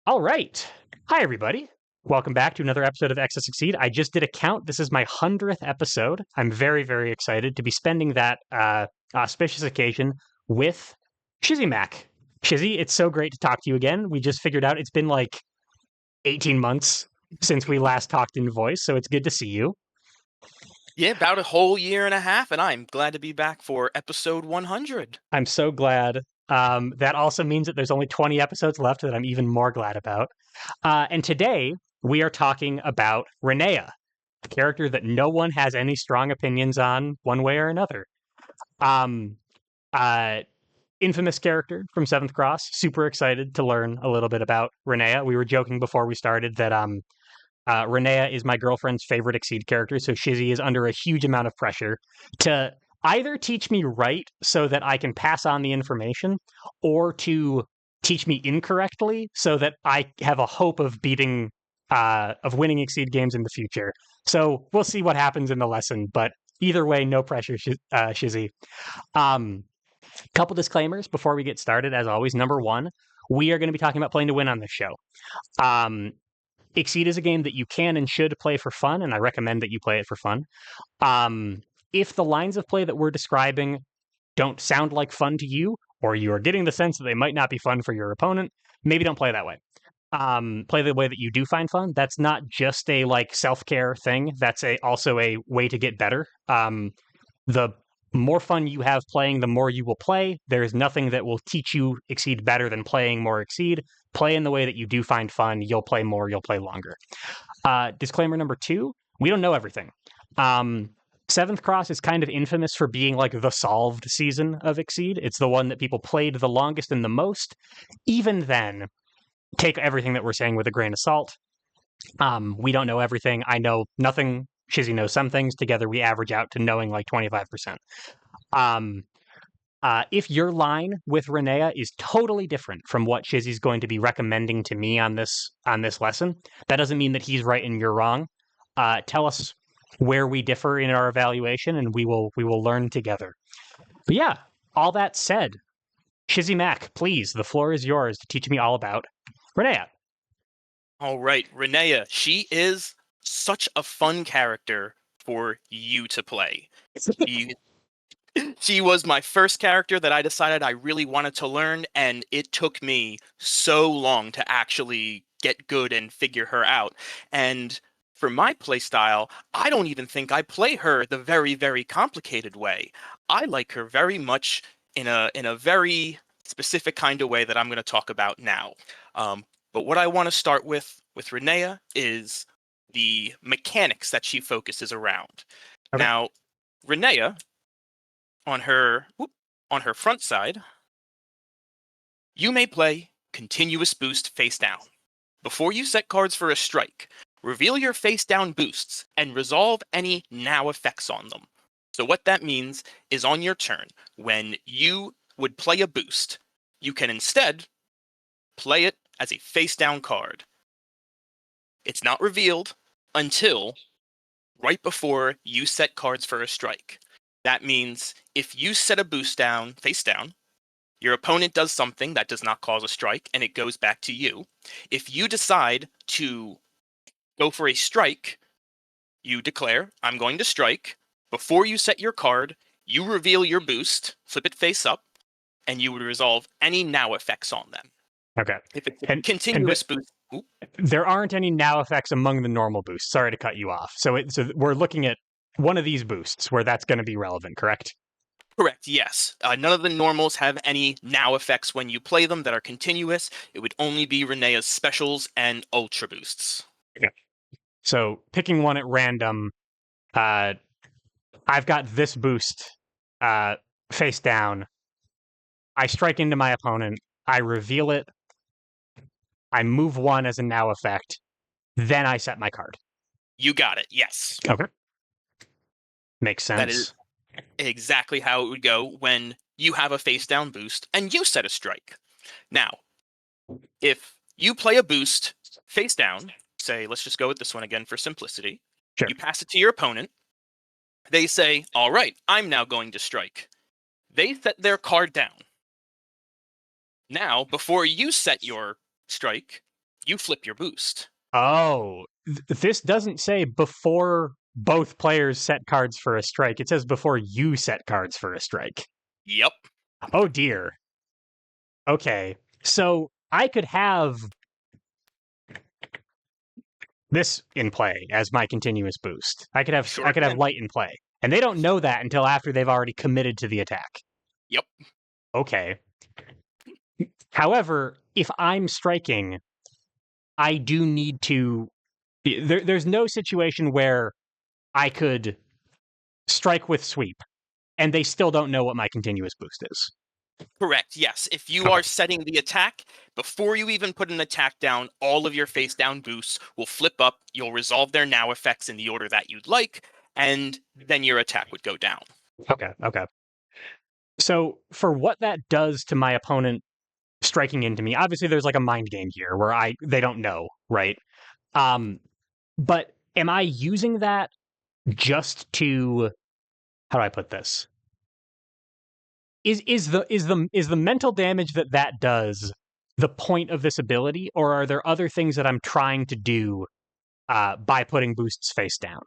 All right. Hi, everybody. Welcome back to another episode of X to Succeed. I just did a count. This is my 100th episode. I'm very, very excited to be spending that auspicious occasion with Shizzy Mac. Shizzy, it's so great to talk to you again. We just figured out it's been like 18 months since we last talked in voice, so it's good to see you. Yeah, about a whole year and a half, and I'm glad to be back for episode 100. I'm so glad. That also means that there's only 20 episodes left that I'm even more glad about. And today we are talking about Renea, a character that no one has any strong opinions on one way or another. Um, uh, Infamous character from Seventh Cross. Super excited to learn a little bit about Renea. We were joking before we started that Renea is my girlfriend's favorite Exceed character, so Shizzy is under a huge amount of pressure to either teach me right so that I can pass on the information, or to teach me incorrectly so that I have a hope of winning Exceed games in the future. So we'll see what happens in the lesson, but either way, no pressure, Shizzy. Um, Couple disclaimers before we get started. As always, number one, we are going to be talking about playing to win on this show. Um, Exceed is a game that you can and should play for fun, and I recommend that you play it for fun. Um, if the lines of play that we're describing don't sound like fun to you, or you are getting the sense that they might not be fun for your opponent, maybe don't play that way. Play the way that you do find fun. That's not just a like self-care thing. That's also a way to get better. The more fun you have playing, the more you will play. There is nothing that will teach you Exceed better than playing more Exceed. Play in the way that you do find fun. You'll play more. You'll play longer. Disclaimer number two: we don't know everything. Um, Seventh Cross is kind of infamous for being like the solved season of Exceed. It's the one that people played the longest and the most. Even then, take everything that we're saying with a grain of salt. We don't know everything. I know nothing. Shizzy knows some things. Together, we average out to knowing like 25%. Um, if your line with Renea is totally different from what Shizzy's going to be recommending to me on this lesson, that doesn't mean that he's right and you're wrong. Tell us where we differ in our evaluation, and we will learn together. But yeah, all that said, Shizzy Mac, please, the floor is yours to teach me all about Renea. All right, Renea, she is such a fun character for you to play. She, she was my first character that I decided I really wanted to learn, and it took me so long to actually get good and figure her out. And for my playstyle, I don't even think I play her the very, very complicated way. I like her very much in a very specific kind of way that I'm going to talk about now. But what I want to start with Renea is the mechanics that she focuses around. Okay. Now, Renea on her front side, you may play continuous boost face down. Before you set cards for a strike, reveal your face down boosts and resolve any now effects on them. So what that means is on your turn, when you would play a boost, you can instead play it as a face down card. It's not revealed until right before you set cards for a strike. That means if you set a boost down, face down, your opponent does something that does not cause a strike, and it goes back to you. If you decide to go for a strike, you declare, I'm going to strike. Before you set your card, you reveal your boost, flip it face up, and you would resolve any now effects on them. Okay. If it's a And continuous boost, there aren't any now effects among the normal boosts. Sorry to cut you off. So we're looking at one of these boosts where that's going to be relevant, correct? correct, yes. None of the normals have any now effects when you play them that are continuous. It would only be Renea's specials and ultra boosts. Okay. So picking one at random, uh, I've got this boost uh, face down. I strike into my opponent. I reveal it. I move one as a now effect. Then I set my card. You got it, yes. Okay. Makes That is sense. exactly how it would go when you have a face down boost and you set a strike. Now, if you play a boost face down, say, let's just go with this one again for simplicity, Sure. you pass it to your opponent, they say, all right, I'm now going to strike. They set their card down. Now, before you set your strike, you flip your boost. Oh, this doesn't say before both players set cards for a strike. It says before you set cards for a strike. Yep. Oh dear. Okay. So I could have this in play as my continuous boost. I Sure could have can. light in play. And they don't know that until after they've already committed to the attack. Yep. Okay. However, if I'm striking, I do need to there's no situation where I could strike with sweep and they still don't know what my continuous boost is. Correct. Yes. If you Okay. are setting the attack, before you even put an attack down, all of your face down boosts will flip up. You'll resolve their now effects in the order that you'd like, and then your attack would go down. Okay. Okay. So for what that does to my opponent striking into me, obviously there's like a mind game here where they don't know, right? Um, but am I using that just to how do I put this? Is the mental damage that does the point of this ability, or are there other things that I'm trying to do by putting boosts face down?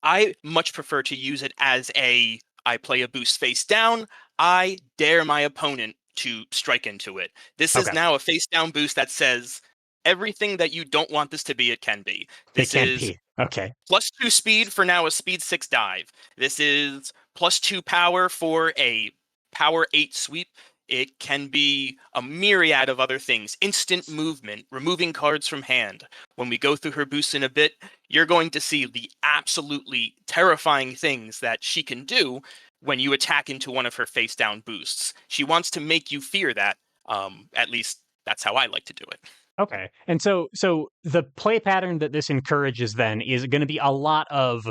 I much prefer to use it as I play a boost face down. I dare my opponent to strike into it. This is Okay, now a face down boost that says everything that you don't want this to be, it can be. it This can't is be. Okay, +2 speed for now a speed 6 dive. This is +2 power for a power 8 sweep. It can be a myriad of other things. Instant movement, removing cards from hand. When we go through her boosts in a bit, you're going to see the absolutely terrifying things that she can do when you attack into one of her face down boosts. She wants to make you fear that. At least that's how I like to do it. okay. And so the play pattern that this encourages then is going to be a lot of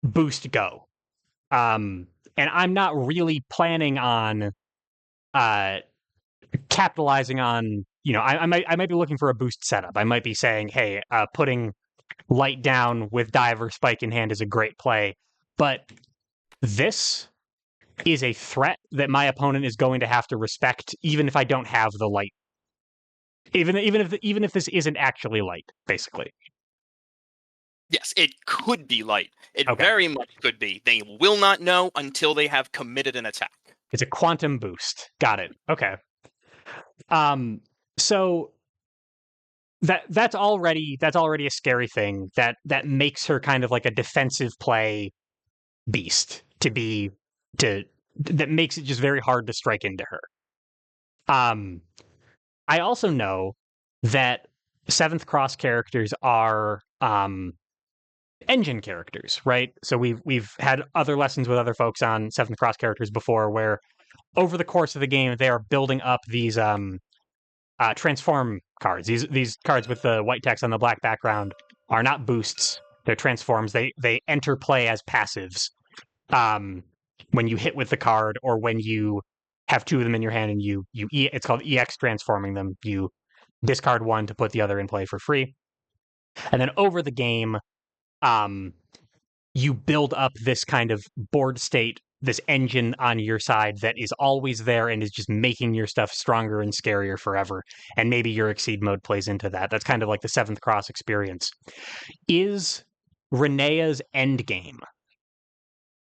boost go. Um, and I'm not really planning on uh capitalizing on, I might be looking for a boost setup. I might be saying, hey, putting light down with dive or spike in hand is a great play, but this is a threat that my opponent is going to have to respect, even if I don't have the light. Even if this isn't actually light, basically. Yes, it could be light. It Okay, very much could be. They will not know until they have committed an attack. it's a quantum boost. Got it. Okay. So that's already a scary thing that makes her kind of like a defensive play beast to that makes it just very hard to strike into her. Um, I also know that seventh cross characters are engine characters, right? So we've had other lessons with other folks on seventh cross characters before, where over the course of the game they are building up these transform cards. These cards with the white text on the black background are not boosts; they're transforms. They enter play as passives. Um, when you hit with the card, or when you have two of them in your hand and it's called EX transforming them. You discard one to put the other in play for free, and then over the game, um, you build up this kind of board state, this engine on your side that is always there and is just making your stuff stronger and scarier forever. And maybe your Exceed mode plays into that. That's kind of like the seventh cross experience. Is Renea's end game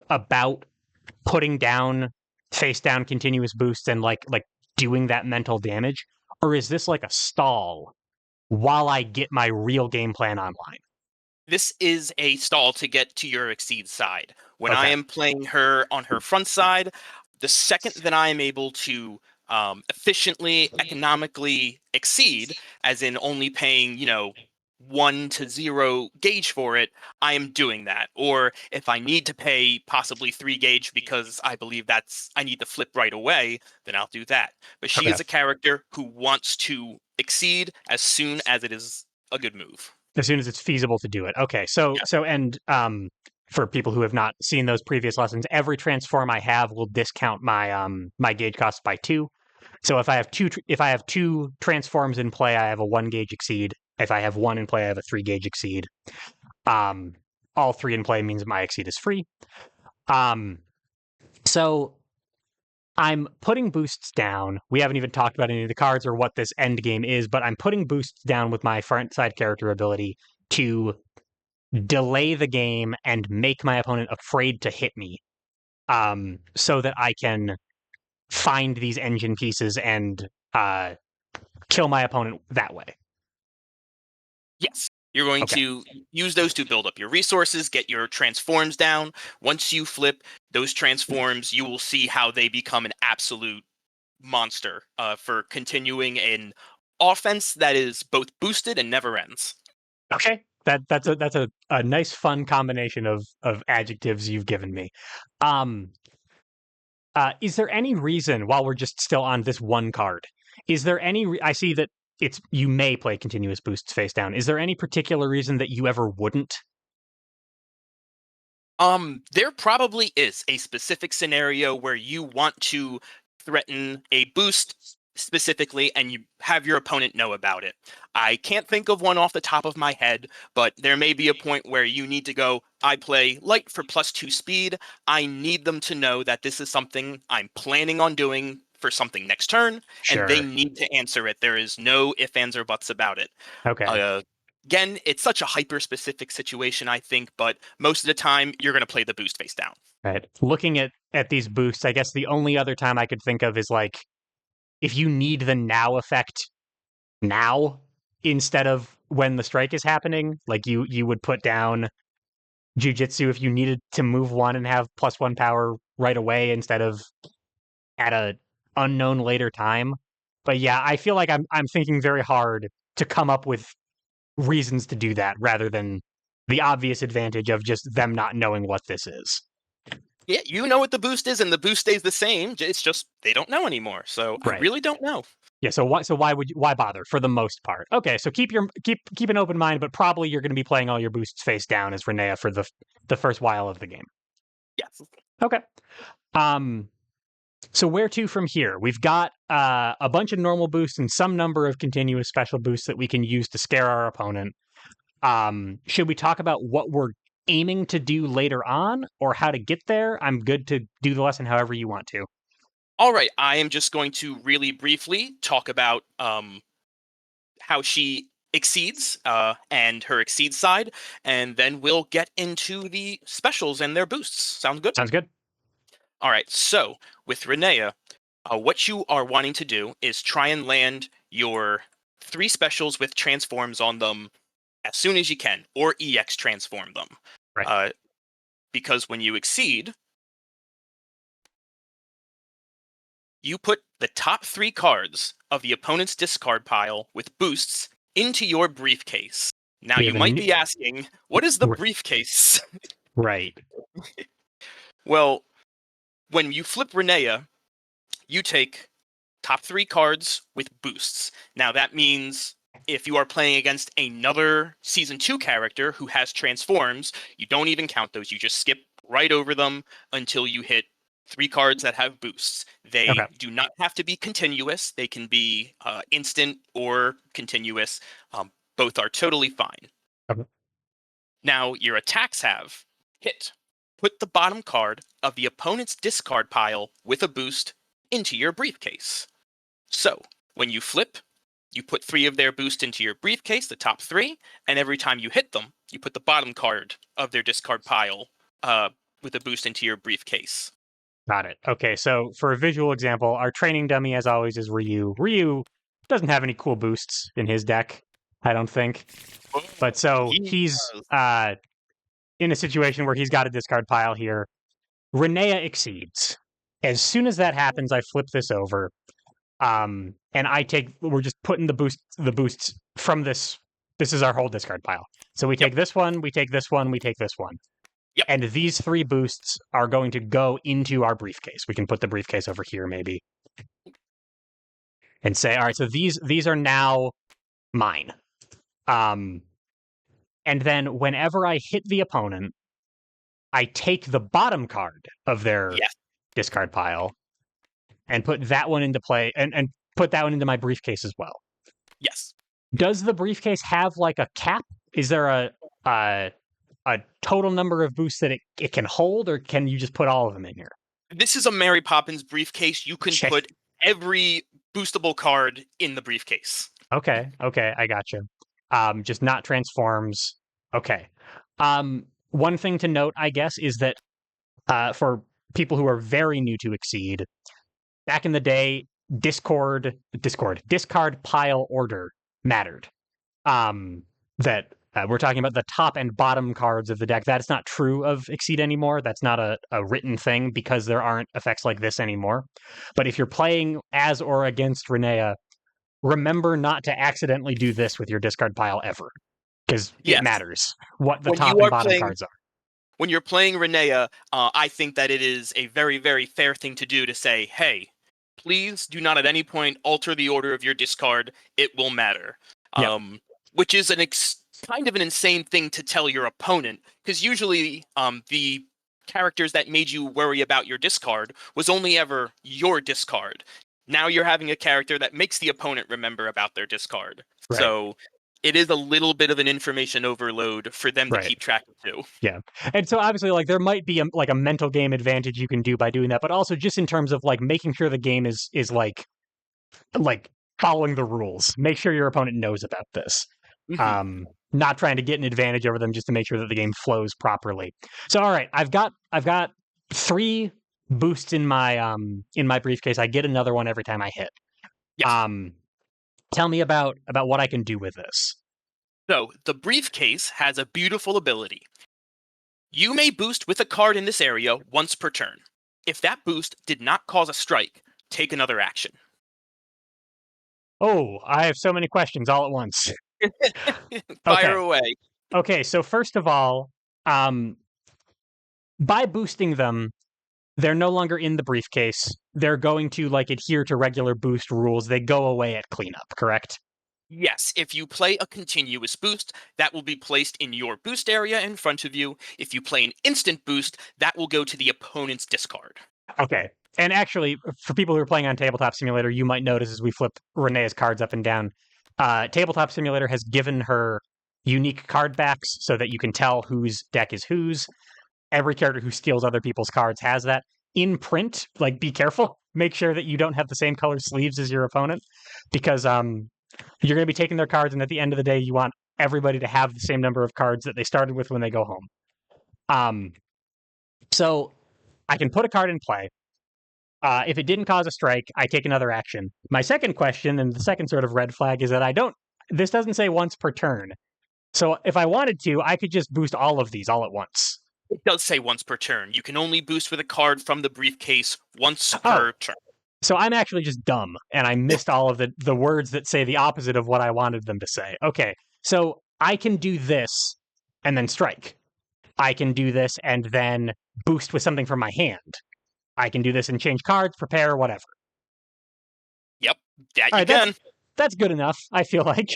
about putting down face down continuous boosts and like doing that mental damage? Or is this like a stall while I get my real game plan online? This is a stall to get to your Exceed side. When I Okay. am playing her on her front side, the second that I am able to efficiently, economically exceed, as in only paying, 1 to 0 gauge for it, I am doing that. Or if I need to pay possibly 3 gauge because I believe I need to flip right away, then I'll do that. But she Okay. is a character who wants to exceed as soon as it is a good move. As soon as it's feasible to do it. Okay. So Yeah. so and for people who have not seen those previous lessons, every transform I have will discount my gauge cost by 2. So if I have two transforms in play, I have a 1 gauge exceed. If I have one in play, I have a 3 gauge exceed. Um all 3 in play means my exceed is free. Um so I'm putting boosts down. We haven't even talked about any of the cards or what this end game is, but I'm putting boosts down with my front side character ability to delay the game and make my opponent afraid to hit me, so that I can find these engine pieces and kill my opponent that way. Yes. You're going Okay. to use those to build up your resources, get your transforms down. Once you flip those transforms, you will see how they become an absolute monster for continuing an offense that is both boosted and never ends. Okay. That's a nice fun combination of adjectives you've given me. Um, is there any reason, while we're just still on this one card, is there any? I see that it's you may play continuous boosts face down. Is there any particular reason that you ever wouldn't? There probably is a specific scenario where you want to threaten a boost specifically and you have your opponent know about it. I can't think of one off the top of my head, but there may be a point where you need to go, I play light for +2 speed. I need them to know that this is something I'm planning on doing for something next turn, and they Sure. need to answer it. There is no ifs, ands, or buts about it. Okay. Uh, Again, it's such a hyper-specific situation, I think, but most of the time, you're going to play the boost face down. Right. Looking at these boosts, I guess the only other time I could think of is like if you need the now effect now instead of when the strike is happening, like you would put down jujitsu if you needed to move one and have +1 power right away instead of at a unknown later time. But yeah, I feel like I'm thinking very hard to come up with reasons to do that rather than the obvious advantage of just them not knowing what this is. Yeah, you know what the boost is, and the boost stays the same. It's just they don't know anymore. So I Right. really don't know. Yeah, so why bother for the most part? Okay, so keep an open mind, but probably you're going to be playing all your boosts face down as Renea for the first while of the game. Yes. Okay. Um so where to from here? We've got a bunch of normal boosts and some number of continuous special boosts that we can use to scare our opponent. Should we talk about what we're aiming to do later on or how to get there? I'm good to do the lesson however you want to. All right. I am just going to really briefly talk about how she exceeds and her exceed side, and then we'll get into the specials and their boosts. Sounds good? Sounds good? All right. So with Renea, what you are wanting to do is try and land your 3 specials with transforms on them as soon as you can, or EX transform them. Right. Uh, because when you exceed, you put the top 3 cards of the opponent's discard pile with boosts into your briefcase. Now We you have a might new, be asking, what is the briefcase? right. Well, when you flip Renea, you take top 3 cards with boosts. Now that means if you are playing against another Season 2 character who has transforms, you don't even count those. You just skip right over them until you hit 3 cards that have boosts. Okay. They do not have to be continuous. They can be instant or continuous. Both are totally fine. Okay. Now your attacks have hit. Put the bottom card of the opponent's discard pile with a boost into your briefcase. So, when you flip, you put 3 of their boost into your briefcase, the top 3, and every time you hit them, you put the bottom card of their discard pile with a boost into your briefcase. Got it. Okay, so for a visual example, our training dummy, as always, is Ryu. Ryu doesn't have any cool boosts in his deck, I don't think. But so He he's in a situation where he's got a discard pile here. Renea exceeds. As soon as that happens, I flip this over. And we're just putting the boosts from this. This is our whole discard pile. So we Yep. take this one, we take this one, we take this one. Yep. And these 3 boosts are going to go into our briefcase. We can put the briefcase over here, maybe. And say, all right, so these are now mine. And then whenever I hit the opponent, I take the bottom card of their Yes. discard pile and put that one into play and put that one into my briefcase as well. Yes. Does the briefcase have like a cap? Is there a total number of boosts that it can hold, or can you just put all of them in here? This is a Mary Poppins briefcase. You can Okay. put every boostable card in the briefcase. Okay, I gotcha. Just not transforms. Okay. One thing to note, I guess, is that for people who are very new to Exceed, back in the day, discard pile order mattered. That we're talking about the top and bottom cards of the deck. That's not true of Exceed anymore. That's not a written thing because there aren't effects like this anymore. But if you're playing as or against Renea, remember not to accidentally do this with your discard pile ever, because it Yes. matters what the When top you and are bottom playing cards are. when you're playing Renea, I think that it is a very, very fair thing to do to say, hey, please do not at any point alter the order of your discard. It will matter. Yep. Which is kind of an insane thing to tell your opponent, because usually the characters that made you worry about your discard was only ever your discard. Now you're having a character that makes the opponent remember about their discard. Right. So it is a little bit of an information overload for them to Right. keep track of too. Yeah. And so obviously, like, there might be like a mental game advantage you can do by doing that, but also just in terms of like making sure the game is like following the rules. Make sure your opponent knows about this. Mhm. Not trying to get an advantage over them, just to make sure that the game flows properly. So all right, I've got 3 boosts in my briefcase. I get another one every time I hit. Yes. Um Tell me about what I can do with this. So the briefcase has a beautiful ability. You may boost with a card in this area once per turn. If that boost did not cause a strike, take another action. Oh, I have so many questions all at once. Fire Okay. away. Okay, so first of all, um by boosting them, they're no longer in the briefcase. They're going to like adhere to regular boost rules. They go away at cleanup, correct? Yes, if you play a continuous boost, that will be placed in your boost area in front of you. If you play an instant boost, that will go to the opponent's discard. Okay. And actually, for people who are playing on Tabletop Simulator, you might notice as we flip Renea's cards up and down, Tabletop Simulator has given her unique card backs so that you can tell whose deck is whose. Every character who steals other people's cards has that. In print, like, be careful. Make sure that you don't have the same color sleeves as your opponent, because you're going to be taking their cards, and at the end of the day, you want everybody to have the same number of cards that they started with when they go home. So I can put a card in play. If it didn't cause a strike, I take another action. My second question, and the second sort of red flag, is that this doesn't say once per turn. So if I wanted to, I could just boost all of these all at once. It does say once per turn. You can only boost with a card from the briefcase once Oh, per turn. so I'm actually just dumb, and I missed all of the words that say the opposite of what I wanted them to say. Okay, so I can do this and then strike. I can do this and then boost with something from my hand. I can do this and change cards, prepare, whatever. Yep, that All you right, can. that's good enough, I feel like.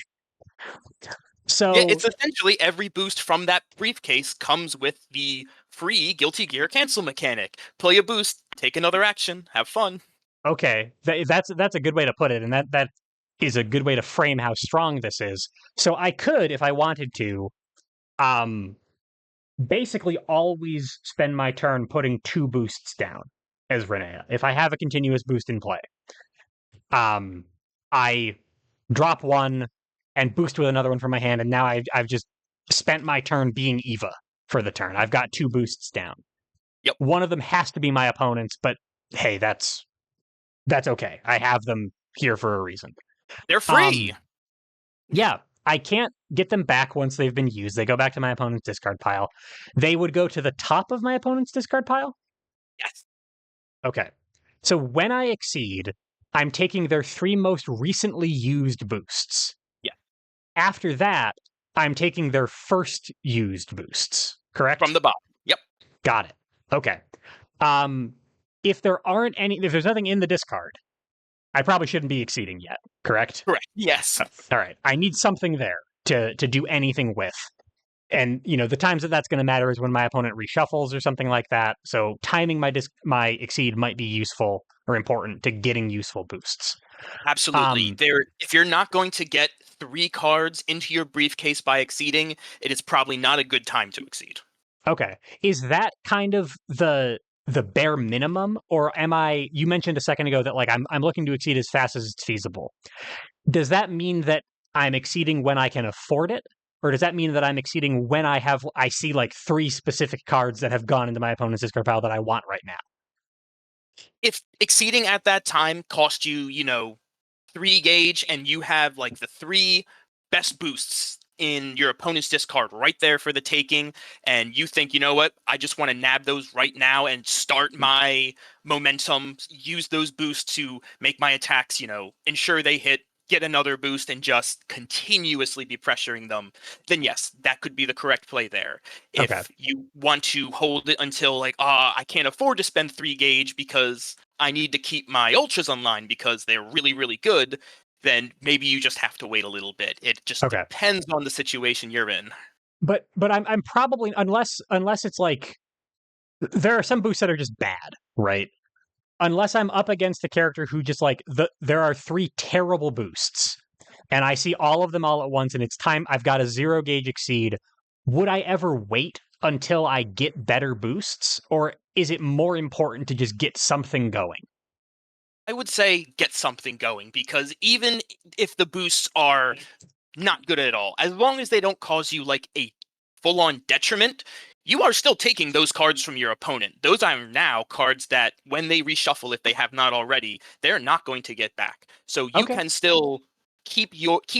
Yeah, So it's essentially every boost from that briefcase comes with the free Guilty Gear cancel mechanic. Play a boost, take another action, have fun. okay, that's a good way to put it, and that is a good way to frame how strong this is. So I could, if I wanted to, um, basically always spend my turn putting 2 boosts down as Renea. If I have a continuous boost in play, um, I drop one and boost with another one from my hand, and now I've just spent my turn being Eva for the turn. I've got 2 boosts down. Yep, One of them has to be my opponent's, but hey, that's okay. I have them here for a reason. they're free. Um, yeah, I can't get them back once they've been used. They go back to my opponent's discard pile. They would go to the top of my opponent's discard pile. Yes, Okay. So when I exceed, I'm taking their 3 most recently used boosts. yeah, After that, I'm taking their first used boosts. from Correct? the bottom. Yep, Got it. Okay. Um, if there's nothing in the discard, I probably shouldn't be exceeding yet. Correct? correct. Yes, All right. I need something there to do anything with. And the times that's going to matter is when my opponent reshuffles or something like that. So timing my exceed might be useful or important to getting useful boosts. absolutely. If you're not going to get 3 cards into your briefcase by exceeding, it is probably not a good time to exceed. Okay, is that kind of the bare minimum, or am I? You mentioned a second ago that like I'm looking to exceed as fast as it's feasible. Does that mean that I'm exceeding when I can afford it? Or does that mean that I'm exceeding when I see like 3 specific cards that have gone into my opponent's discard pile that I want right now? If exceeding at that time cost you, 3 gauge, and you have like the 3 best boosts in your opponent's discard right there for the taking, and you think, you know what, I just want to nab those right now and start my momentum, use those boosts to make my attacks, ensure they hit, get another boost, and just continuously be pressuring them, then yes, that could be the correct play there. Okay. If you want to hold it until like, I can't afford to spend 3 gauge because I need to keep my ultras online because they're really, really good, then maybe you just have to wait a little bit. It just Okay. depends on the situation you're in. But I'm probably, unless it's like there are some boosts that are just bad, right? Unless I'm up against a character who just like there are 3 terrible boosts and I see all of them all at once and it's time I've got a 0 gauge exceed, would I ever wait until I get better boosts, or is it more important to just get something going? I would say get something going, because even if the boosts are not good at all, as long as they don't cause you like a full on detriment, you are still taking those cards from your opponent. Those are now cards that when they reshuffle, if they have not already, they're not going to get back. So you Okay. can still keep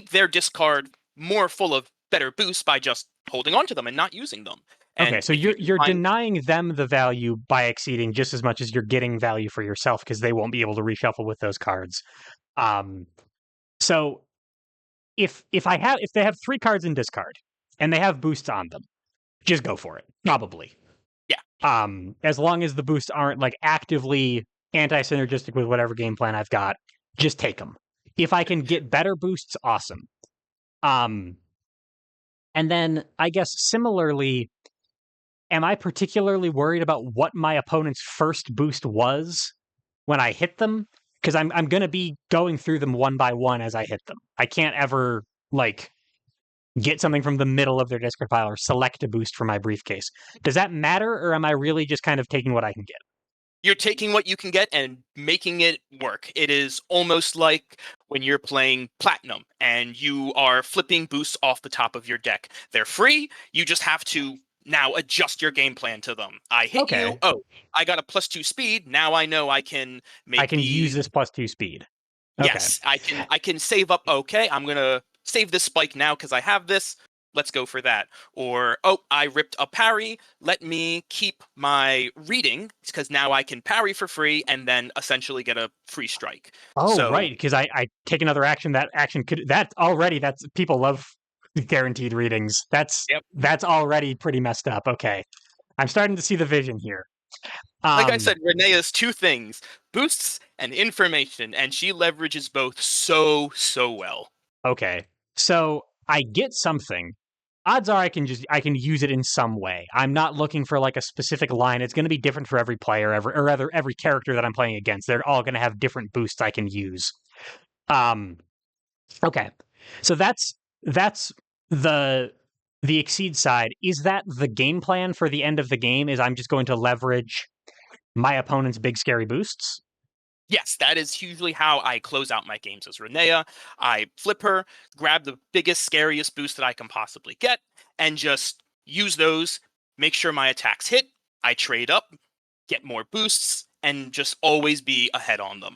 their discard more full of better boosts by just holding on to them and not using them. Okay, And so if you do you're find, denying them the value by exceeding just as much as you're getting value for yourself because they won't be able to reshuffle with those cards. Um, so if they have 3 cards in discard and they have boosts on them, just go for it. Probably. yeah, As long as the boosts aren't like actively anti-synergistic with whatever game plan I've got, just take them. If I can get better boosts, awesome. Um, and then I guess similarly, am I particularly worried about what my opponent's first boost was when I hit them? Because I'm going to be going through them one by one as I hit them. I can't ever like get something from the middle of their discard pile or select a boost from my briefcase. Does that matter, or am I really just kind of taking what I can get? you're taking what you can get and making it work. It is almost like when you're playing Platinum and you are flipping boosts off the top of your deck. They're free. You just have to now adjust your game plan to them. I hit you. Okay, Oh, I got a +2 speed. Now I know I can I make can use the this +2 speed. Okay, Yes, I can save up. Okay, I'm gonna save this spike now because I have this. Let's go for that. Or, oh, I ripped a parry. Let me keep my reading because now I can parry for free and then essentially get a free strike. oh So, right, because I take another action. That action could that's people love guaranteed readings. yep. That's already pretty messed up. Okay, I'm starting to see the vision here. Like I Um, said, Renea's 2 things: boosts and information, and she leverages both so, so well. okay, so I get something. Odds are I can use it in some way. I'm not looking for like a specific line. It's going to be different for every player, every character that I'm playing against. They're all going to have different boosts I can use. Um, okay, so that's the the exceed side. Is that the game plan for the end of the game? Is I'm just going to leverage my opponent's big scary boosts? Yes, that is usually how I close out my games as Renea. I flip her, grab the biggest, scariest boost that I can possibly get, and just use those, make sure my attacks hit. I trade up, get more boosts, and just always be ahead on them.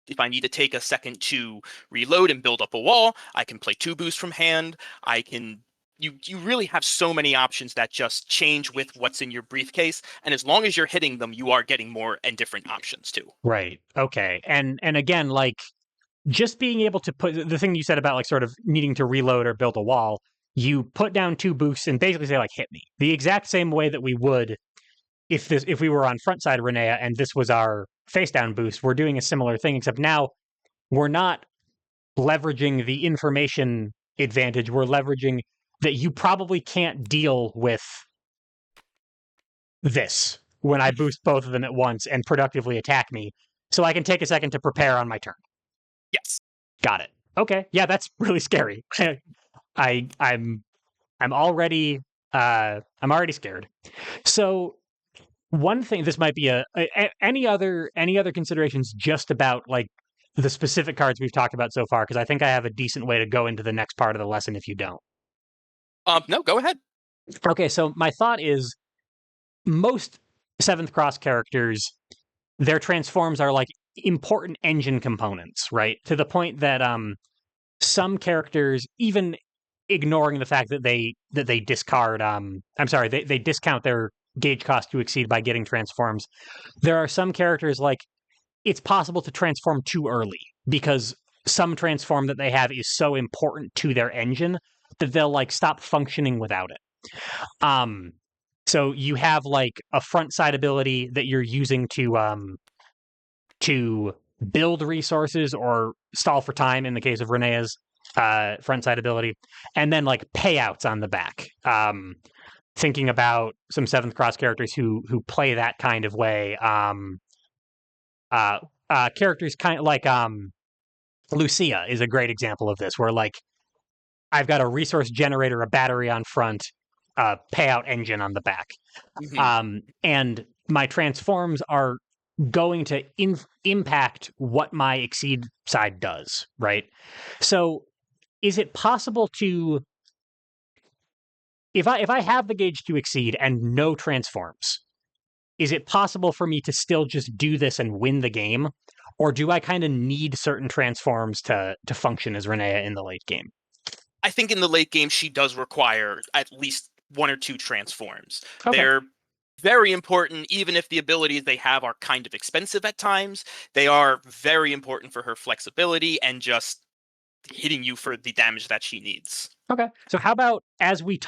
If I need to take a second to reload and build up a wall, I can play 2 boosts from hand. I can you really have so many options that just change with what's in your briefcase, and as long as you're hitting them, you are getting more and different options too. Right. Okay. And again, like just being able to put the thing you said about like sort of needing to reload or build a wall, you put down 2 boosts and basically say like hit me. The exact same way that we would if we were on front side Renea and this was our face down boost, we're doing a similar thing, except now we're not leveraging the information advantage. We're leveraging that you probably can't deal with this when I boost both of them at once and productively attack me. So I can take a second to prepare on my turn. Yes. Got it. Okay. Yeah, that's really scary. I I'm already I'm already scared. So one thing, this might be any other considerations just about like the specific cards we've talked about so far, because I think I have a decent way to go into the next part of the lesson if you don't. No, go ahead. Okay, so my thought is most Seventh Cross characters, their transforms are like important engine components, right? To the point that some characters, even ignoring the fact that they discard I'm sorry, they discount their gauge cost to exceed by getting transforms. There are some characters like it's possible to transform too early because some transform that they have is so important to their engine that they'll like stop functioning without it. Um, so you have like a front side ability that you're using to build resources or stall for time in the case of Renea's front side ability, and then like payouts on the back. Thinking about some Seventh Cross characters who play that kind of way. Uh, Characters kind of like Lucia is a great example of this, where like I've got a resource generator, a battery on front, a payout engine on the back. Hmm. And my transforms are going to impact what my exceed side does, right? So is it possible to if I have the gauge to exceed and no transforms, is it possible for me to still just do this and win the game? Or do I kind of need certain transforms to function as Renea in the late game? I think in the late game, she does require at least one or two transforms. Okay. They're very important, even if the abilities they have are kind of expensive at times. They are very important for her flexibility and just hitting you for the damage that she needs. Okay. So how about as we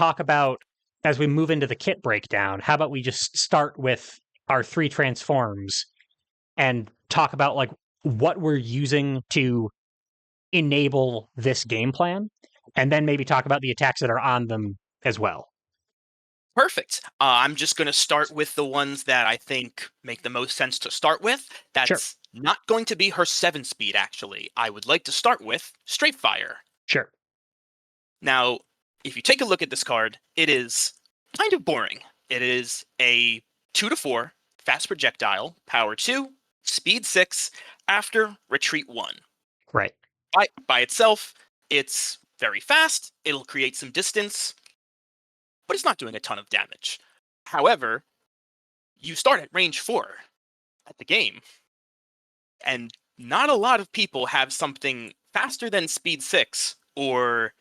move into the kit breakdown, how about we just start with our three transforms and talk about like what we're using to enable this game plan, and then maybe talk about the attacks that are on them as well. Perfect. I'm just going to start with the ones that I think make the most sense to start with. Sure. That's not going to be her 7 speed, actually. I would like to start with Straight Fire. Sure. Now, if you take a look at this card, it is kind of boring. It is a 2 to 4 fast projectile, power 2, speed 6, after retreat 1. Right. By itself, it's very fast, it'll create some distance, but it's not doing a ton of damage. However, you start at range 4 at the game, and not a lot of people have something faster than speed 6 or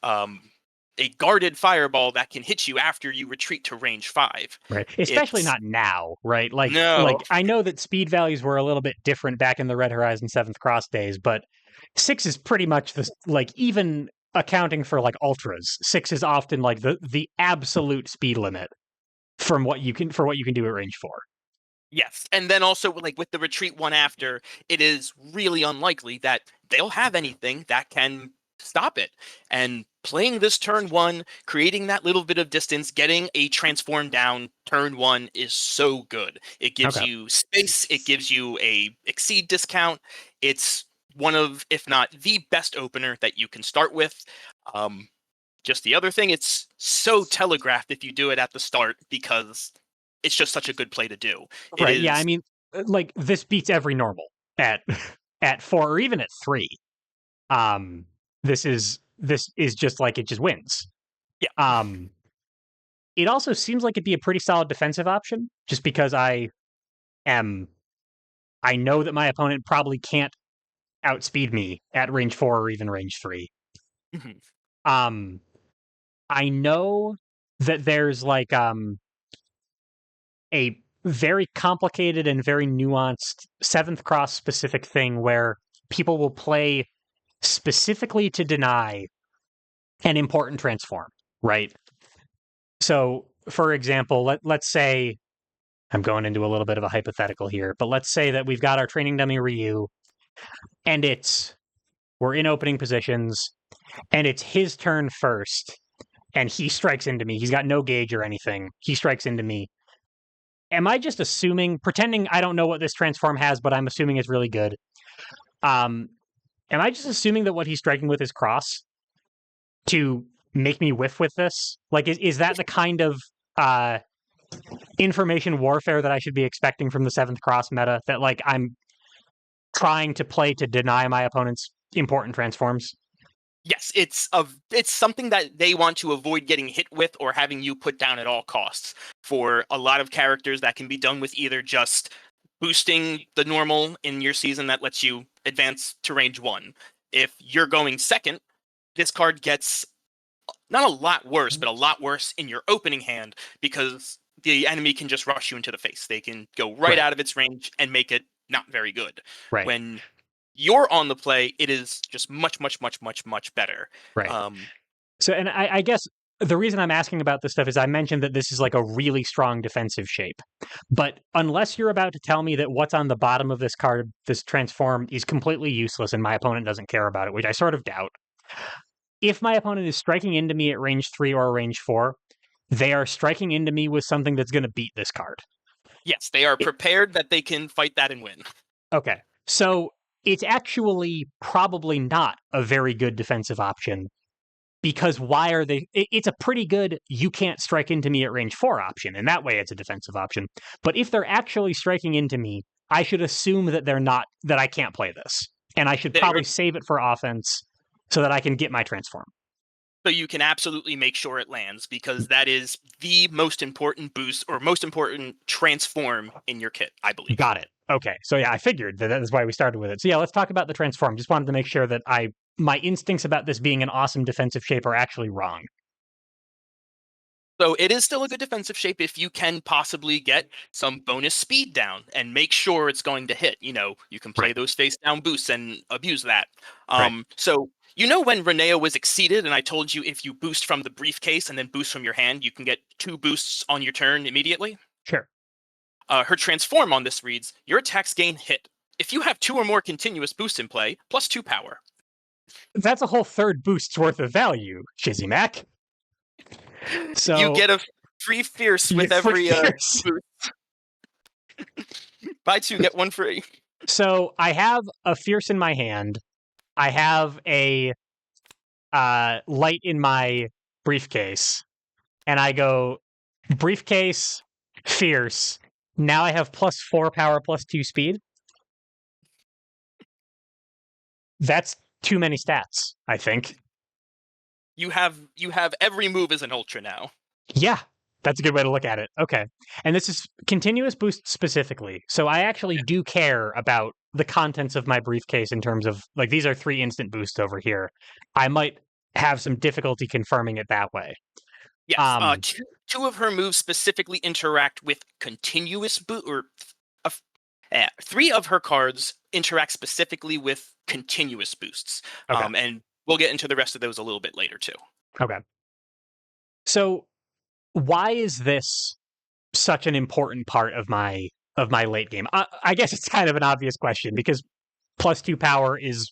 um, a guarded fireball that can hit you after you retreat to range 5. Right. Especially It's not now, right? no, Like I know that speed values were a little bit different back in the Red Horizon 7th Cross days, but 6 is pretty much the like even accounting for like ultras. 6 is often like the absolute speed limit from what you can do at range 4. yes. And then also like with the retreat 1 after, it is really unlikely that they'll have anything that can stop it. And playing this turn 1, creating that little bit of distance, getting a transform down turn 1 is so good. It gives Okay. you space, it gives you a exceed discount. It's one of, if not the best opener that you can start with. Um, just the other thing, it's so telegraphed if you do it at the start because it's just such a good play to do. It Right. Yeah, I is, mean like this beats every normal at at 4 or even at 3. Um this is just like it just wins. yeah, Um it also seems like it'd be a pretty solid defensive option just because am I know that my opponent probably can't outspeed me at range 4 or even range 3. mhm, Um I know that there's like a very complicated and very nuanced 7th Cross specific thing where people will play specifically to deny an important transform, right? So, for example, let's say I'm going into a little bit of a hypothetical here, but let's say that we've got our training dummy Ryu and we're in opening positions and it's his turn first and he strikes into me. He's got no gauge or anything. He strikes into me. Am I just assuming, pretending I don't know what this transform has, but I'm assuming it's really good? Um, am I just assuming that what he's striking with is cross to make me whiff with this? Like, is that the kind of uh, information warfare that I should be expecting from the seventh cross meta that like I'm trying to play to deny my opponent's important transforms? Yes, it's something that they want to avoid getting hit with or having you put down at all costs. For a lot of characters, that can be done with either just boosting the normal in your season that lets you advance to range 1. If you're going second, this card gets not a lot worse, but a lot worse in your opening hand because the enemy can just rush you into the face. They can go right Right. out of its range and make it not very good. Right. When you're on the play, it is just much, much, much, much, much better. Right. Um, So, and I guess the reason I'm asking about this stuff is I mentioned that this is like a really strong defensive shape. But unless you're about to tell me that what's on the bottom of this card, this transform, is completely useless and my opponent doesn't care about it, which I sort of doubt, if my opponent is striking into me at range 3 or range 4, they are striking into me with something that's going to beat this card. yes, they are prepared that they can fight that and win. Okay. So it's actually probably not a very good defensive option because why are they? It's a pretty good you can't strike into me at range 4 option. And that way it's a defensive option. But if they're actually striking into me, I should assume that they're not, that I can't play this. And I should They're, probably save it for offense so that I can get my transform. so you can absolutely make sure it lands because that is the most important boost or most important transform in your kit, I believe. Got it. Okay. So yeah, I figured that is why we started with it. So yeah, let's talk about the transform. Just wanted to make sure that my instincts about this being an awesome defensive shape are actually wrong. So it is still a good defensive shape if you can possibly get some bonus speed down and make sure it's going to hit. You can play Right. those face down boosts and abuse that. Right. So when Renea was exceeded, and I told you if you boost from the briefcase and then boost from your hand, you can get 2 boosts on your turn immediately. Sure. Her transform on this reads: your attacks gain hit. If you have 2 or more continuous boosts in play, +2 power. That's a whole third boost's worth of value, Shizzy Mac. You So get a free fierce with for every fierce. boost. Buy 2, get 1 free. So I have a fierce in my hand. I have a light in my briefcase, and I go briefcase, fierce. Now I have +4 power, +2 speed. That's too many stats, I think. You have every move as an ultra now. Yeah, that's a good way to look at it. Okay. And this is continuous boost specifically. So I actually do care about the contents of my briefcase in terms of like these are 3 instant boosts over here. I might have some difficulty confirming it that way. Yes, Um two of her moves specifically interact with continuous boost, or 3 of her cards interact specifically with continuous boosts. okay. And we'll get into the rest of those a little bit later too. Okay. So why is this such an important part of my late game? I guess it's kind of an obvious question because +2 power is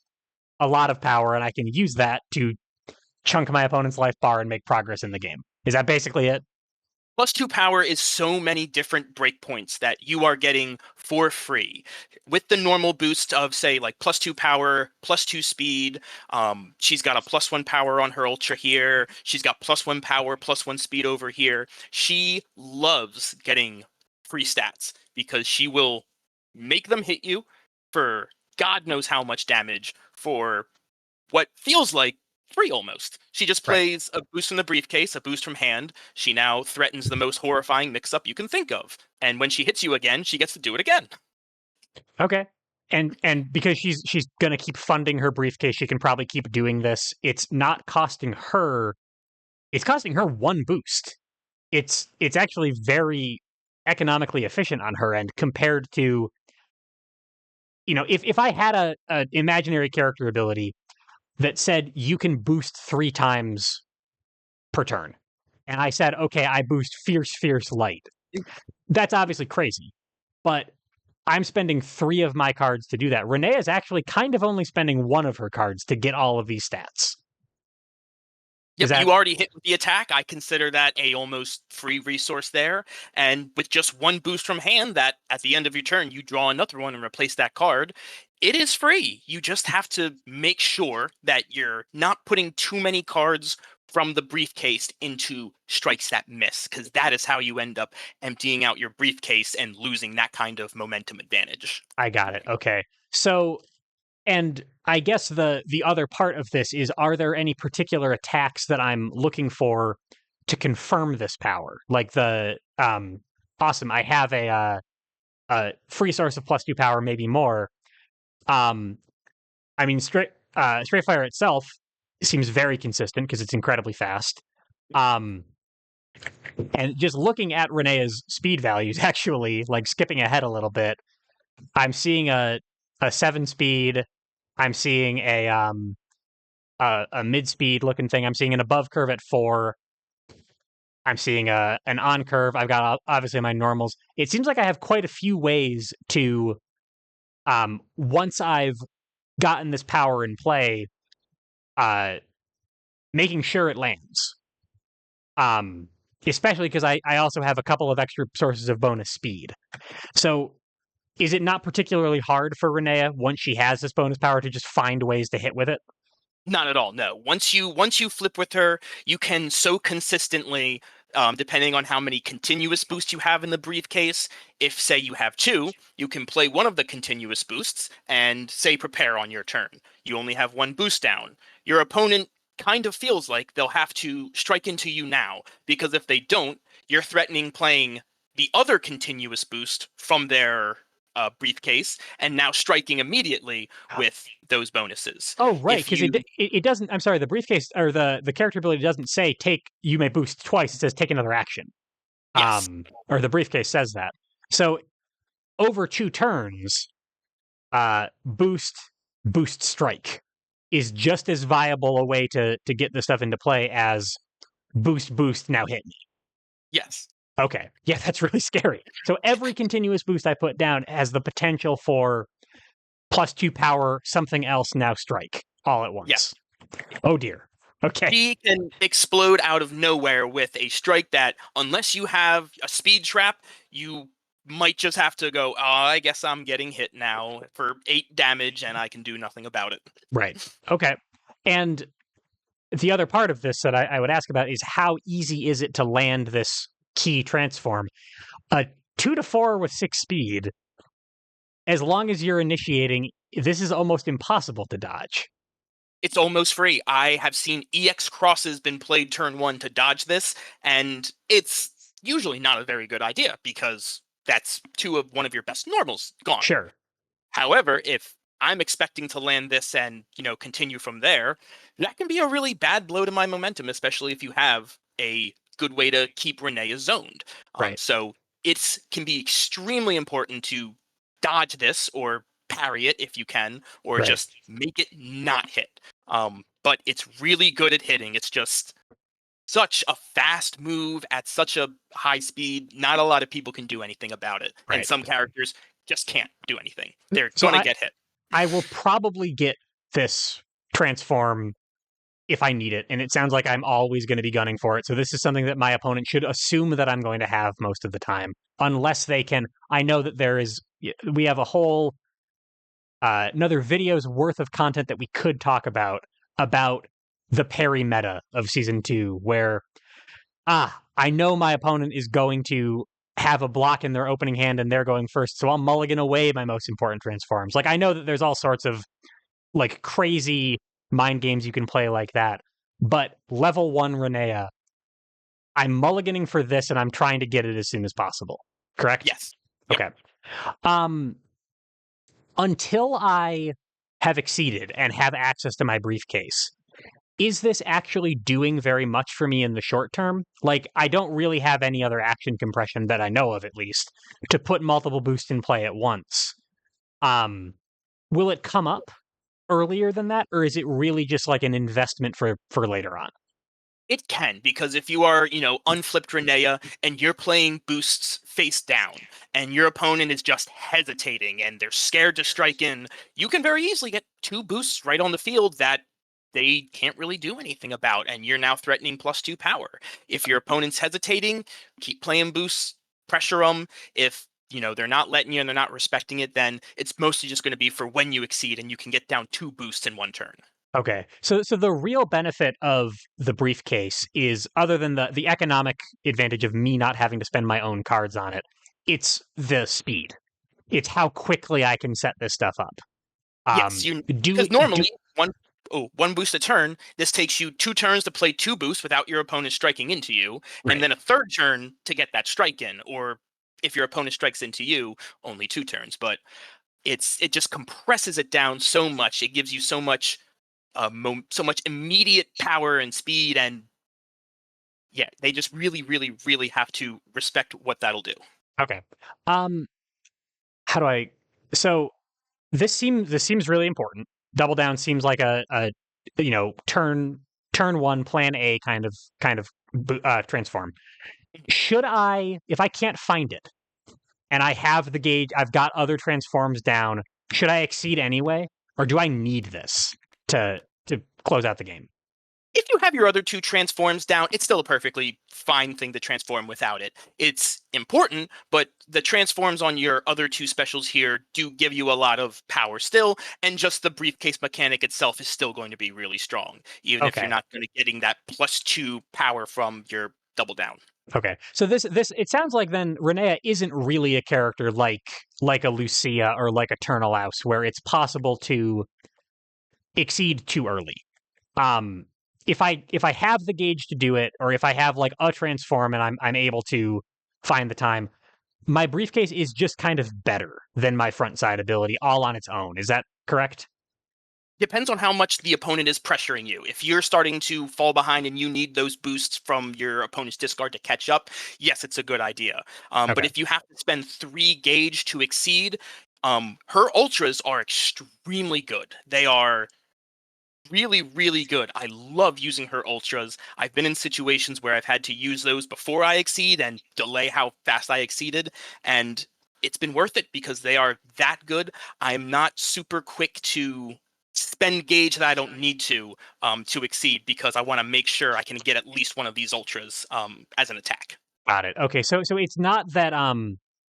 a lot of power, and I can use that to chunk my opponent's life bar and make progress in the game. Is that basically it? +2 power is so many different breakpoints that you are getting for free. With the normal boost of, say, like +2 power, +2 speed, she's got a +1 power on her ultra here. She's got +1 power, +1 speed over here. She loves getting free stats because she will make them hit you for God knows how much damage for what feels like free almost. She just Right. plays a boost from the briefcase, a boost from hand. She now threatens the most horrifying mix-up you can think of. And when she hits you again, she gets to do it again. Okay. And because she's gonna keep funding her briefcase, she can probably keep doing this. It's not costing her. It's costing her 1 boost. It's actually very economically efficient on her end compared to if I had a imaginary character ability that said you can boost 3 times per turn. And I said, okay, I boost fierce, fierce, light. That's obviously crazy. But I'm spending 3 of my cards to do that. Renee is actually kind of only spending 1 of her cards to get all of these stats. Is Yep, that you already hit with the attack. I consider that a almost free resource there. And with just 1 boost from hand that at the end of your turn, you draw another one and replace that card, it is free. You just have to make sure that you're not putting too many cards from the briefcase into strikes that miss, because that is how you end up emptying out your briefcase and losing that kind of momentum advantage. I got it. Okay. So, and I guess the other part of this is, are there any particular attacks that I'm looking for to confirm this power? Like awesome, I have a free source of +2 power, maybe more. Um I mean, straight fire itself seems very consistent because it's incredibly fast. Um and just looking at Renea's speed values, actually, like skipping ahead a little bit, I'm seeing a 7 speed. I'm seeing a mid speed looking thing. I'm seeing an above curve at 4. I'm seeing an on curve. I've got obviously my normals. It seems like I have quite a few ways to once I've gotten this power in play, uh making sure it lands. Um Especially because I also have a couple of extra sources of bonus speed. So is it not particularly hard for Renea once she has this bonus power to just find ways to hit with it? Not at all. No. Once you flip with her, you can so consistently, depending on how many continuous boosts you have in the briefcase. If say you have two, you can play one of the continuous boosts and say prepare on your turn. You only have one boost down. Your opponent kind of feels like they'll have to strike into you now, because if they don't, you're threatening playing the other continuous boost from their briefcase and now striking immediately with those bonuses. Oh, right, If because you it doesn't. I'm sorry, the briefcase or the character ability doesn't say take. You may boost twice. It says take another action. Yes. Or the briefcase says that. So over 2 turns, boost strike is just as viable a way to get this stuff into play as boost now hit me. Yes. Okay, yeah, that's really scary. So every continuous boost I put down has the potential for +2 power, something else now strike all at Yes. once. Oh dear. Okay. She can explode out of nowhere with a strike that, unless you have a speed trap, you might just have to go, oh, I guess I'm getting hit now for 8 damage and I can do nothing about it. Right. Okay. And the other part of this that I would ask about is how easy is it to land this key transform? A 2 to 4 with 6 speed, as long as you're initiating, this is almost impossible to dodge. It's almost free. I have seen EX crosses been played turn 1 to dodge this, and it's usually not a very good idea because that's one of your best normals gone. Sure. However, if I'm expecting to land this and, continue from there, that can be a really bad blow to my momentum, especially if you have a good way to keep Renea zoned. Right. So it can be extremely important to dodge this or parry it if you can, or Right. just make it not hit. But it's really good at hitting. It's just such a fast move at such a high speed. Not a lot of people can do anything about it. And Right. some characters just can't do anything. They're So going to get hit. I will probably get this transform if I need it, and it sounds like I'm always going to be gunning for it. So this is something that my opponent should assume that I'm going to have most of the time, unless they can. I know that we have a whole another video's worth of content that we could talk about the parry meta of season 2, where I know my opponent is going to have a block in their opening hand and they're going first, so I'll mulligan away my most important transforms. Like, I know that there's all sorts of like crazy mind games you can play like that, but level 1 Renea, I'm mulliganing for this and I'm trying to get it as soon as possible. Correct? Yes. Yep. Okay. Um until I have exceeded and have access to my briefcase, is this actually doing very much for me in the short term? Like, I don't really have any other action compression that I know of, at least, to put multiple boosts in play at once. Um, will it come up earlier than that, or is it really just like an investment for later on? It can, because if you are, unflipped Renea and you're playing boosts face down and your opponent is just hesitating and they're scared to strike in, you can very easily get 2 boosts right on the field that they can't really do anything about, and you're now threatening +2 power. If your opponent's hesitating, keep playing boosts, pressure them. If they're not letting you and they're not respecting it, then it's mostly just going to be for when you exceed and you can get down 2 boosts in one turn. Okay. So the real benefit of the briefcase is, other than the economic advantage of me not having to spend my own cards on it, it's the speed. It's how quickly I can set this stuff up. Yes, Do because do normally one boost a turn. This takes you 2 turns to play 2 boosts without your opponent striking into you, and right. then a third turn to get that strike in. Or if your opponent strikes into you, only 2 turns. But it just compresses it down so much. It gives you so much immediate power and speed, and yeah, they just really, really, really have to respect what that'll do. Okay. Um, how do I? So this seems really important. Double down seems like a turn one plan A kind of transform. Should I, if I can't find it and I have the gauge, I've got other transforms down, should I exceed anyway, or do I need this to close out the game? If you have your other 2 transforms down, it's still a perfectly fine thing to transform without it. It's important, but the transforms on your other 2 specials here do give you a lot of power still, and just the briefcase mechanic itself is still going to be really strong, even if you're Okay. not going to getting that +2 power from your double down. Okay. So this it sounds like then Renea isn't really a character like a Lucia or like a Turtlehouse, where it's possible to exceed too early. Um, if I have the gauge to do it, or if I have like a transform and I'm able to find the time, my briefcase is just kind of better than my front side ability all on its own. Is that correct? Depends on how much the opponent is pressuring you. If you're starting to fall behind and you need those boosts from your opponent's discard to catch up, yes, it's a good idea. But Okay. if you have to spend 3 gauge to exceed, her ultras are extremely good. They are really, really good. I love using her ultras. I've been in situations where I've had to use those before I exceed and delay how fast I exceeded, and it's been worth it because they are that good. I'm not super quick to spend gauge that I don't need to exceed, because I want to make sure I can get at least one of these ultras as an attack. Got it. Okay. So it's not that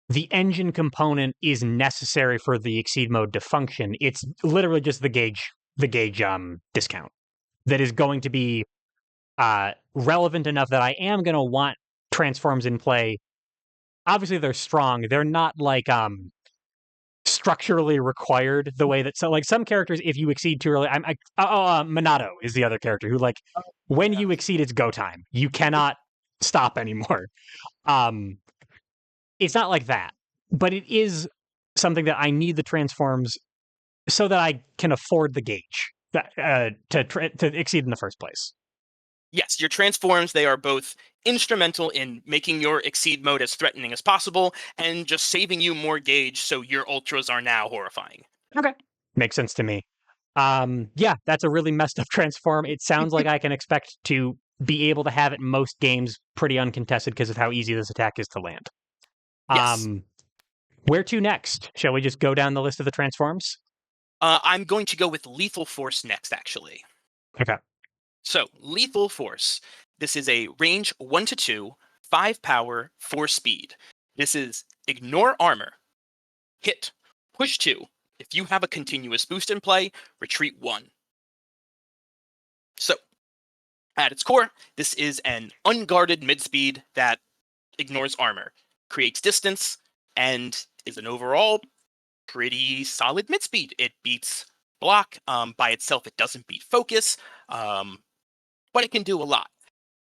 the engine component is necessary for the exceed mode to function. It's literally just the gauge discount that is going to be relevant enough that I am going to want transforms in play. Obviously, they're strong. They're not like structurally required the way that, so like some characters, if you exceed too early, Minato is the other character who, like, when Yeah. you exceed, it's go time. You cannot stop anymore. Um, it's not like that, but it is something that I need the transforms so that I can afford the gauge to exceed in the first place. Yes, your transforms, they are both instrumental in making your exceed mode as threatening as possible and just saving you more gauge so your ultras are now horrifying. Okay, makes sense to me. Yeah, that's a really messed up transform. It sounds like I can expect to be able to have it most games pretty uncontested because of how easy this attack is to land. Yes. Um, where to next? Shall we just go down the list of the transforms? I'm going to go with Lethal Force next, actually. Okay. So, Lethal Force. This is a range 1 to 2, 5 power, 4 speed. This is ignore armor, hit, push 2. If you have a continuous boost in play, retreat 1. So, at its core, this is an unguarded mid speed that ignores armor, creates distance, and is an overall pretty solid mid speed. It beats block. By itself, it doesn't beat focus, um, but it can do a lot.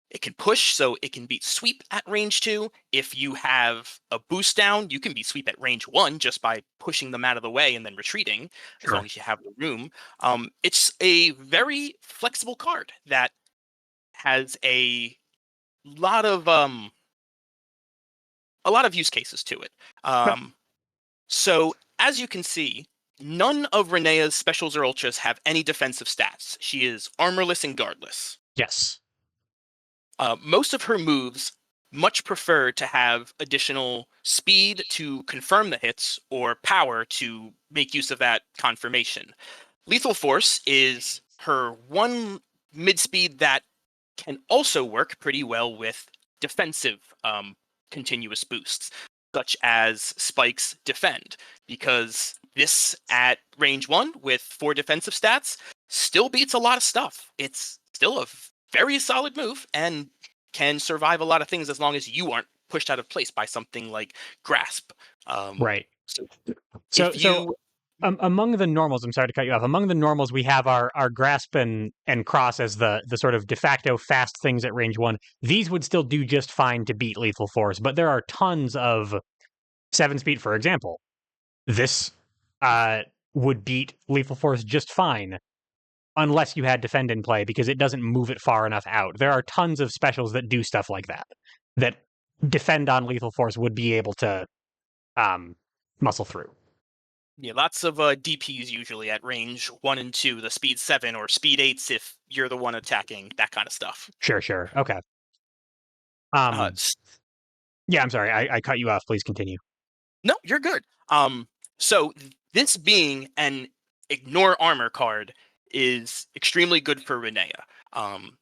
It can push, so it can beat sweep at range 2. If you have a boost down, you can beat sweep at range 1 just by pushing them out of the way and then retreating, as long Sure. as you have the room. It's a very flexible card that has lot of um, a lot of use cases to it. Okay. So, as you can see, none of Renea's specials or ultras have any defensive stats. She is armorless and guardless. Yes. Most of her moves much prefer to have additional speed to confirm the hits or power to make use of that confirmation. Lethal Force is her one mid speed that can also work pretty well with defensive continuous boosts, such as Spike's Defend, because This at range 1 with 4 defensive stats still beats a lot of stuff. It's still a very solid move and can survive a lot of things as long as you aren't pushed out of place by something like grasp. Right. So So if so you among the normals, I'm sorry to cut you off. Among the normals, we have our grasp and cross as the sort of de facto fast things at range 1. These would still do just fine to beat lethal force, but there are tons of 7 speed, for example. This uh would beat lethal force just fine unless you had defend in play because it doesn't move it far enough out. There are tons of specials that do stuff like that defend on lethal force would be able to um muscle through. Yeah, lots of DPs usually at range 1 and 2, the speed 7 or speed 8s if you're the one attacking, that kind of stuff. Sure. Okay. Uh, Um s- yeah, I'm sorry. I cut you off. Please continue. no, you're good. So this being an ignore armor card is extremely good for Renea. Um,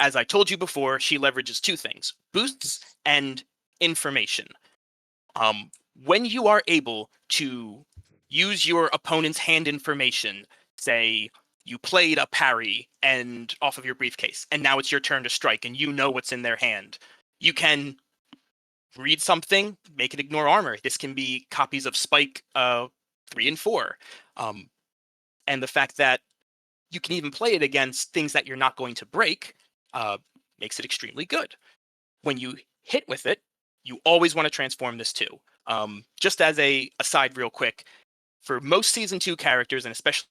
as I told you before, she leverages 2 things: boosts and information. Um, when you are able to use your opponent's hand information, say you played a parry and off of your briefcase, and now it's your turn to strike, and you know what's in their hand, you can read something, make it ignore armor. This can be copies of Spike 3 and 4, and the fact that you can even play it against things that you're not going to break uh, makes it extremely good. When you hit with it, you always want to transform this too. Just as a aside, real quick, for most season 2 characters, and especially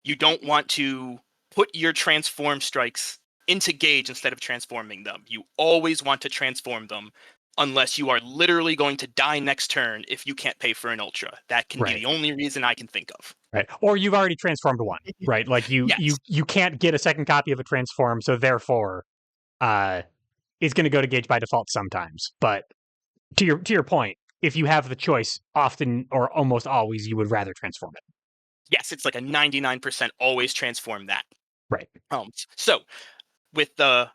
you don't want to put your transform strikes into gauge instead of transforming them. You always want to transform them unless you are literally going to die next turn if you can't pay for an ultra. That can be Right. the only reason I can think of. Right. Or you've already transformed one, right? Like you you Yes. you can't get a second copy of a transform, so therefore uh it's going to go to gauge by default sometimes. But to your point, if you have the choice, often or almost always you would rather transform it. Yes, it's like a 99% always transform that. Right. So with the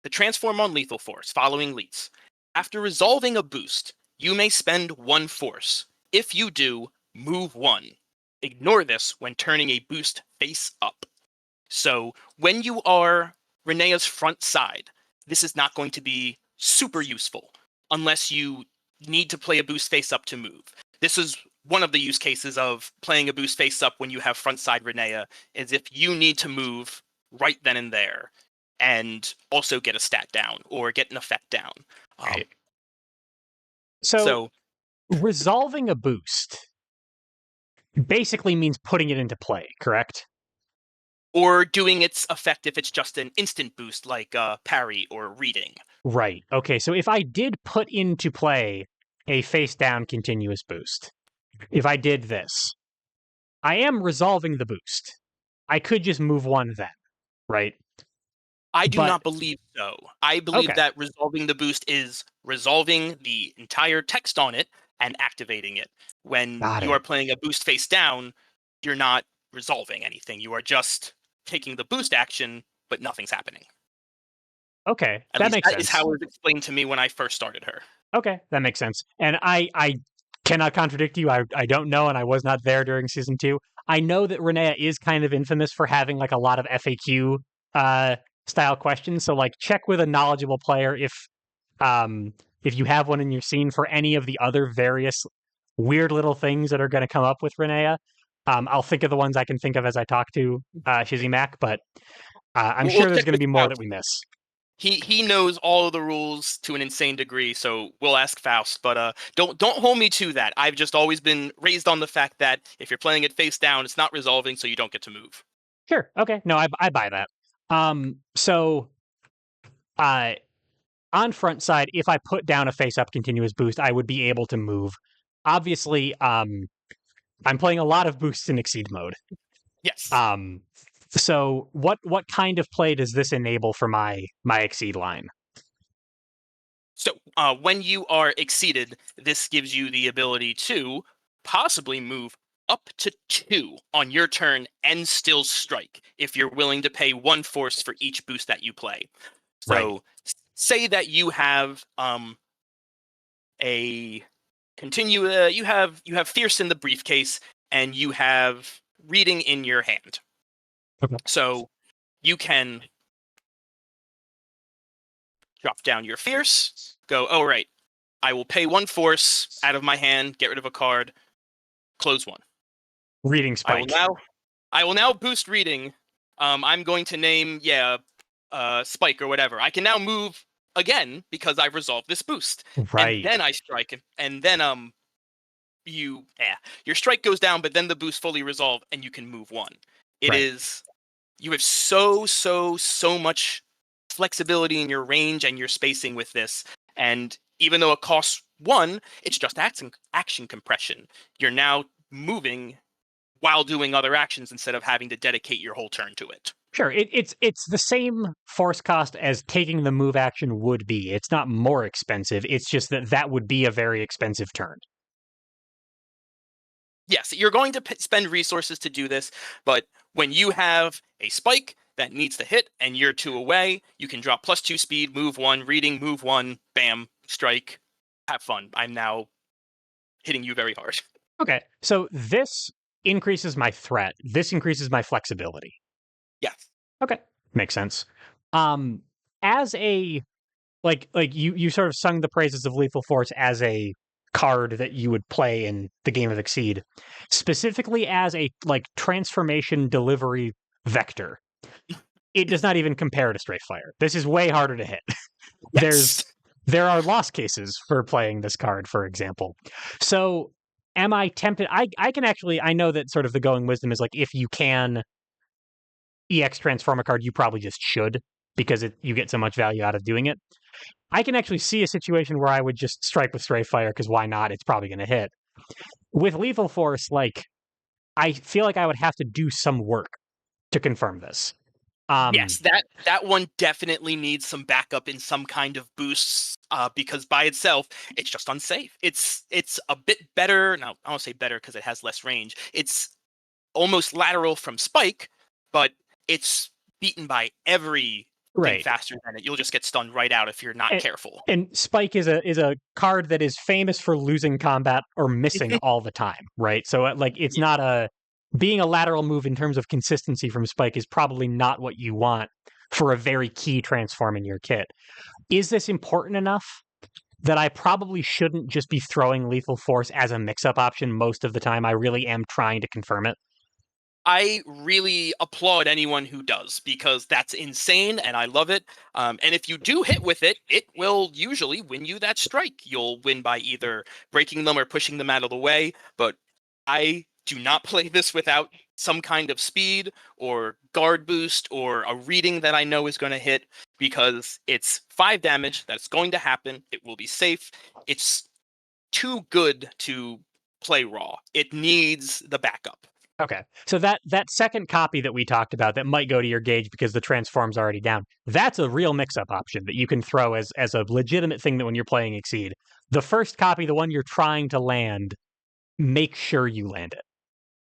transform on lethal force following leads. After resolving a boost, you may spend 1 force. If you do, move 1. Ignore this when turning a boost face up. So when you are Renea's front side, this is not going to be super useful unless you need to play a boost face up to move. This is one of the use cases of playing a boost face up when you have front side Renea, is if you need to move right then and there and also get a stat down or get an effect down. Um, Right. So so, resolving a boost basically means putting it into play, correct? or doing its effect if it's just an instant boost like parry or reading. Right. Okay. So if I did put into play a face down continuous boost, if I did this, I am resolving the boost. I could just move 1 then, right? I do But not believe so. I believe okay, that resolving the boost is resolving the entire text on it and activating it. When got you are it. playing a boost face down, you're not resolving anything. You are just taking the boost action, but nothing's happening. Okay, At that least makes that is sense. how it was explained to me when I first started her. Okay, that makes sense. And I cannot contradict you. I don't know, and I was not there during season 2. I know that Renea is kind of infamous for having like a lot of FAQ uh style questions. So like check with a knowledgeable player if you have one in your scene for any of the other various weird little things that are going to come up with Renea. I'll think of the ones I can think of as I talk to Shizzy Mac, but I'm We'll sure there's check going to with be more that Faust. we miss. He knows all of the rules to an insane degree, so we'll ask Faust. But don't hold me to that. I've just always been raised on the fact that if you're playing it face down, it's not resolving, so you don't get to move. Sure. Okay. No, I buy that. So uh on front side, if I put down a face up continuous boost, I would be able to move. Obviously, I'm playing a lot of boosts in exceed mode. Yes. Um so what kind of play does this enable for my exceed line? So when you are exceeded, this gives you the ability to possibly move up to 2 on your turn and still strike if you're willing to pay 1 force for each boost that you play. Right. So say that you have a you have fierce in the briefcase and you have reading in your hand. Okay. So you can drop down your fierce, go, oh, right, I will pay 1 force out of my hand, get rid of a card, close 1. Reading I will spike. now I will now boost reading. I'm going to name, Spike or whatever. I can now move again because I've resolved this boost. And Right. then I strike, and then your strike goes down, but then the boost fully resolve, and you can move 1. It Right. is You have so much flexibility in your range and your spacing with this. And even though it costs 1, it's just action compression. You're now moving while doing other actions instead of having to dedicate your whole turn to it. Sure. It's the same force cost as taking the move action would be. It's not more expensive. It's just that would be a very expensive turn. Yes, you're going to spend resources to do this, but when you have a spike that needs to hit and you're 2 away, you can drop +2 speed, move 1, reading, move 1, bam, strike, have fun. I'm now hitting you very hard. Okay. So this increases my threat. This increases my flexibility. Yes. Okay. Makes sense. Um, as a you sort of sung the praises of Lethal Force as a card that you would play in the game of Exceed, specifically as a transformation delivery vector. It does not even compare to Strafe Fire. This is way harder to hit. Yes. There are loss cases for playing this card, for example. So am I tempted? I can actually, I know that sort of the going wisdom is like if you can EX transform a card, you probably just should because you get so much value out of doing it. I can actually see a situation where I would just strike with Strafe Fire because why not? It's probably going to hit. With Lethal Force, I feel like I would have to do some work to confirm this. Yes, that one definitely needs some backup in some kind of boosts, because by itself, it's just unsafe. It's a bit better. Now, I don't say better because it has less range. It's almost lateral from Spike, but it's beaten by everything Right. faster than it. You'll just get stunned right out if you're not And, careful. and Spike is a card that is famous for losing combat or missing all the time, right? So it's Yeah. not a being a lateral move in terms of consistency from Spike is probably not what you want for a very key transform in your kit. Is this important enough that I probably shouldn't just be throwing Lethal Force as a mix-up option most of the time? I really am trying to confirm it. I really applaud anyone who does because that's insane and I love it. And if you do hit with it, it will usually win you that strike. You'll win by either breaking them or pushing them out of the way. But I do not play this without some kind of speed or guard boost or a reading that I know is going to hit because it's 5 damage. That's going to happen. It will be safe. It's too good to play raw. It needs the backup. Okay. So that second copy that we talked about that might go to your gauge because the transform's already down. That's a real mix-up option that you can throw as a legitimate thing that when you're playing Exceed. The first copy, the one you're trying to land, make sure you land it.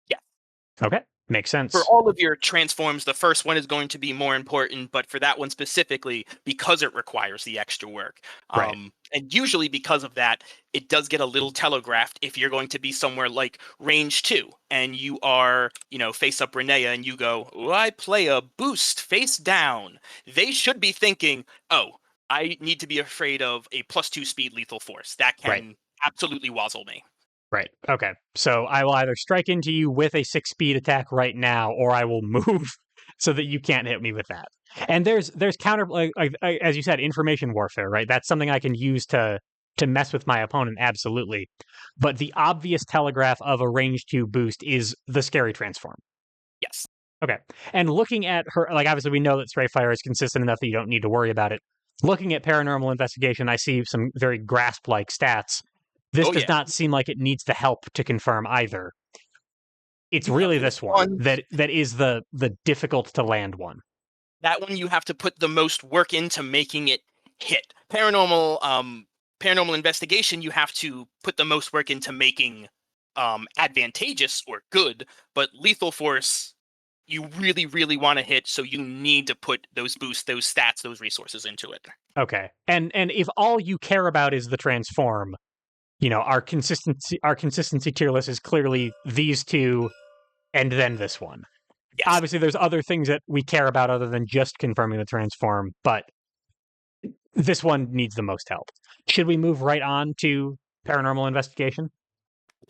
Yeah. Okay. Makes For sense. all of your transforms, the first one is going to be more important, but for that one specifically, because it requires the extra work. Right. And usually because of that, it does get a little telegraphed if you're going to be somewhere like range 2 and you are, face up Renea and you go, oh, I play a boost face down. They should be thinking, oh, I need to be afraid of a +2 speed lethal force. That Right. can absolutely wazzle me. Right. Okay. So I will either strike into you with a 6-speed attack right now, or I will move so that you can't hit me with that. And there's counter as you said, information warfare, right? That's something I can use to mess with my opponent, absolutely. But the obvious telegraph of a range 2 boost is the scary transform. Yes. Okay. And looking at her, obviously we know that Stray Fire is consistent enough that you don't need to worry about it. Looking at Paranormal Investigation, I see some very grasp-like stats. This Oh, does yeah. not seem like it needs the help to confirm either. It's No, really this this one one that is the difficult to land one. that one you have to put the most work into making it hit. Paranormal investigation, you have to put the most work into making advantageous or good, but lethal force you really, really want to hit, so you need to put those boosts, those stats, those resources into it. Okay. And if all you care about is the transform, our consistency tier list is clearly these two and then this one. Yes. Obviously, there's other things that we care about other than just confirming the transform, but this one needs the most help. Should we move right on to paranormal investigation?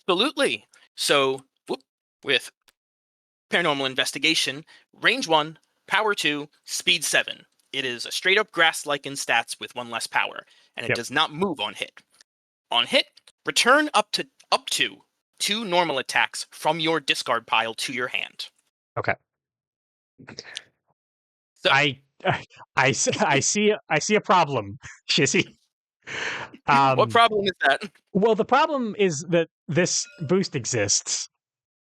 Absolutely. So, with paranormal investigation, range 1, power 2, speed 7. It is a straight up grass like in stats with one less power, and it Yep. does not move on hit. On hit, return up to 2 normal attacks from your discard pile to your hand. Okay. So, I I see a problem, Shizzy. what Um, problem is that? well, the problem is that this boost exists,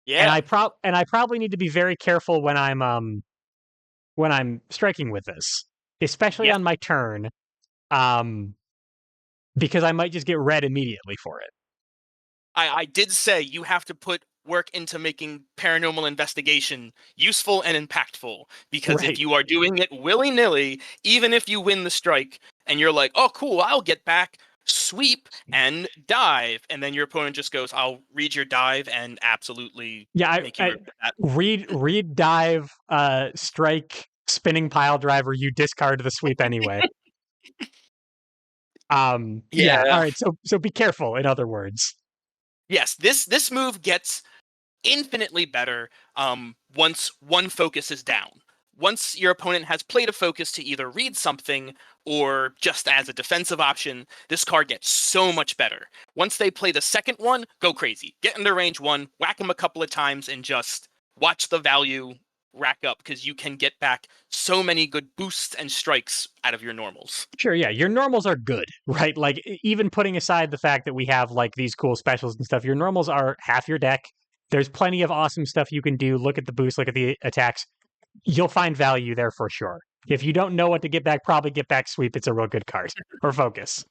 and Yeah. I probably need to be very careful when I'm striking with this, especially Yes. on my turn, um, because I might just get red immediately for it. I did say you have to put work into making paranormal investigation useful and impactful, because if Right. you are doing it willy nilly, even if you win the strike and you're like, oh, cool, I'll get back, sweep and dive, and then your opponent just goes, I'll read your dive and absolutely Yeah, make you regret that. read, dive, strike, spinning pile driver. You discard the sweep anyway. Yeah. All Yeah. right. So be careful. In other words, Yes, this move gets infinitely better once one focus is down. Once your opponent has played a focus to either read something or just as a defensive option, this card gets so much better. Once they play the second one, go crazy. Get into range 1, whack them a couple of times, and just watch the value rack up, because you can get back so many good boosts and strikes out of your normals. sure. Yeah, your normals are good, right? Like even putting aside the fact that we have like these cool specials and stuff, your normals are half your deck. There's plenty of awesome stuff you can do. Look at the boost. Look at the attacks. You'll find value there for sure. If you don't know what to get back, probably get back sweep. It's a real good card or focus.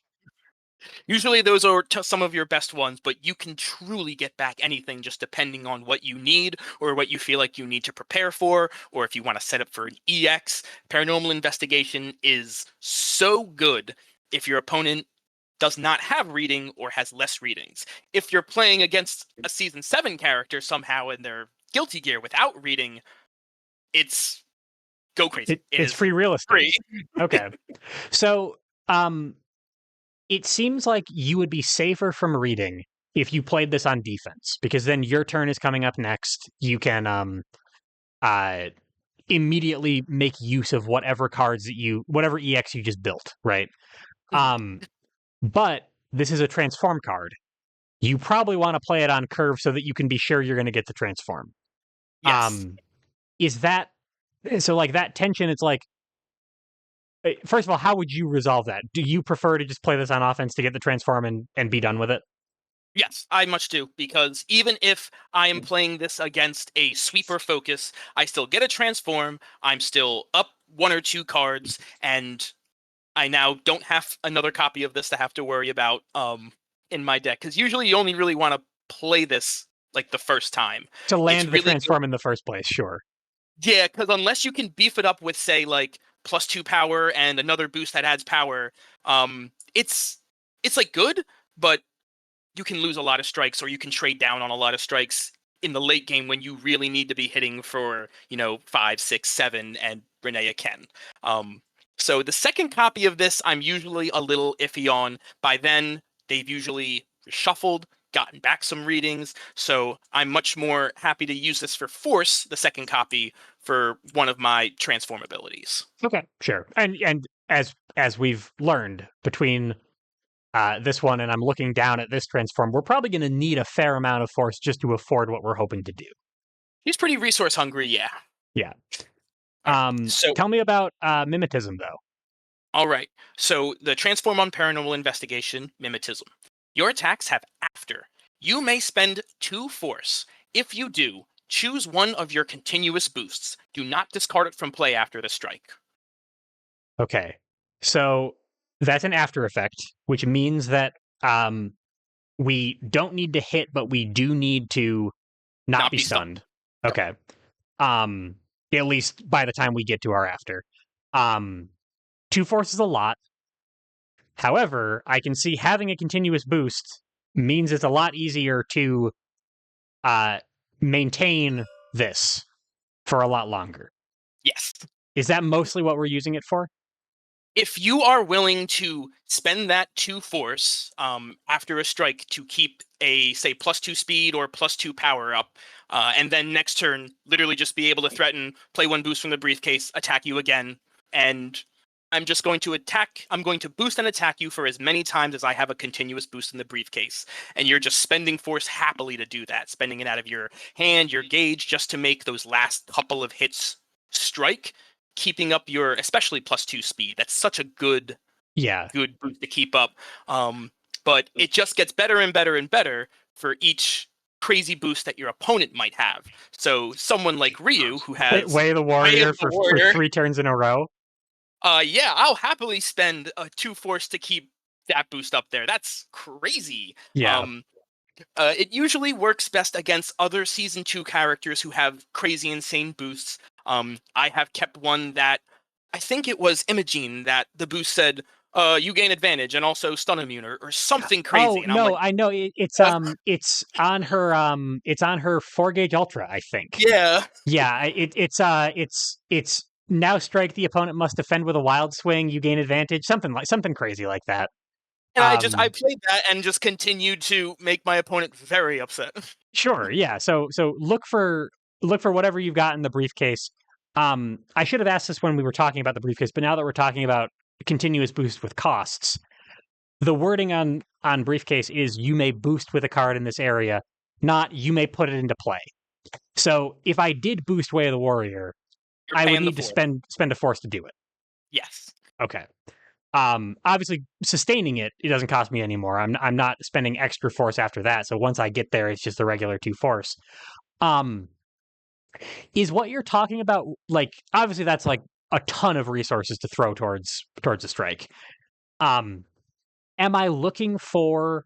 Usually those are some of your best ones, but you can truly get back anything just depending on what you need or what you feel like you need to prepare for, or if you want to set up for an EX. Paranormal Investigation is so good if your opponent does not have reading or has less readings. If you're playing against a Season 7 character somehow in their Guilty Gear without reading, it's go crazy. It It's is free real estate. free. Okay. So, um, it seems like you would be safer from reading if you played this on defense, because then your turn is coming up next. You can uh immediately make use of whatever EX you just built, right? Um, but this is a transform card. You probably want to play it on curve so that you can be sure you're going to get the transform. Yes. Um, is that so? Like that tension, it's like, first of all, how would you resolve that? Do you prefer to just play this on offense to get the transform and be done with it? Yes, I much do, because even if I am playing this against a sweeper focus, I still get a transform, I'm still up 1 or 2 cards, and I now don't have another copy of this to have to worry about in my deck, because usually you only really want to play this like the first time. To It's land the really good. transform in the first place, sure. Yeah, because unless you can beef it up with, say, like +2 power and another boost that adds power, it's like good, but you can lose a lot of strikes, or you can trade down on a lot of strikes in the late game when you really need to be hitting for 5, 6, 7, and Renea can. Um, so the second copy of this, I'm usually a little iffy on. By then, they've usually reshuffled, gotten back some readings, so I'm much more happy to use this for Force, the second copy, for one of my transform abilities. Okay, sure. And as we've learned between this one and I'm looking down at this transform, we're probably going to need a fair amount of force just to afford what we're hoping to do. He's pretty resource hungry, yeah. Yeah. All right, so Tell me about mimetism though. all right. So the transform on paranormal investigation, mimetism. Your attacks have after. You may spend 2 force. If you do, choose one of your continuous boosts. Do not discard it from play after the strike. Okay. So that's an after effect, which means that um, we don't need to hit, but we do need to not Not be be stunned. stunned. Yep. Okay. Um, at least by the time we get to our after. Um, 2 force is a lot. However, I can see having a continuous boost means it's a lot easier to maintain this for a lot longer. Yes. Is that mostly what we're using it for? If you are willing to spend that 2 force after a strike to keep a, say, +2 speed or +2 power up, and then next turn literally just be able to threaten, play 1 boost from the briefcase, attack you again, and I'm just going to attack. I'm going to boost and attack you for as many times as I have a continuous boost in the briefcase. And you're just spending force happily to do that, spending it out of your hand, your gauge, just to make those last couple of hits strike, keeping up your, especially +2 speed. That's such a good Yeah. boost to keep up. But it just gets better and better and better for each crazy boost that your opponent might have. So someone like Ryu, who has Way of the Way of Warrior the for Warrior, 3 turns in a row. yeah, I'll happily spend a 2 force to keep that boost up there. That's crazy. Yeah. It usually works best against other season 2 characters who have crazy insane boosts. I have kept one that I think it was Imogene that the boost said, you gain advantage and also stun immune or something Oh crazy. And I'm no, like, I know it's on her 4 gauge ultra, I think. yeah. Yeah, it's now strike the opponent must defend with a wild swing, you gain advantage, something crazy like that. And I Um played that and just continued to make my opponent very upset. sure, yeah. So look for whatever you've got in the briefcase. I should have asked this when we were talking about the briefcase, but now that we're talking about continuous boost with costs, the wording on briefcase is you may boost with a card in this area, not you may put it into play. So if I did boost Way of the Warrior, You're I would paying the need to force. spend a force to do it. Yes. Okay. Obviously sustaining it doesn't cost me anymore. I'm not spending extra force after that. So once I get there, it's just the regular 2 force. Um, is what you're talking about like obviously that's like a ton of resources to throw towards a strike. Um, am I looking for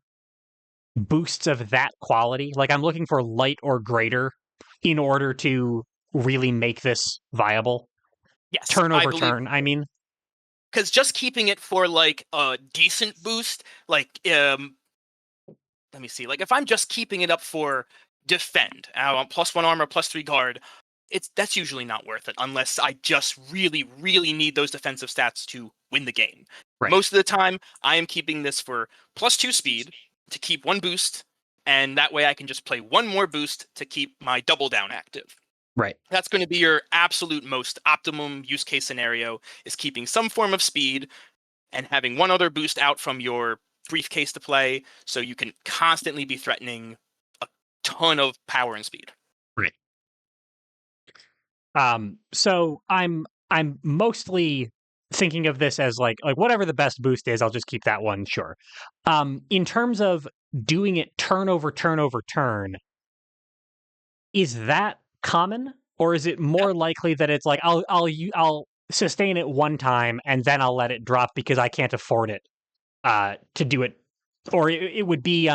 boosts of that quality? Like I'm looking for light or greater in order to really make this viable. Yes, Turn I over believe turn, I mean. because just keeping it for like a decent boost, like let me see, like if I'm just keeping it up for defend, +1 armor, +3 guard, that's usually not worth it unless I just really, really need those defensive stats to win the game. Right. Most of the time, I am keeping this for +2 speed to keep 1 boost, and that way I can just play 1 more boost to keep my double down active. Right. That's going to be your absolute most optimum use case scenario, is keeping some form of speed and having 1 other boost out from your briefcase to play, so you can constantly be threatening a ton of power and speed. Right. So I'm mostly thinking of this as like whatever the best boost is, I'll just keep that one, sure. In terms of doing it turn over turn over turn, is that common? Or is it Yep. more likely that it's like I'll sustain it one time and then I'll let it drop because I can't afford it to do it, or it would be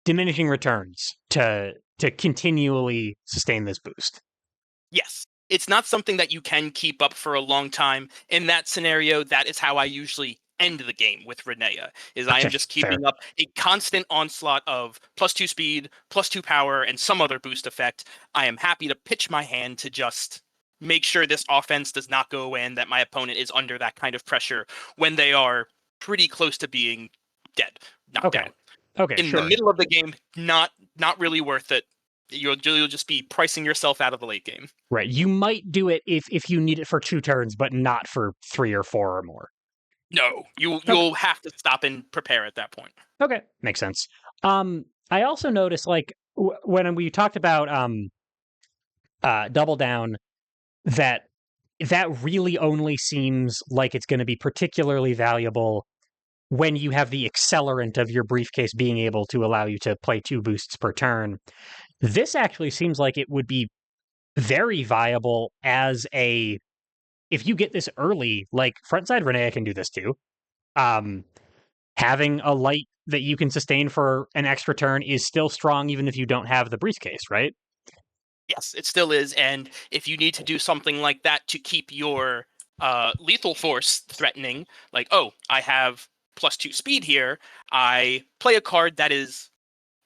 diminishing returns to continually sustain this boost. Yes. It's not something that you can keep up for a long time. In that scenario, that is how I usually end the game with Renea, is I am Okay, just fair. keeping up a constant onslaught of +2 speed, +2 power, and some other boost effect. I am happy to pitch my hand to just make sure this offense does not go away and that my opponent is under that kind of pressure when they are pretty close to being dead, knocked Okay. out. Okay, In the sure. middle of the game, not really worth it. You'll just be pricing yourself out of the late game. Right. You might do it if you need it for 2 turns, but not for 3 or 4 or more. No, Okay. you'll have to stop and prepare at that point. Okay. Makes sense. I also noticed like when we talked about double down that that really only seems like it's going to be particularly valuable when you have the accelerant of your briefcase being able to allow you to play 2 boosts per turn. This actually seems like it would be very viable as a if you get this early, like frontside Renea can do this too. Um, having a light that you can sustain for an extra turn is still strong, even if you don't have the briefcase, right? Yes, it still is. And if you need to do something like that to keep your lethal force threatening, like, oh, I have +2 speed here, I play a card that is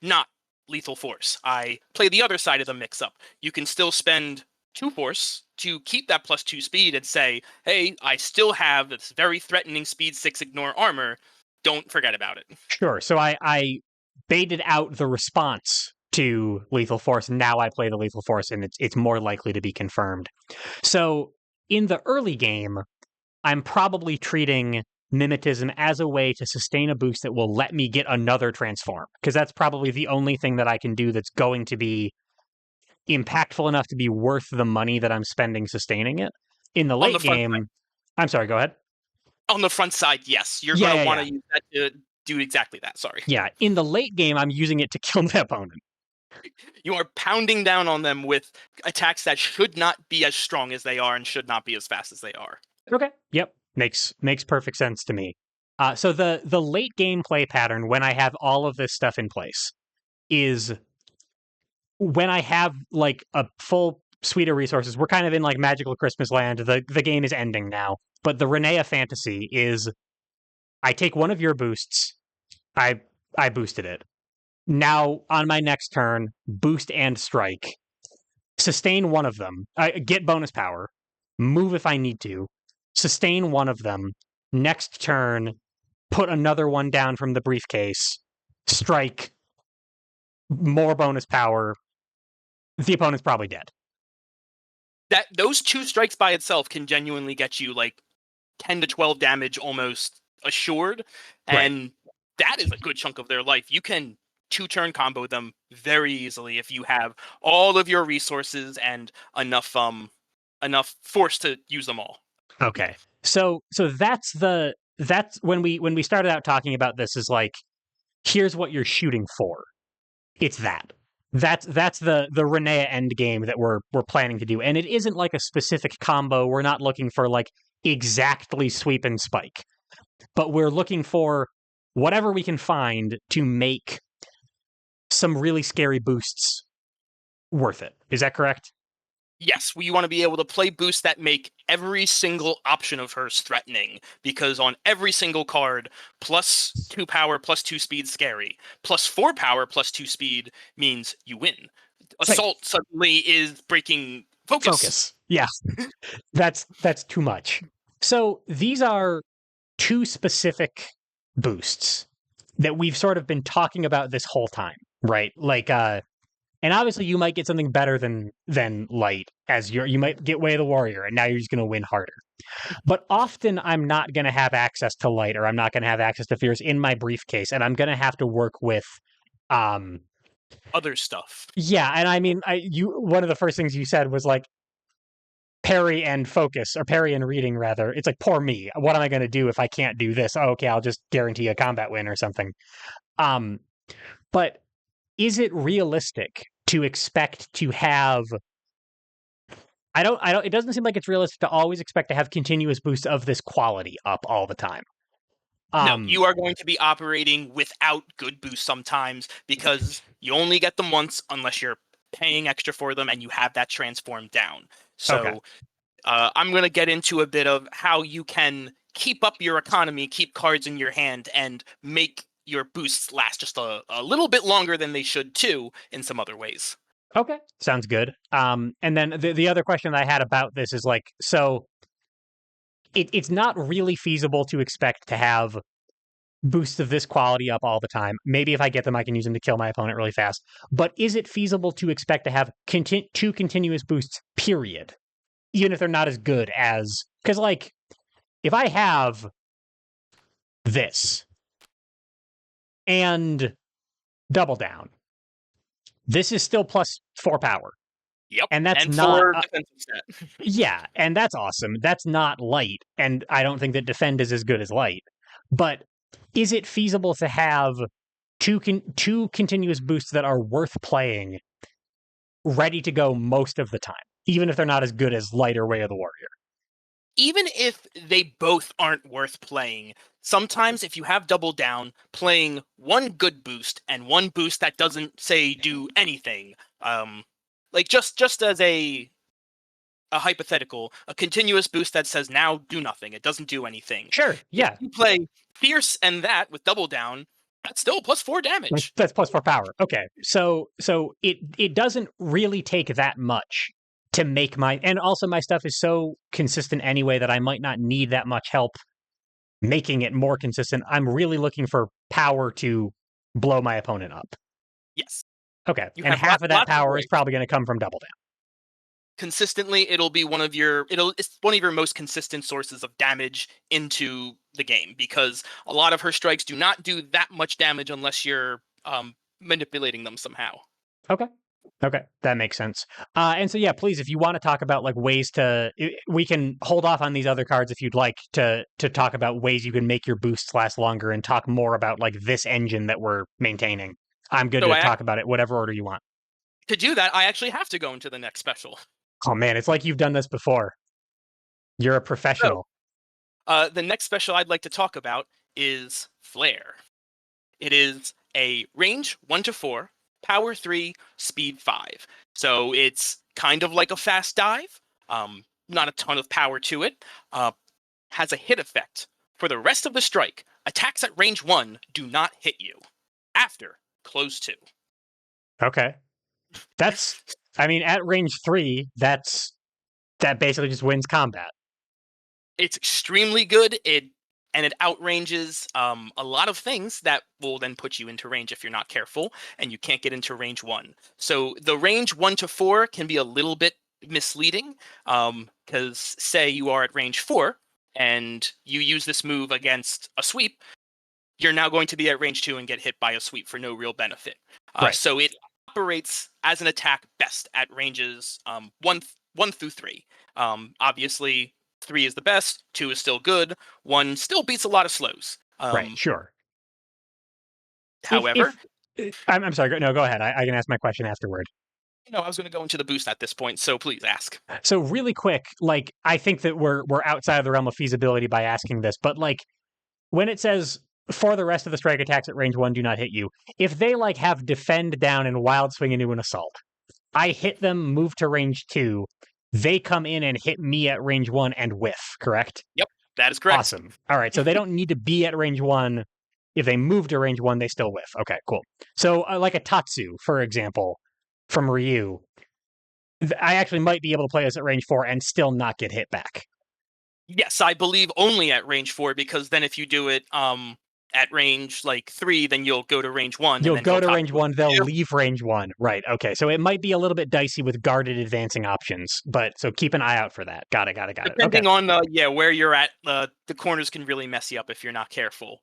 not lethal force. I play the other side of the mix-up. You can still spend 2 force to keep that +2 speed and say, hey, I still have this very threatening speed 6 ignore armor. Don't forget about it. Sure. So I baited out the response to lethal force. And now I play the lethal force, and it's more likely to be confirmed. So in the early game, I'm probably treating mimetism as a way to sustain a boost that will let me get another transform, because that's probably the only thing that I can do that's going to be impactful enough to be worth the money that I'm spending sustaining it. In the On the late front side, game, I'm sorry, go ahead. on the front side, yes, you're Yeah, going yeah, to want yeah. to use that to do exactly that. Sorry. Yeah, in the late game, I'm using it to kill my opponent. You are pounding down on them with attacks that should not be as strong as they are and should not be as fast as they are. Okay. Yep. Makes perfect sense to me. So the late game play pattern, when I have all of this stuff in place, is when I have like a full suite of resources. We're kind of in like magical Christmas land. The game is ending now, but the Renea fantasy is: I take one of your boosts, I I boosted it. Now on my next turn, boost and strike, sustain one of them. I get bonus power, move if I need to, sustain one of them. Next turn, put another one down from the briefcase, strike, more bonus power. The opponent's probably dead. That those 2 strikes by itself can genuinely get you like 10 to 12 damage almost assured, Right. and that is a good chunk of their life. You can 2-turn combo them very easily if you have all of your resources and enough force to use them all. Okay. So that's when we started out talking about this, is like, here's what you're shooting for. It's that. That's the Renea end game that we're planning to do. And it isn't like a specific combo. We're not looking for like exactly sweep and spike. But we're looking for whatever we can find to make some really scary boosts worth it. Is that correct? Yes, we want to be able to play boosts that make every single option of hers threatening, because on every single card, +2 power, +2 speed scary, +4 power, +2 speed means you win. Right. Assault suddenly is breaking focus. Focus. Yeah. That's too much. So these are two specific boosts that we've sort of been talking about this whole time, right? Like and obviously you might get something better than light, as you might get Way of the Warrior, and now you're just going to win harder. But often I'm not going to have access to light, or I'm not going to have access to fears in my briefcase, and I'm going to have to work with um Other stuff. yeah, and I mean, you one of the first things you said was like parry and focus, or parry and reading rather. It's like, poor me. What am I going to do if I can't do this? Oh, okay, I'll just guarantee a combat win or something. Um, but is it realistic to expect to have? I don't. It doesn't seem like it's realistic to always expect to have continuous boosts of this quality up all the time. No, Um, you are going to be operating without good boosts sometimes because you only get them once unless you're paying extra for them and you have that transform down. okay, So I'm going to get into a bit of how you can keep up your economy, keep cards in your hand, and make your boosts last just a little bit longer than they should too in some other ways. okay, sounds good. And then the other question I had about this is like, so it's not really feasible to expect to have boosts of this quality up all the time. Maybe if I get them, I can use them to kill my opponent really fast. But is it feasible to expect to have two continuous boosts, period? Even if they're not as good as. Because, like, if I have this and double down, this is still +4 power. Yep, And that's and not. for defensive set. Yeah, and that's awesome. That's not light. And I don't think that defend is as good as light. But is it feasible to have two continuous boosts that are worth playing, ready to go most of the time, even if they're not as good as light or Way of the Warrior? Even if they both aren't worth playing, sometimes if you have double down, playing one good boost and one boost that doesn't say do anything, like just as a hypothetical, a continuous boost that says now do nothing. It doesn't do anything. Sure, If yeah. you play Fierce and that with double down, that's still +4 damage. That's +4 power. Okay. So it doesn't really take that much to make my, and also my stuff is so consistent anyway that I might not need that much help making it more consistent. I'm really looking for power to blow my opponent up. Yes. Okay. You And have half of that lots of power is ways. probably going to come from double down. Consistently, it's one of your most consistent sources of damage into the game, because a lot of her strikes do not do that much damage unless you're manipulating them somehow. Okay. Okay, that makes sense. And so, yeah, please, if you want to talk about like ways to, we can hold off on these other cards if you'd like to talk about ways you can make your boosts last longer and talk more about like this engine that we're maintaining. I'm good So to talk about it, whatever order you want. to do that, I actually have to go into the next special. Oh man, it's like you've done this before. You're a So, professional. the next special I'd like to talk about is Flare. It is a range 1 to 4, power 3, speed 5. So it's kind of like a fast dive. Not a ton of power to it. Has a hit effect. For the rest of the strike, attacks at range 1 do not hit you. After close 2. Okay, that's. I mean, at range 3, that basically just wins combat. It's extremely good. It outranges a lot of things that will then put you into range if you're not careful, and you can't get into range 1. So the range 1 to 4 can be a little bit misleading, because say you are at range 4 and you use this move against a sweep, you're now going to be at range 2 and get hit by a sweep for no real benefit. Right. So it operates as an attack best at ranges 1 through 3. Obviously, 3 is the best, 2 is still good, 1 still beats a lot of slows. Right. Sure. However, If I'm sorry. No, go ahead. I can ask my question afterward. I was going to go into the boost at this point, so please ask. So really quick, like I think that we're outside of the realm of feasibility by asking this, but like when it says for the rest of the strike attacks at range 1 do not hit you, if they like have defend down and wild swing into an assault, I hit them, move to range 2, they come in and hit me at range 1 and whiff, correct? Yep, that is correct. Awesome. All right, so they don't need to be at range 1. If they move to range 1, they still whiff. Okay, cool. So like a Tatsu, for example, from Ryu, I actually might be able to play this at range 4 and still not get hit back. Yes, I believe only at range 4, because then if you do it at range like 3, then you'll go to range 1. You'll and then go to talk range 1, they'll leave range 1. Right, okay. So it might be a little bit dicey with guarded advancing options, but so keep an eye out for that. Got it. Okay. Depending on where you're at, the corners can really mess you up if you're not careful.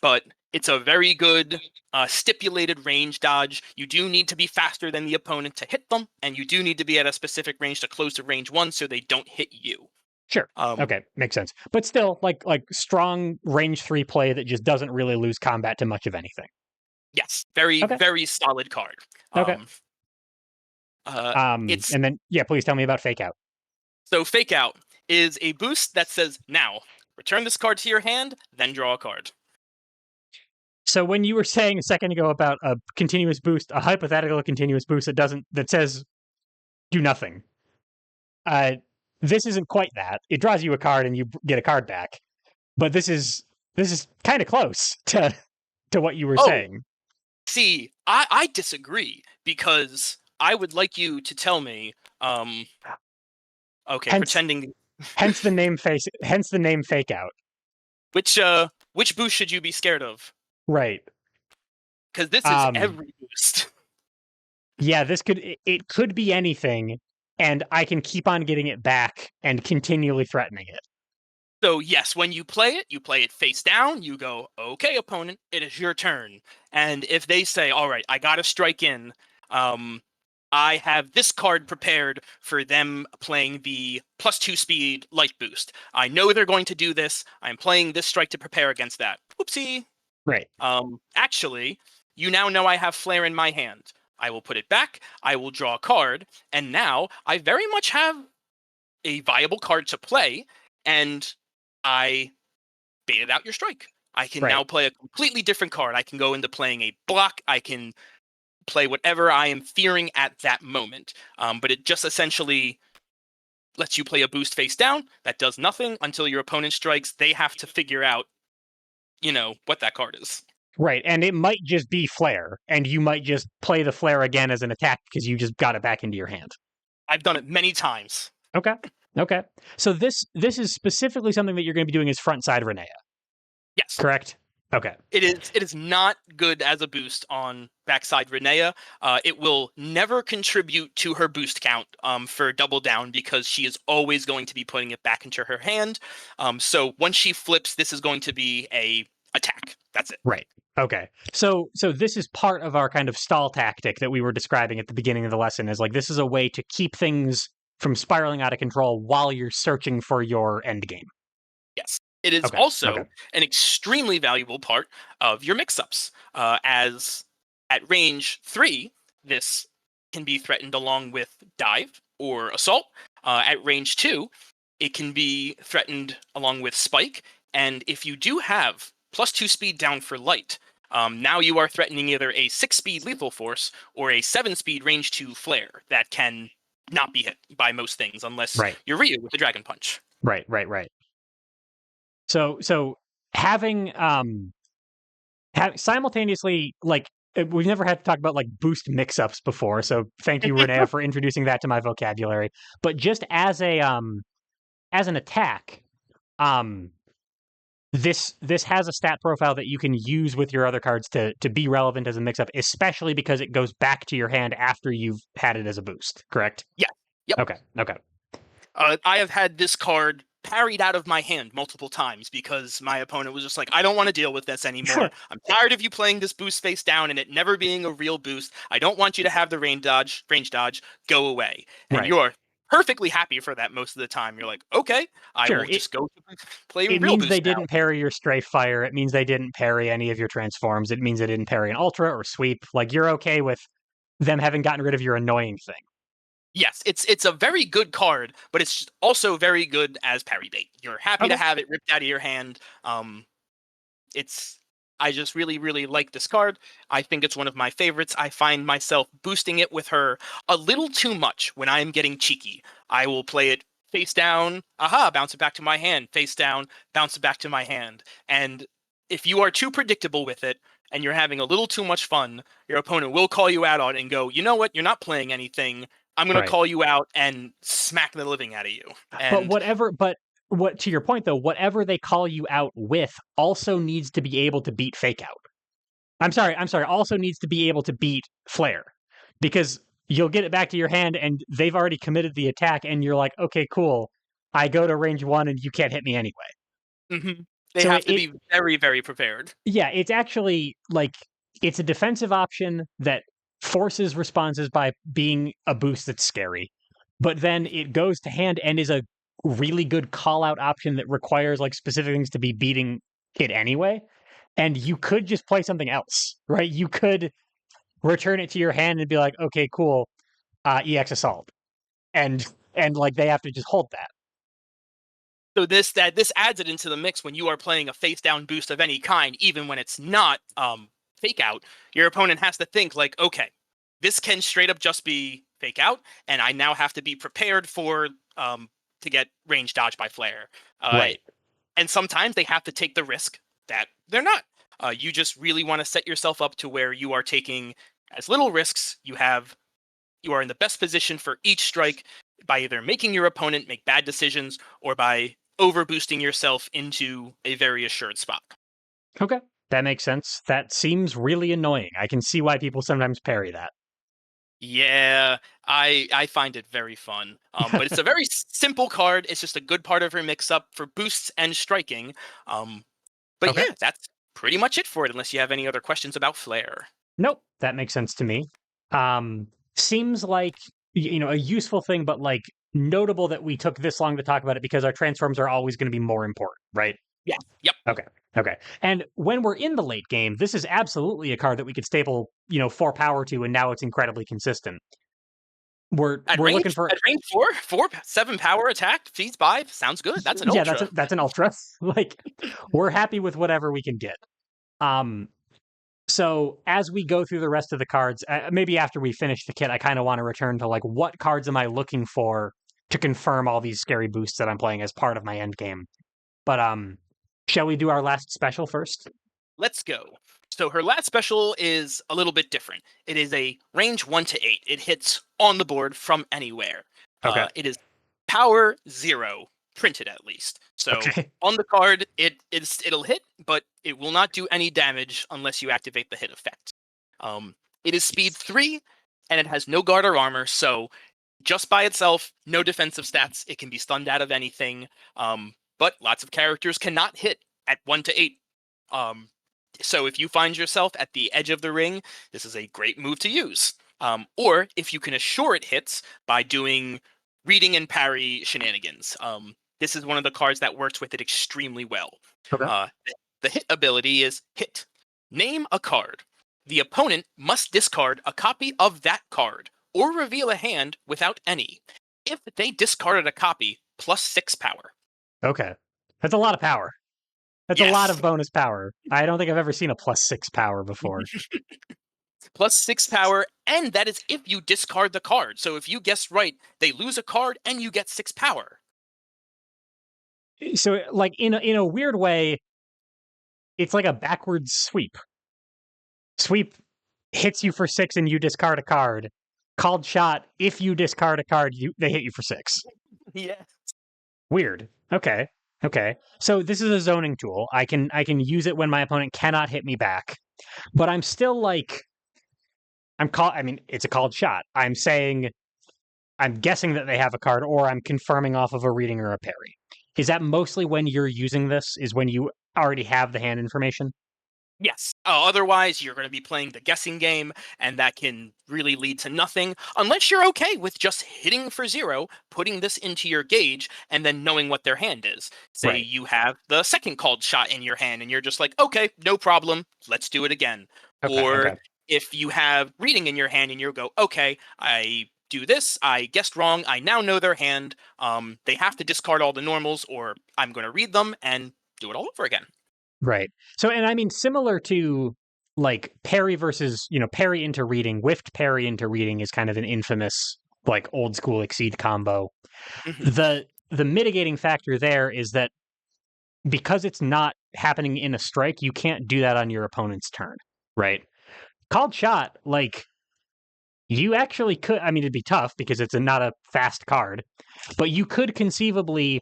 But it's a very good stipulated range dodge. You do need to be faster than the opponent to hit them, and you do need to be at a specific range to close to range 1 so they don't hit you. Sure. Okay, makes sense. But still, like strong range 3 play that just doesn't really lose combat to much of anything. Yes, very solid card. Okay. It's and then please tell me about Fake Out. So Fake Out is a boost that says, now, return this card to your hand, then draw a card. So when you were saying a second ago about a continuous boost, a hypothetical continuous boost that says do nothing, this isn't quite that. It draws you a card and you get a card back, but this is kind of close to what you were saying. See, I disagree, because I would like you to tell me. Okay, pretending. Hence the name Fake Out. Which boost should you be scared of? Right. Because this is every boost. Yeah, it could be anything, and I can keep on getting it back and continually threatening it. So yes, when you play it face down, you go, okay, opponent, it is your turn. And if they say, all right, I gotta strike in, I have this card prepared for them playing the +2 speed light boost. I know they're going to do this. I'm playing this strike to prepare against that. Oopsie. Right. Actually, you now know I have Flare in my hand. I will put it back, I will draw a card, and now I very much have a viable card to play, and I baited out your strike. I can now play a completely different card. I can go into playing a block. I can play whatever I am fearing at that moment. But it just essentially lets you play a boost face down that does nothing until your opponent strikes. They have to figure out, what that card is. Right, and it might just be Flare, and you might just play the Flare again as an attack because you just got it back into your hand. I've done it many times. Okay. Okay. So this is specifically something that you're going to be doing as frontside Renea. Yes. Correct? Okay. It is not good as a boost on backside Renea. It will never contribute to her boost count for double down because she is always going to be putting it back into her hand. So once she flips, this is going to be a attack. That's it. Right. Okay. So this is part of our kind of stall tactic that we were describing at the beginning of the lesson, is like this is a way to keep things from spiraling out of control while you're searching for your end game. Yes. It is Okay. also Okay. an extremely valuable part of your mix-ups, as at range 3, this can be threatened along with dive or assault. At range 2, it can be threatened along with spike. And if you do have +2 speed down for light, now you are threatening either a 6-speed lethal force or a 7-speed range 2 flare that can not be hit by most things unless Right. you're Ryu with the Dragon Punch. Right. Right. Right. So having simultaneously, like, we've never had to talk about like boost mix-ups before, so thank you, Renea, for introducing that to my vocabulary. But just as an attack, um this has a stat profile that you can use with your other cards to be relevant as a mix-up, especially because it goes back to your hand after you've had it as a boost, correct? Yeah. Yep. Okay. I have had this card parried out of my hand multiple times because my opponent was just like, I don't want to deal with this anymore. Sure. I'm tired of you playing this boost face down and it never being a real boost. I don't want you to have the range dodge, go away. And Right. you're perfectly happy for that most of the time. You're like, okay, I Sure. will just go play It real means they boost now. didn't parry your strafe fire. It means they didn't parry any of your transforms. It means they didn't parry an ultra or sweep. Like, you're okay with them having gotten rid of your annoying thing. Yes, it's a very good card, but it's also very good as parry bait. You're happy to Okay. have it ripped out of your hand. It's I just really, really like this card. I think it's one of my favorites. I find myself boosting it with her a little too much when I'm getting cheeky. I will play it face down, aha, bounce it back to my hand, face down, bounce it back to my hand. And if you are too predictable with it and you're having a little too much fun, your opponent will call you out on it and go, you know what, you're not playing anything. I'm going to Right. call you out and smack the living out of you. But And what, to your point though, whatever they call you out with also needs to be able to beat fake out. I'm sorry, also needs to be able to beat flare, because you'll get it back to your hand and they've already committed the attack and you're like, okay, cool. I go to range 1 and you can't hit me anyway. mhm, they So have to be very, very prepared. yeah, it's actually like, it's a defensive option that forces responses by being a boost that's scary. But then it goes to hand and is a really good call out option that requires like specific things to be beating it anyway. And you could just play something else, right? You could return it to your hand and be like, okay, cool, EX assault. And like they have to just hold that. So this adds it into the mix when you are playing a face down boost of any kind, even when it's not fake out. Your opponent has to think like, okay, this can straight up just be fake out, and I now have to be prepared for to get range dodge by flare. Uh, Right. and sometimes they have to take the risk that they're not. You just really want to set yourself up to where you are taking as little risks. You are in the best position for each strike by either making your opponent make bad decisions or by over boosting yourself into a very assured spot. Okay. That makes sense. That seems really annoying. I can see why people sometimes parry that. Yeah, I find it very fun. But it's a very simple card. It's just a good part of her mix up for boosts and striking. But Okay. yeah, that's pretty much it for it. Unless you have any other questions about Flare. Nope, that makes sense to me. Seems like a useful thing, but like notable that we took this long to talk about it because our transforms are always going to be more important, right? Yeah. Yep. Okay. Okay. And when we're in the late game, this is absolutely a card that we could staple, 4 power to, and now it's incredibly consistent. We're looking for At range 7 power attack feeds 5 sounds good. That's an yeah, ultra. that's an ultra. Like, we're happy with whatever we can get. Um, So as we go through the rest of the cards, maybe after we finish the kit, I kind of want to return to like, what cards am I looking for to confirm all these scary boosts that I'm playing as part of my end game. But shall we do our last special first? Let's go. So her last special is a little bit different. It is a range 1 to 8. It hits on the board from anywhere. Okay. It is power 0, printed at least. So Okay. on the card, it'll hit, but it will not do any damage unless you activate the hit effect. It is speed 3, and it has no guard or armor, so just by itself, no defensive stats. It can be stunned out of anything, but lots of characters cannot hit at 1 to 8. So if you find yourself at the edge of the ring, this is a great move to use. Or if you can assure it hits by doing reading and parry shenanigans. This is one of the cards that works with it extremely well. Okay. The hit ability is hit. Name a card. The opponent must discard a copy of that card or reveal a hand without any. If they discarded a copy, +6 power. Okay. That's a lot of power. That's a lot Yes. of bonus power. I don't think I've ever seen a +6 power before. +6 power, and that is if you discard the card. So if you guess right, they lose a card and you get 6 power. So, like in a weird way, it's like a backwards sweep. Sweep hits you for 6 and you discard a card. Called shot, if you discard a card, they hit you for 6. Yeah. Weird. Okay. Okay. So this is a zoning tool. I can use it when my opponent cannot hit me back. But I'm still like I mean, it's a called shot. I'm guessing that they have a card, or I'm confirming off of a reading or a parry. Is that mostly when you're using this? Is when you already have the hand information? Yes. Otherwise, you're going to be playing the guessing game, and that can really lead to nothing unless you're okay with just hitting for 0, putting this into your gauge, and then knowing what their hand is. Say Right. you have the second called shot in your hand, and you're just like, okay, no problem, let's do it again. Okay. Or Okay. if you have reading in your hand, and you go, okay, I do this, I guessed wrong, I now know their hand. They have to discard all the normals, or I'm going to read them and do it all over again. Right. So, and I mean, similar to like parry versus, parry into reading, whiffed parry into reading is kind of an infamous, like old school exceed combo. Mhm. The mitigating factor there is that because it's not happening in a strike, you can't do that on your opponent's turn, right? Called shot, like you actually could. I mean, it'd be tough because it's not a fast card, but you could conceivably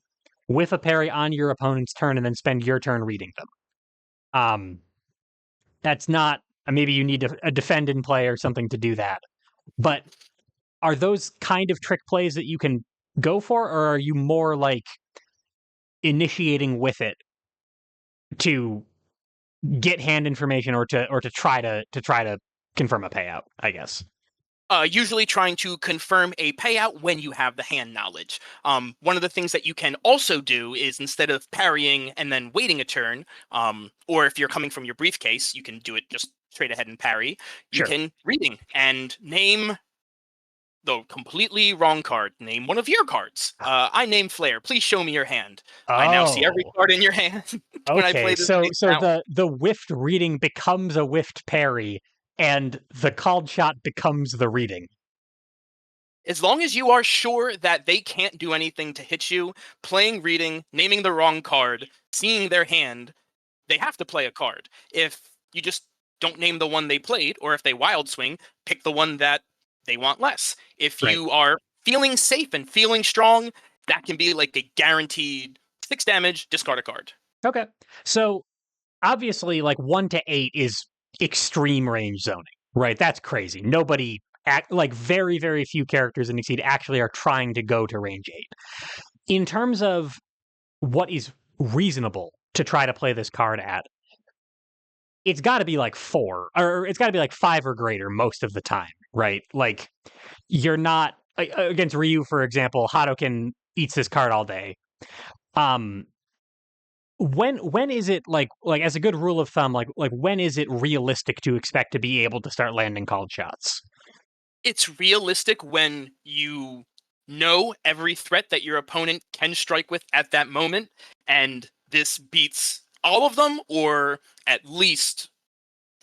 whiff a parry on your opponent's turn and then spend your turn reading them. That's not. Maybe you need a defend in play or something to do that. But are those kind of trick plays that you can go for, or are you more like initiating with it to get hand information or to try to confirm a payout, I guess. Usually trying to confirm a payout when you have the hand knowledge. One of the things that you can also do is instead of parrying and then waiting a turn, or if you're coming from your briefcase, you can do it just straight ahead and parry. You Sure. can reading and name the completely wrong card. Name one of your cards. I name Flare. Please show me your hand. I now see every Oh. card in your hand when I Okay. play this So face so down. the whiffed reading becomes a whiffed parry and the called shot becomes the reading. As long as you are sure that they can't do anything to hit you, playing reading, naming the wrong card, seeing their hand, they have to play a card. If you just don't name the one they played, or if they wild swing, pick the one that they want less. If Right. you are feeling safe and feeling strong, that can be like a guaranteed 6 damage, discard a card. Okay. So obviously like 1 to 8 is extreme range zoning, right? That's crazy. Nobody like very very few characters in Exceed actually are trying to go to range 8. In terms of what is reasonable to try to play this card at, it's got to be like 4 or it's got to be like 5 or greater most of the time, right? Like you're not against Ryu, for example. Hadoken eats this card all day. Um, when is it like as a good rule of thumb, like when is it realistic to expect to be able to start landing called shots? It's realistic when you know every threat that your opponent can strike with at that moment, and this beats all of them, or at least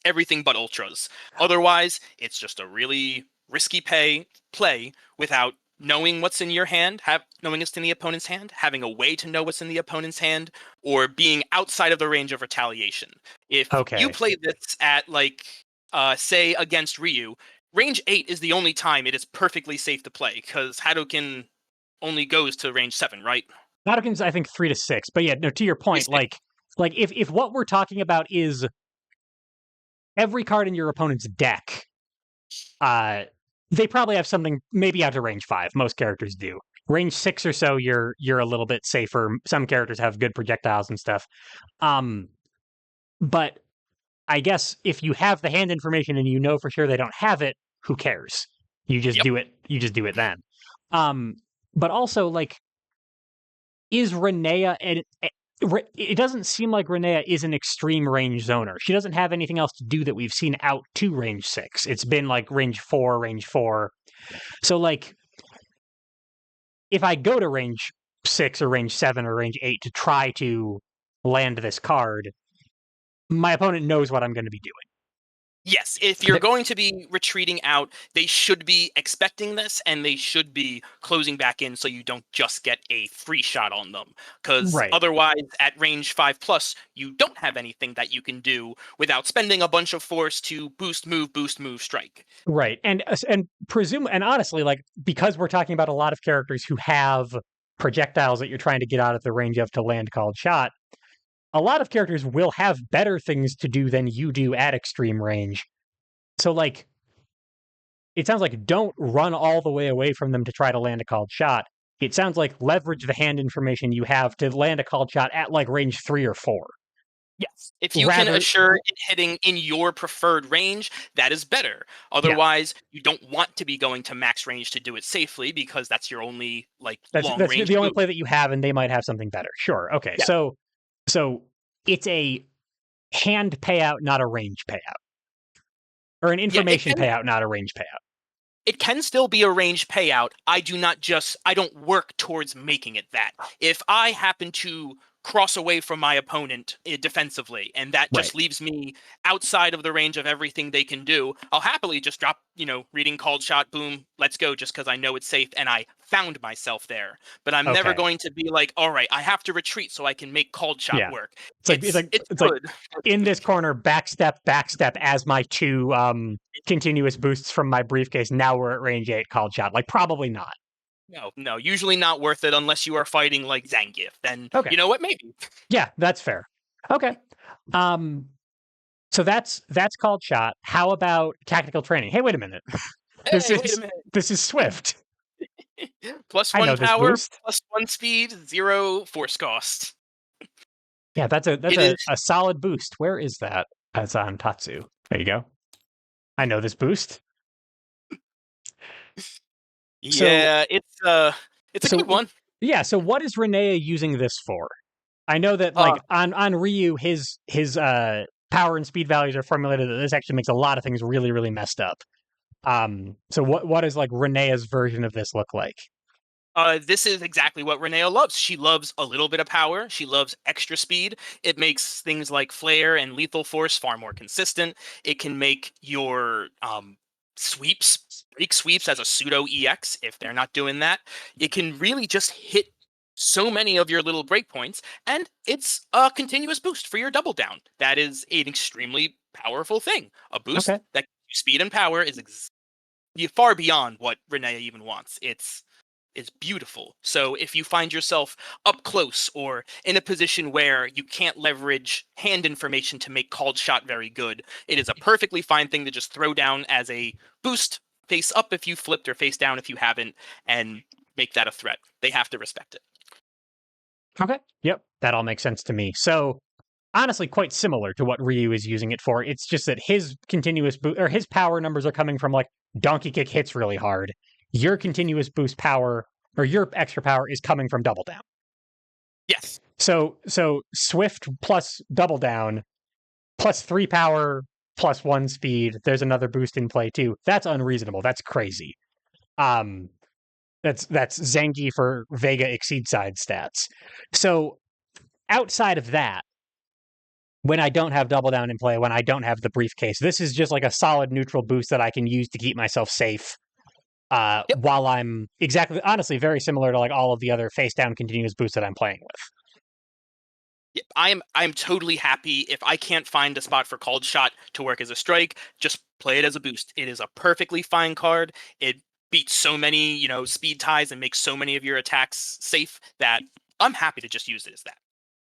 everything but ultras. Otherwise, it's just a really risky play without knowing what's in your hand, knowing what's in the opponent's hand, having a way to know what's in the opponent's hand, or being outside of the range of retaliation. If you Okay. play this at like say against Ryu, range 8 is the only time it is perfectly safe to play because Hadouken only goes to range 7, right? Hadouken's, I think, 3 to 6. But yeah, no, to your point, 3-6. like if what we're talking about is every card in your opponent's deck, they probably have something maybe out to range 5. Most characters do. Range 6 or so, you're a little bit safer. Some characters have good projectiles and stuff. But I guess if you have the hand information and you know for sure they don't have it, who cares? You just Yep. do it. You just do it then. But also, like, is Renea and it doesn't seem like Renea is an extreme range zoner. She doesn't have anything else to do that we've seen out to range 6. It's been like range 4, range 4. So like if I go to range 6 or range 7 or range 8 to try to land this card, my opponent knows what I'm going to be doing. Yes, if you're going to be retreating out, they should be expecting this and they should be closing back in so you don't just get a free shot on them. Because Right. otherwise, at range 5 plus, you don't have anything that you can do without spending a bunch of force to boost, move, strike. Right. And presume and honestly, like, because we're talking about a lot of characters who have projectiles that you're trying to get out of the range of to land called shot, a lot of characters will have better things to do than you do at extreme range. So like it sounds like don't run all the way away from them to try to land a called shot. It sounds like leverage the hand information you have to land a called shot at like range 3 or 4. Yes. If you can Rather, assure it hitting in your preferred range, that is better. yeah, Otherwise, you don't want to be going to max range to do it safely because that's your only like long that's range the only move. play that you have, and they might have something better. Sure, okay. Yeah. So it's a hand payout, not a range payout, or an Yeah, information payout, not a range payout. it can still be a range payout. I don't work towards making it that. If I happen to cross away from my opponent defensively and that Right. just leaves me outside of the range of everything they can do, I'll happily just drop, reading called shot, boom, let's go, just because I know it's safe and I found myself there. But I'm never Okay. going to be like, all right, I have to retreat so I can make called shot Yeah. work. It's like Good. in this corner, backstep as my 2 continuous boosts from my briefcase. Now we're at range 8 called shot. Like, probably not. No, usually not worth it unless you are fighting like Zangief. Then Okay. you know what? Maybe. Yeah, that's fair. Okay. So that's called shot. How about tactical training? Hey, wait a minute. This Hey, wait a is minute. Swift. Plus I know 1 this power, boost. plus 1 speed, 0 force cost. Yeah, that's It is. a solid boost. Where is that? That's on Tatsu. There you go. I know this boost. So Yeah, it's a good one. Yeah, so what is Renea using this for? I know that Uh, like on Ryu, his power and speed values are formulated that this actually makes a lot of things really, really messed up. So what does like Renea's version of this look like? this is exactly what Renea loves. She loves a little bit of power. She loves extra speed. It makes things like flare and lethal force far more consistent. It can make your break sweeps as a pseudo EX if they're not doing that. It can really just hit so many of your little breakpoints, and it's a continuous boost for your double down. That is an extremely powerful thing. A boost Okay. that gives you speed and power is far beyond what Renea even wants. It's beautiful. So if you find yourself up close or in a position where you can't leverage hand information to make called shot very good, it is a perfectly fine thing to just throw down as a boost, face up if you flipped or face down if you haven't, and make that a threat. They have to respect it. Okay. Yep. That all makes sense to me. So honestly, quite similar to what Ryu is using it for. It's just that his continuous boost or his power numbers are coming from like donkey kick hits really hard. Your continuous boost power or your extra power is coming from double down. Yes. So Swift plus double down plus 3 power plus 1 speed. There's another boost in play too. That's unreasonable. That's crazy. Um that's Zengi for Vega exceed side stats. So outside of that, when I don't have double down in play, when I don't have the briefcase, this is just like a solid neutral boost that I can use to keep myself safe. Yep. while I'm exactly, honestly, very similar to like all of the other face down continuous boosts that I'm playing with. Yep. I'm totally happy if I can't find a spot for called shot to work as a strike, just play it as a boost. It is a perfectly fine card. It beats so many, speed ties and makes so many of your attacks safe that I'm happy to just use it as that.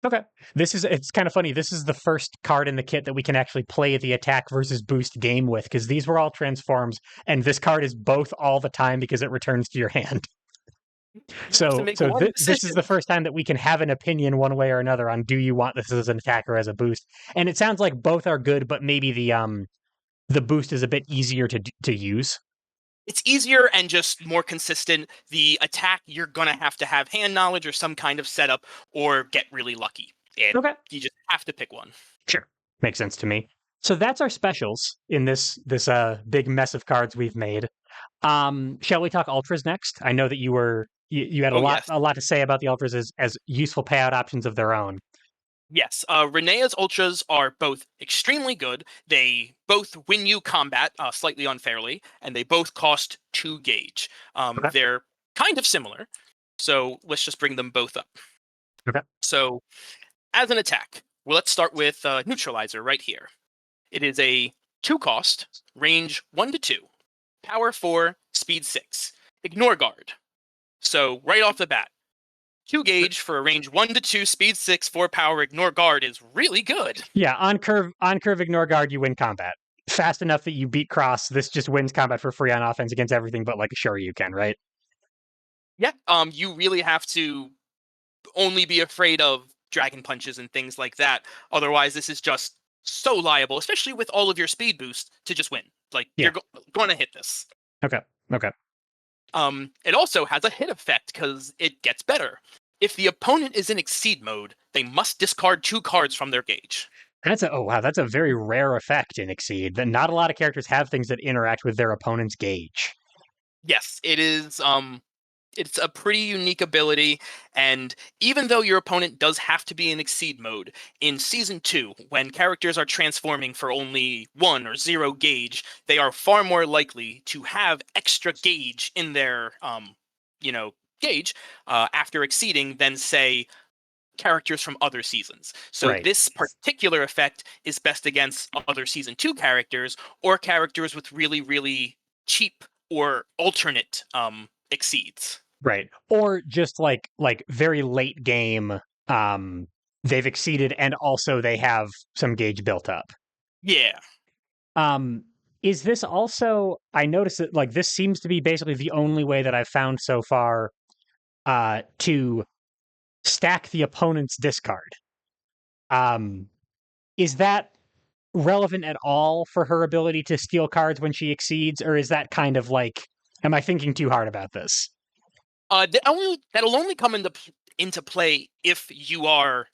Okay. It's kind of funny. This is the first card in the kit that we can actually play the attack versus boost game with, because these were all transforms, and this card is both all the time because it returns to your hand. You have to So, make one this is decision. the first time that we can have an opinion one way or another on do you want this as an attack or as a boost. And it sounds like both are good, but maybe the boost is a bit easier to use. It's easier and just more consistent. The attack, you're gonna have to have hand knowledge or some kind of setup or get really lucky. Okay. You just have to pick one. Sure. Makes sense to me. So that's our specials in this big mess of cards we've made. Shall we talk ultras next? I know that you had Oh yes. a lot to say about the ultras as useful payout options of their own. Yes, Renea's ultras are both extremely good. They both win you combat slightly unfairly, and they both cost 2 gauge. Okay. They're kind of similar, so let's just bring them both up. Okay. So, as an attack, well, let's start with Neutralizer right here. It is a 2 cost, range 1 to 2, power 4, speed 6, ignore guard. So, right off the bat, 2 gauge for a range 1 to 2, speed 6, 4 power, ignore guard is really good. Yeah, on curve, ignore guard, you win combat. Fast enough that you beat cross. This just wins combat for free on offense against everything but like a sure you can, right? Yeah, you really have to only be afraid of dragon punches and things like that. Otherwise, this is just so liable, especially with all of your speed boost, to just win. Like Yeah. you're going to hit this. Okay. Okay. It also has a hit effect because it gets better. If the opponent is in exceed mode, they must discard 2 cards from their gauge. That's a very rare effect in Exceed. That not a lot of characters have things that interact with their opponent's gauge. Yes, it is. It's a pretty unique ability, and even though your opponent does have to be in exceed mode, in season 2, when characters are transforming for only 1 or 0 gauge, they are far more likely to have extra gauge in their you know, gauge after exceeding than say characters from other seasons. So Right. this particular effect is best against other season 2 characters or characters with really really cheap or alternate exceeds. Right. Or just like very late game, um, they've exceeded and also they have some gauge built up. Yeah. Um, is this also I noticed that like this seems to be basically the only way that I've found so far to stack the opponent's discard. Um, is that relevant at all for her ability to steal cards when she exceeds, or is that kind of like am I thinking too hard about this? That'll only come into play if you are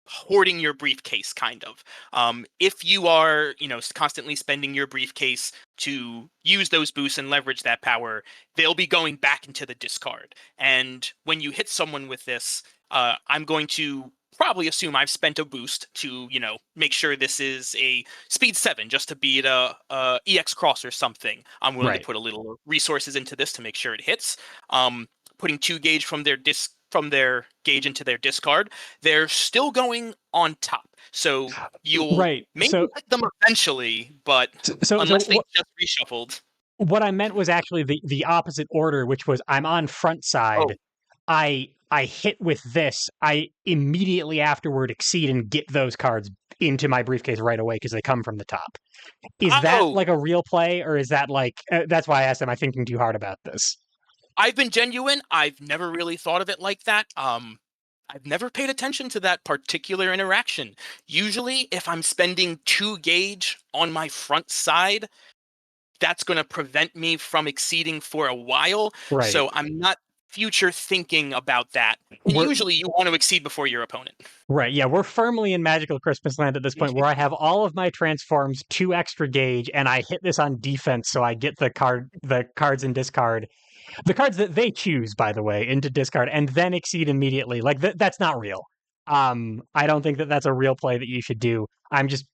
hoarding your briefcase, kind of. If you are, constantly spending your briefcase to use those boosts and leverage that power, they'll be going back into the discard. And when you hit someone with this, I'm going to probably assume I've spent a boost to, make sure this is a speed 7, just to beat a EX cross or something. I'm willing to Right. put a little resources into this to make sure it hits. Putting 2 gauge from their gauge into their discard, they're still going on top. So you'll Right. maybe hit them eventually, but unless they What just reshuffled. what I meant was actually the opposite order, which was I'm on front side. Oh, I hit with this. I immediately afterward exceed and get those cards into my briefcase right away because they come from the top. Is that oh, like a real play, or is that like that's why I asked, am I thinking too hard about this? I've been genuine. I've never really thought of it like that. I've never paid attention to that particular interaction. Usually, if I'm spending 2 gauge on my front side, that's going to prevent me from exceeding for a while. Right. So I'm not future thinking about that. And We're usually you want to exceed before your opponent. right. Yeah, we're firmly in Magical Christmas Land at this point where I have all of my transforms 2 extra gauge and I hit this on defense so I get the cards in discard. The cards that they choose, by the way, into discard and then exceed immediately. Like that's not real. I don't think that that's a real play that you should do. I'm just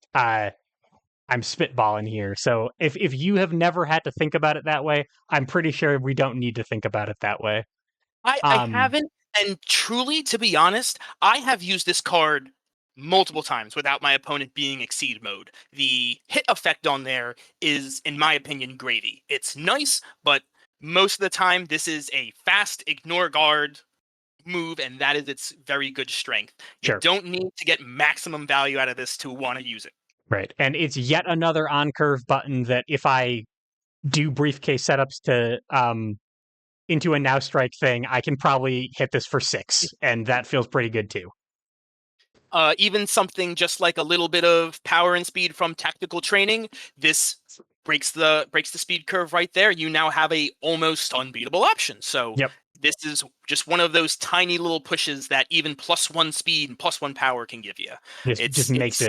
I'm spitballing here. So if you have never had to think about it that way, I'm pretty sure we don't need to think about it that way. I haven't, and truly, to be honest, I have used this card multiple times without my opponent being Exceed mode. The hit effect on there is, in my opinion, gravy. It's nice, but most of the time, this is a fast ignore guard move, and that is its very good strength. You Sure. don't need to get maximum value out of this to want to use it. Right. And it's yet another on curve button that if I do briefcase setups to into a now strike thing, I can probably hit this for 6, and that feels pretty good too. Even something just like a little bit of power and speed from tactical training, this breaks the speed curve right there. You now have a almost unbeatable option. So Yep. this is just one of those tiny little pushes that even +1 speed and +1 power can give you. Just makes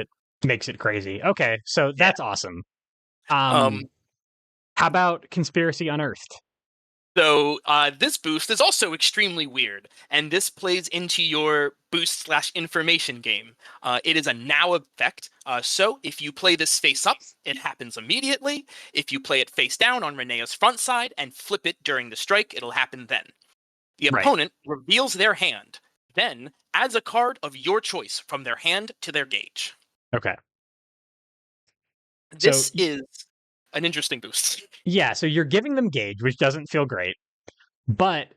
it crazy. Okay, so Yeah. that's awesome. Um, How about Conspiracy Unearthed? So this boost is also extremely weird, and this plays into your boost/information game. It is a now effect, so if you play this face up, it happens immediately. If you play it face down on Renea's front side and flip it during the strike, it'll happen then. The Right. opponent reveals their hand, then adds a card of your choice from their hand to their gauge. Okay. So This is an interesting boost. yeah, so you're giving them gauge, which doesn't feel great. But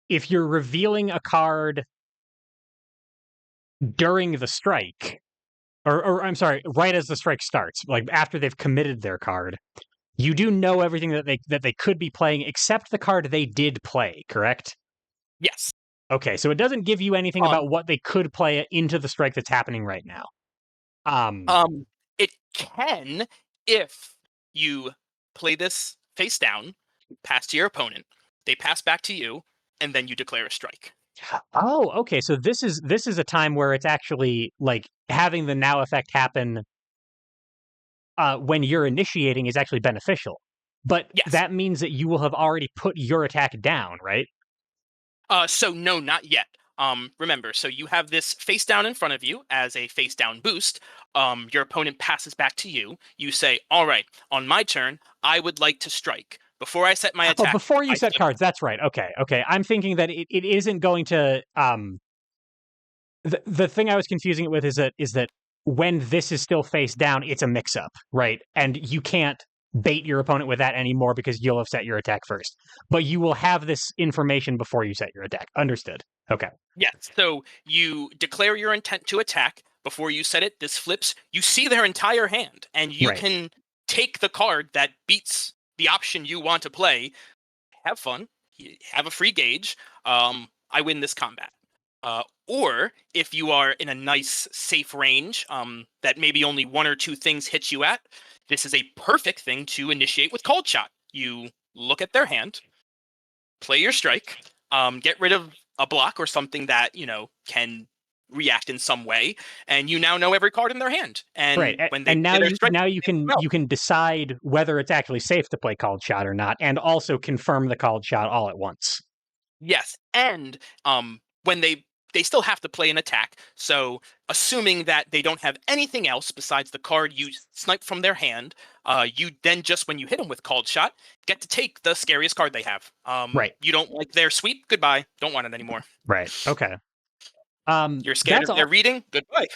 if you're revealing a card during the strike, or I'm sorry, right as the strike starts, like after they've committed their card, you do know everything that they could be playing except the card they did play, correct? Yes. Okay, so it doesn't give you anything Um, about what they could play into the strike that's happening right now. Um, it can if you play this face down, pass to your opponent, they pass back to you, and then you declare a strike. Oh, okay. So this is a time where it's actually like having the now effect happen when you're initiating is actually beneficial. But Yes. that means that you will have already put your attack down, right? So no, not yet. Remember, so you have this face down in front of you as a face down boost. Your opponent passes back to you. You say, "All right, on my turn, I would like to strike." Before I set my Oh, attack, before you I set flip. cards, that's right. Okay, okay. I'm thinking that it isn't going to the thing I was confusing it with is that when this is still face down, it's a mix up, right? And you can't bait your opponent with that anymore because you'll have set your attack first. But you will have this information before you set your attack. Understood. Okay. Yes. So you declare your intent to attack. Before you set it, this flips. You see their entire hand, and you Right. can take the card that beats the option you want to play. Have fun. Have a free gauge. I win this combat. Or if you are in a nice, safe range that maybe only one or two things hit you at, this is a perfect thing to initiate with Cold Shot. You look at their hand, play your strike, get rid of a block or something that can react in some way, and you now know every card in their hand. Right. And when they And play their strike, now they move out. you can decide whether it's actually safe to play called shot or not, and also confirm the called shot all at once. Yes, and when they still have to play an attack. So assuming that they don't have anything else besides the card you snipe from their hand, you then just when you hit them with called shot, get to take the scariest card they have. Right. You don't like their sweep? Goodbye. Don't want it anymore. Right. Okay. You're scared That's of their all. reading? Goodbye.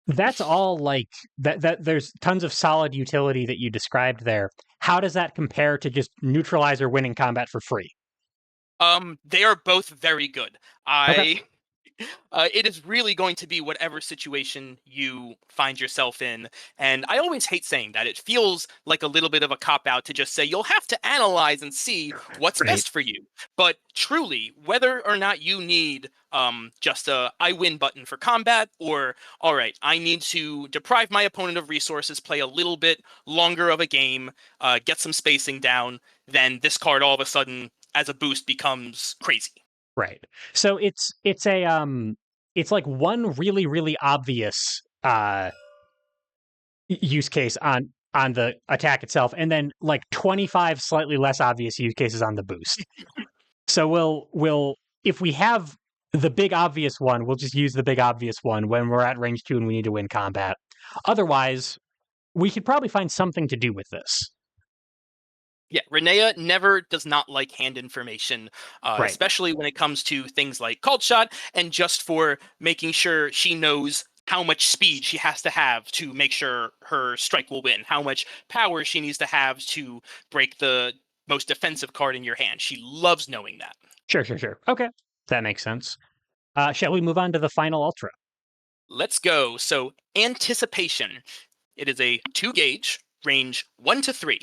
That's all. Like that. There's tons of solid utility that you described there. How does that compare to just neutralizer winning combat for free? They are both very good. Okay. I it is really going to be whatever situation you find yourself in. And I always hate saying that. It feels like a little bit of a cop out to just say you'll have to analyze and see what's Right. best for you. But truly, whether or not you need just a I win button for combat, or all right, I need to deprive my opponent of resources, play a little bit longer of a game, get some spacing down, then this card all of a sudden as a boost becomes crazy. Right. So it's like one really obvious use case on the attack itself, and then like 25 slightly less obvious use cases on the boost. So we'll if we have the big obvious one, we'll just use the big obvious one when we're at range 2 and we need to win combat. Otherwise, we could probably find something to do with this. Yeah, Renea never does not like hand information, Right. especially when it comes to things like called shot and just for making sure she knows how much speed she has to have to make sure her strike will win, how much power she needs to have to break the most defensive card in your hand. She loves knowing that. Sure. Okay. That makes sense. Shall we move on to the final ultra? Let's go. So, anticipation. It is a 2 gauge, range 1 to 3,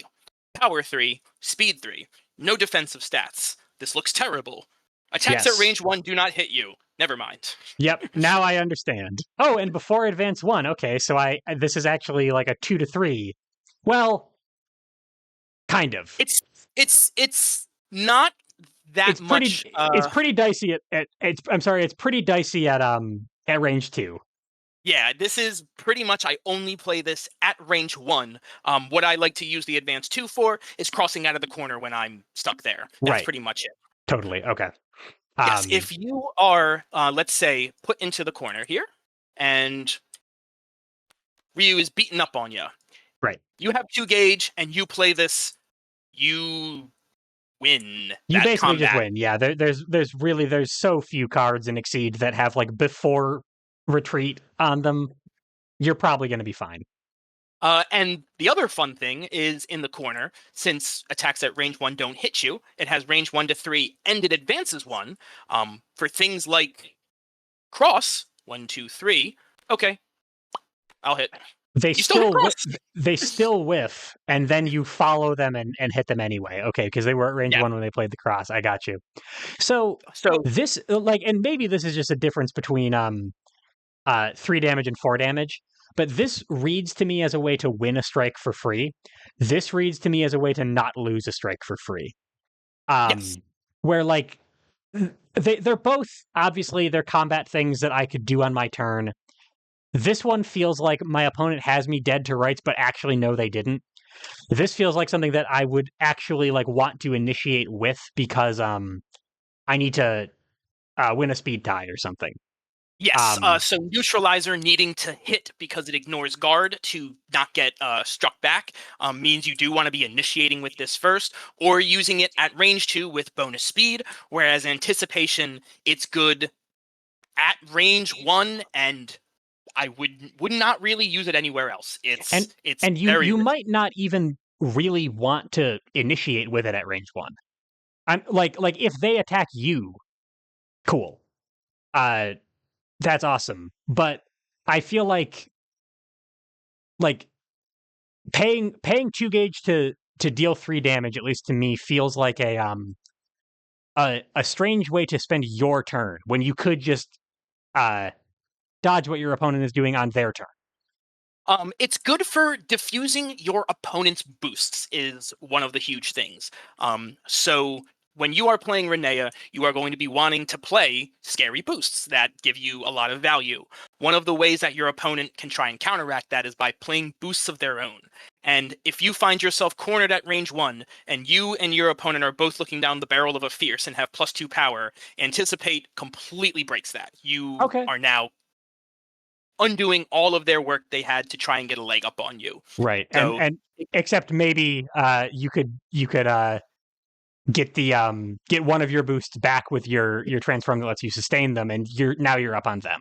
power 3, speed 3. No defensive stats. This looks terrible. Attacks at Yes. range 1 do not hit you. Never mind. Yep. Now I understand. Oh, and before advance 1. Okay, so this is actually like a 2 to 3. Well, kind of. It's not that It's pretty much it's pretty dicey at it's I'm sorry, it's pretty dicey at range 2. yeah, this is pretty much I only play this at range 1. What I like to use the advance 2 for is crossing out of the corner when I'm stuck there. That's Right. pretty much it. Totally. Okay. Yes, if you are, let's say, put into the corner here, and Ryu is beaten up on you, right. you have 2 gauge, and you play this, you win You that basically just combat. win. Yeah, there's so few cards in Exceed that have like before retreat on them. You're probably going to be fine. And the other fun thing is in the corner, since attacks at range 1 don't hit you, it has range 1 to 3, and it advances 1. For things like cross, 1, 2, 3, okay, I'll hit. They You still hit still cross. they still whiff, and then you follow them and hit them anyway. Okay, because they were at range Yeah. 1 when they played the cross. I got you. So So this like, and maybe this is just a difference between 3 damage and 4 damage. But this reads to me as a way to win a strike for free. This reads to me as a way to not lose a strike for free. yes, Where like they're both obviously they're combat things that I could do on my turn. This one feels like my opponent has me dead to rights, but actually no, they didn't. This feels like something that I would actually like want to initiate with because I need to win a speed tie or something. yes. Um, So neutralizer needing to hit because it ignores guard to not get struck back means you do want to be initiating with this first, or using it at range 2 with bonus speed. Whereas anticipation, it's good at range 1, and I would not really use it anywhere else. and It's and very you risky. might not even really want to initiate with it at range 1. I'm like if they attack you, cool. Uh that's awesome. But I feel like paying 2 gauge to deal 3 damage, at least to me, feels like a strange way to spend your turn when you could just uh dodge what your opponent is doing on their turn. It's good for diffusing your opponent's boosts is one of the huge things. So when you are playing Renea, you are going to be wanting to play scary boosts that give you a lot of value. One of the ways that your opponent can try and counteract that is by playing boosts of their own. And if you find yourself cornered at range 1, and you and your opponent are both looking down the barrel of a fierce and have +2 power, Anticipate completely breaks that. You Okay. are now undoing all of their work they had to try and get a leg up on you. Right. So And except maybe you could get one of your boosts back with your transform that lets you sustain them, and you're up on them.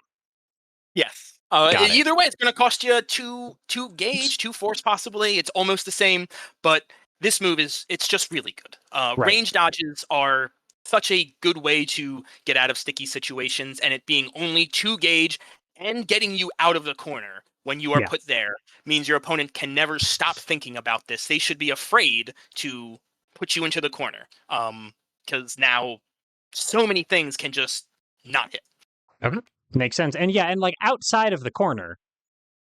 yes. Got it. Either way, it's going to cost you two gauge, 2 force possibly. It's almost the same, but this move it's just really good. Right. Range dodges are such a good way to get out of sticky situations, and it being only 2 gauge and getting you out of the corner when you are Yeah. put there means your opponent can never stop thinking about this. They should be afraid to put you into the corner, because now so many things can just not hit. Okay. Makes sense. And yeah, and like outside of the corner,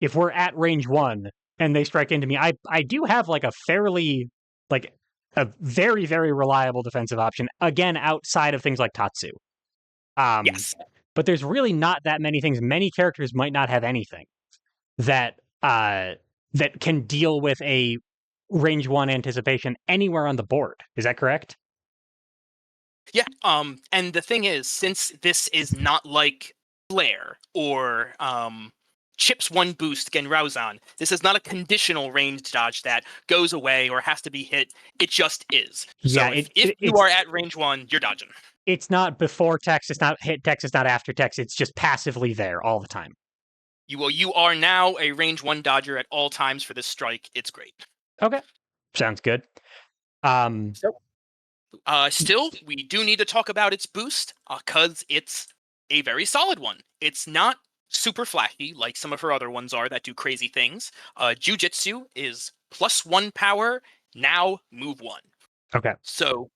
if we're at range 1 and they strike into me, I do have like a fairly like a very very reliable defensive option again outside of things like Tatsu. Um Yes. but there's really not that many things. Many characters might not have anything that that can deal with a range 1 anticipation anywhere on the board. Is that correct? Yeah. And the thing is, since this is not like Flare or chips 1 boost Genrauzan. This is not a conditional ranged dodge that goes away or has to be hit. It just is. Yeah, So if you are at range 1, you're dodging. it's not before text, it's not hit text, it's not after text, it's just passively there all the time. You are now a range 1 dodger at all times for this strike. It's great. Okay. Sounds good. Still, we do need to talk about its boost, because it's a very solid one. It's not super flashy like some of her other ones are that do crazy things. Jujitsu is +1 power, now move 1. Okay. So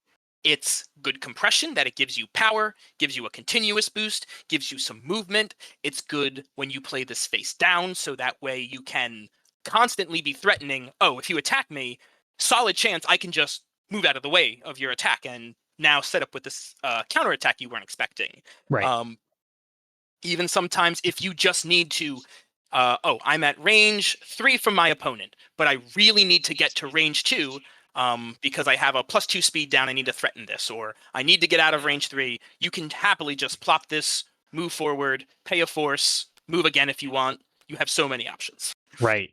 it's good compression that it gives you power, gives you a continuous boost, gives you some movement. It's good when you play this face down, so that way you can constantly be threatening, oh, if you attack me, solid chance I can just move out of the way of your attack and now set up with this counterattack you weren't expecting. Right. Even sometimes if you just need to, I'm at range 3 from my opponent, but I really need to get to range 2 because I have a +2 speed down, I need to threaten this, or I need to get out of range 3, you can happily just plop this, move forward, pay a force, move again if you want. You have so many options. Right.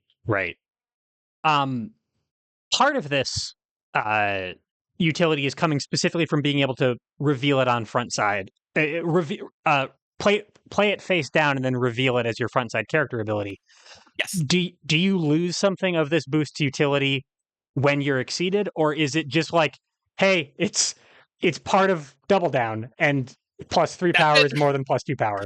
Part of this utility is coming specifically from being able to reveal it on front side. Play it face down and then reveal it as your front side character ability. Yes. Do you lose something of this boost utility when you're exceeded, or is it just like, hey, it's part of double down and +3 power is more than +2 power?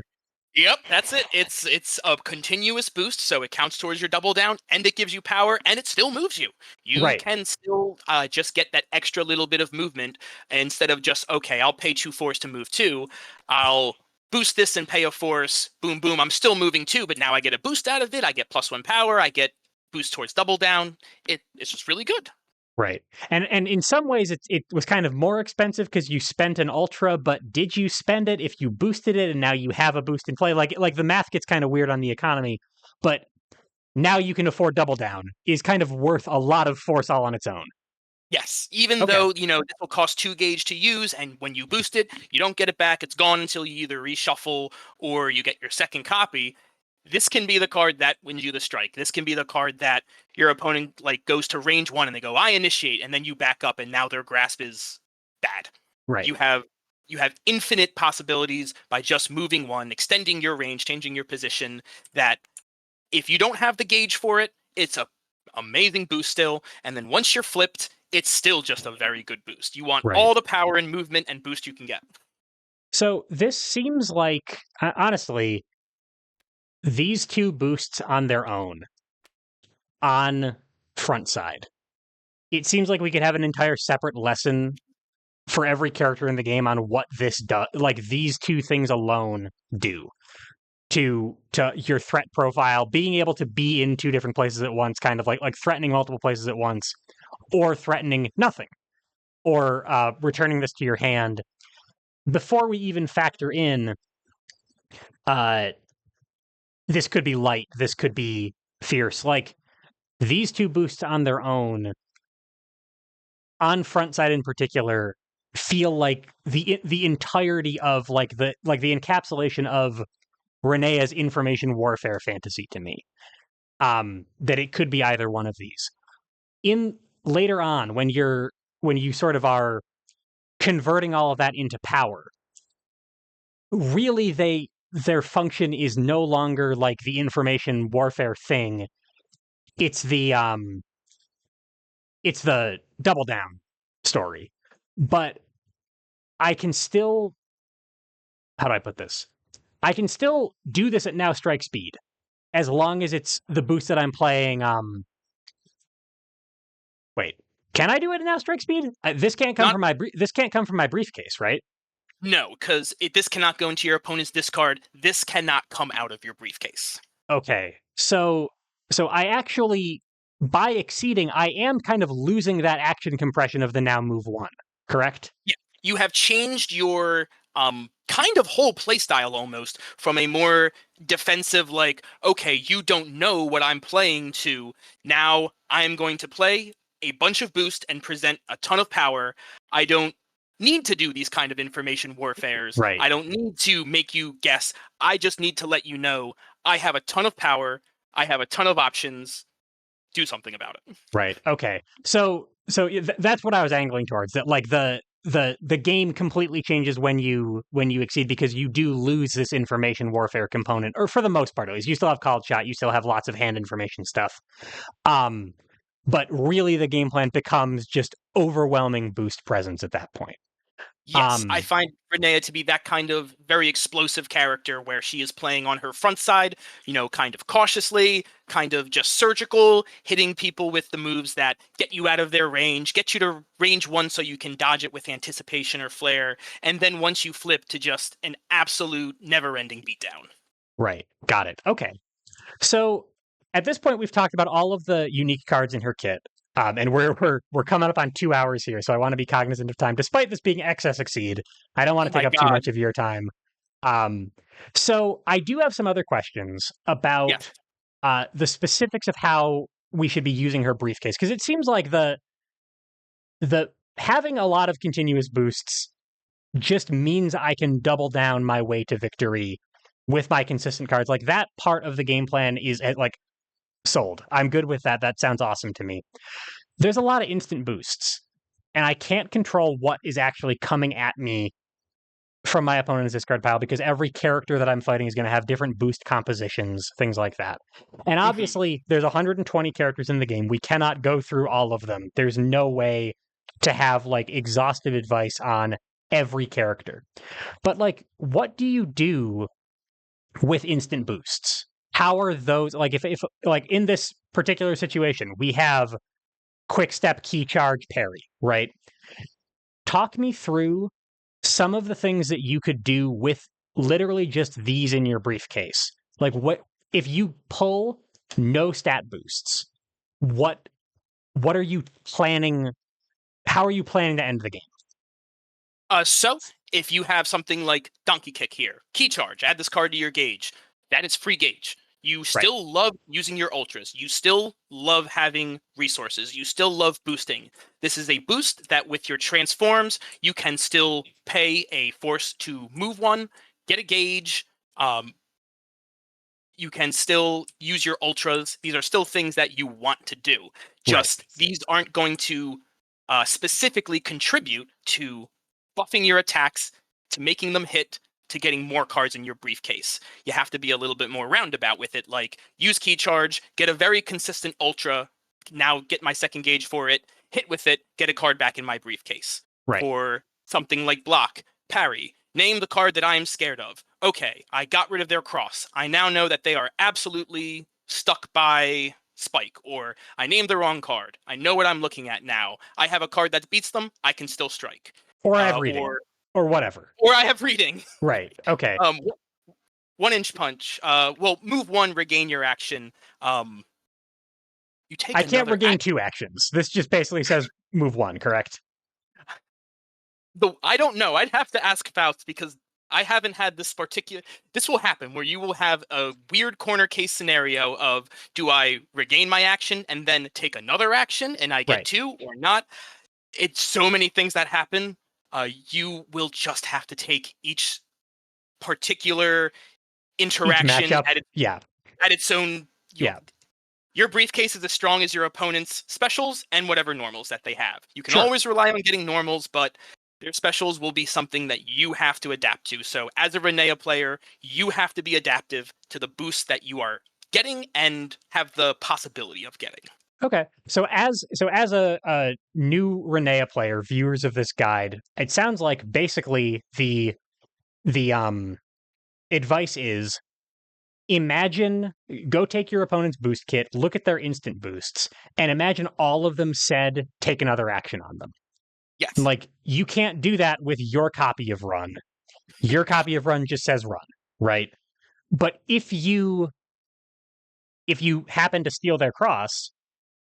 Yep, that's it. It's a continuous boost, so it counts towards your double down, and it gives you power, and it still moves you. You can still just get that extra little bit of movement instead of just, okay, I'll pay 2 force to move 2. I'll boost this and pay a force. Boom, boom. I'm still moving 2, but now I get a boost out of it. I get +1 power. I get boost towards double down. It's just really good. Right. And in some ways it was kind of more expensive because you spent an ultra, but did you spend it if you boosted it and now you have a boost in play? Like the math gets kind of weird on the economy, but now you can afford double down is kind of worth a lot of force all on its own. Yes, even though, this will cost 2 gauge to use, and when you boost it, you don't get it back. It's gone until you either reshuffle or you get your second copy. This can be the card that wins you the strike. This can be the card that your opponent goes to range 1 and they go, I initiate, and then you back up and now their grasp is bad. Right. You have infinite possibilities by just moving 1, extending your range, changing your position, that if you don't have the gauge for it, it's a amazing boost still, and then once you're flipped, it's still just a very good boost. You want all the power and movement and boost you can get. So this seems like, honestly, these two boosts on their own, on front side, it seems like we could have an entire separate lesson for every character in the game on what this does. Like these two things alone do to your threat profile, being able to be in 2 different places at once, kind of like threatening multiple places at once, or threatening nothing, or returning this to your hand. Before we even factor in, this could be light, this could be fierce. Like these 2 boosts on their own, on front side in particular, feel like the entirety of the encapsulation of Renea's information warfare fantasy to me. That it could be either one of these. In later on, when you sort of are converting all of that into power, really their function is no longer like the information warfare thing. It's the double down story. But I can still, how do I put this? I can still do this at now strike speed, as long as it's the boost that I'm playing. Wait, can I do it at now strike speed? This can't come from my briefcase, right? No, because this cannot go into your opponent's discard. This cannot come out of your briefcase. Okay, so I actually, by exceeding, I am kind of losing that action compression of the now move 1, correct? Yeah, you have changed your kind of whole playstyle almost from a more defensive, okay, you don't know what I'm playing, to now I'm going to play a bunch of boost and present a ton of power. I don't need to do these kind of information warfares. Right. I don't need to make you guess. I just need to let you know I have a ton of power. I have a ton of options. Do something about it. Right. Okay. That's what I was angling towards. That like the game completely changes when you exceed because you do lose this information warfare component, or for the most part at least. You still have called shot. You still have lots of hand information stuff. Um, but really, the game plan becomes just overwhelming boost presence at that point. Yes, I Um, find Renea to be that kind of very explosive character where she is playing on her front side, kind of cautiously, kind of just surgical, hitting people with the moves that get you out of their range, get you to range one so you can dodge it with anticipation or flare, and then once you flip to just an absolute never-ending beatdown. right. Got it. Okay. So at this point, we've talked about all of the unique cards in her kit, and we're coming up on 2 hours here. So I want to be cognizant of time, despite this being excess exceed. I don't want Oh to take my up too god. much of your time. Um, so I do have some other questions Yeah. about the specifics of how we should be using her briefcase, because it seems like the having a lot of continuous boosts just means I can double down my way to victory with my consistent cards. Like that part of the game plan is like sold. I'm good with that. That sounds awesome to me. There's a lot of instant boosts, and I can't control what is actually coming at me from my opponent's discard pile because every character that I'm fighting is going to have different boost compositions, things like that. And Hmm. obviously, there's 120 characters in the game. We cannot go through all of them. There's no way to have like exhaustive advice on every character. But like, what do you do with instant boosts? How are those like if like in this particular situation, we have quick step key charge parry, right? Talk me through some of the things that you could do with literally just these in your briefcase. Like what if you pull no stat boosts? What what are you planning? How are you planning to end the game? So if you have something like Donkey Kick here, Key Charge, add this card to your gauge. That is free gauge. You Right. still love using your ultras. You still love having resources. You still love boosting. This is a boost that with your transforms, you can still pay a force to move one, get a gauge. Um, you can still use your ultras. These are still things that you want to do. Right. Just these aren't going to specifically contribute to buffing your attacks, to making them hit, to getting more cards in your briefcase. You have to be a little bit more roundabout with it, like use key charge, get a very consistent ultra, now get my second gauge for it, hit with it, get a card back in my briefcase. Right. For something like block, parry, name the card that I am scared of. Okay, I got rid of their cross. I now know that they are absolutely stuck by Spike, or I named the wrong card. I know what I'm looking at now. I have a card that beats them. I can still strike. Or I have Uh, reading. or Or whatever. or I have reading. Right. Okay. um, 1 inch punch. Well, move one, regain your action. Um, you take I can't another. regain two actions. This just basically says move one, correct? I don't know. I'd have to ask Faust because I haven't had this particular. This will happen where you will have a weird corner case scenario of do I regain my action and then take another action and I get Right. two or not? It's so many things that happen. You will just have to take each particular Each interaction matchup. Yeah. at its own. Yeah. Your briefcase is as strong as your opponent's specials and whatever normals that they have. You can Sure. always rely on getting normals, but their specials will be something that you have to adapt to. So, as a Renea player, you have to be adaptive to the boosts that you are getting and have the possibility of getting. Okay. So as a new Renea player, viewers of this guide, it sounds like basically the advice is imagine go take your opponent's boost kit, look at their instant boosts, and imagine all of them said take another action on them. Yes. Like you can't do that with your copy of Run. Your copy of Run just says Run, right? But if you happen to steal their cross,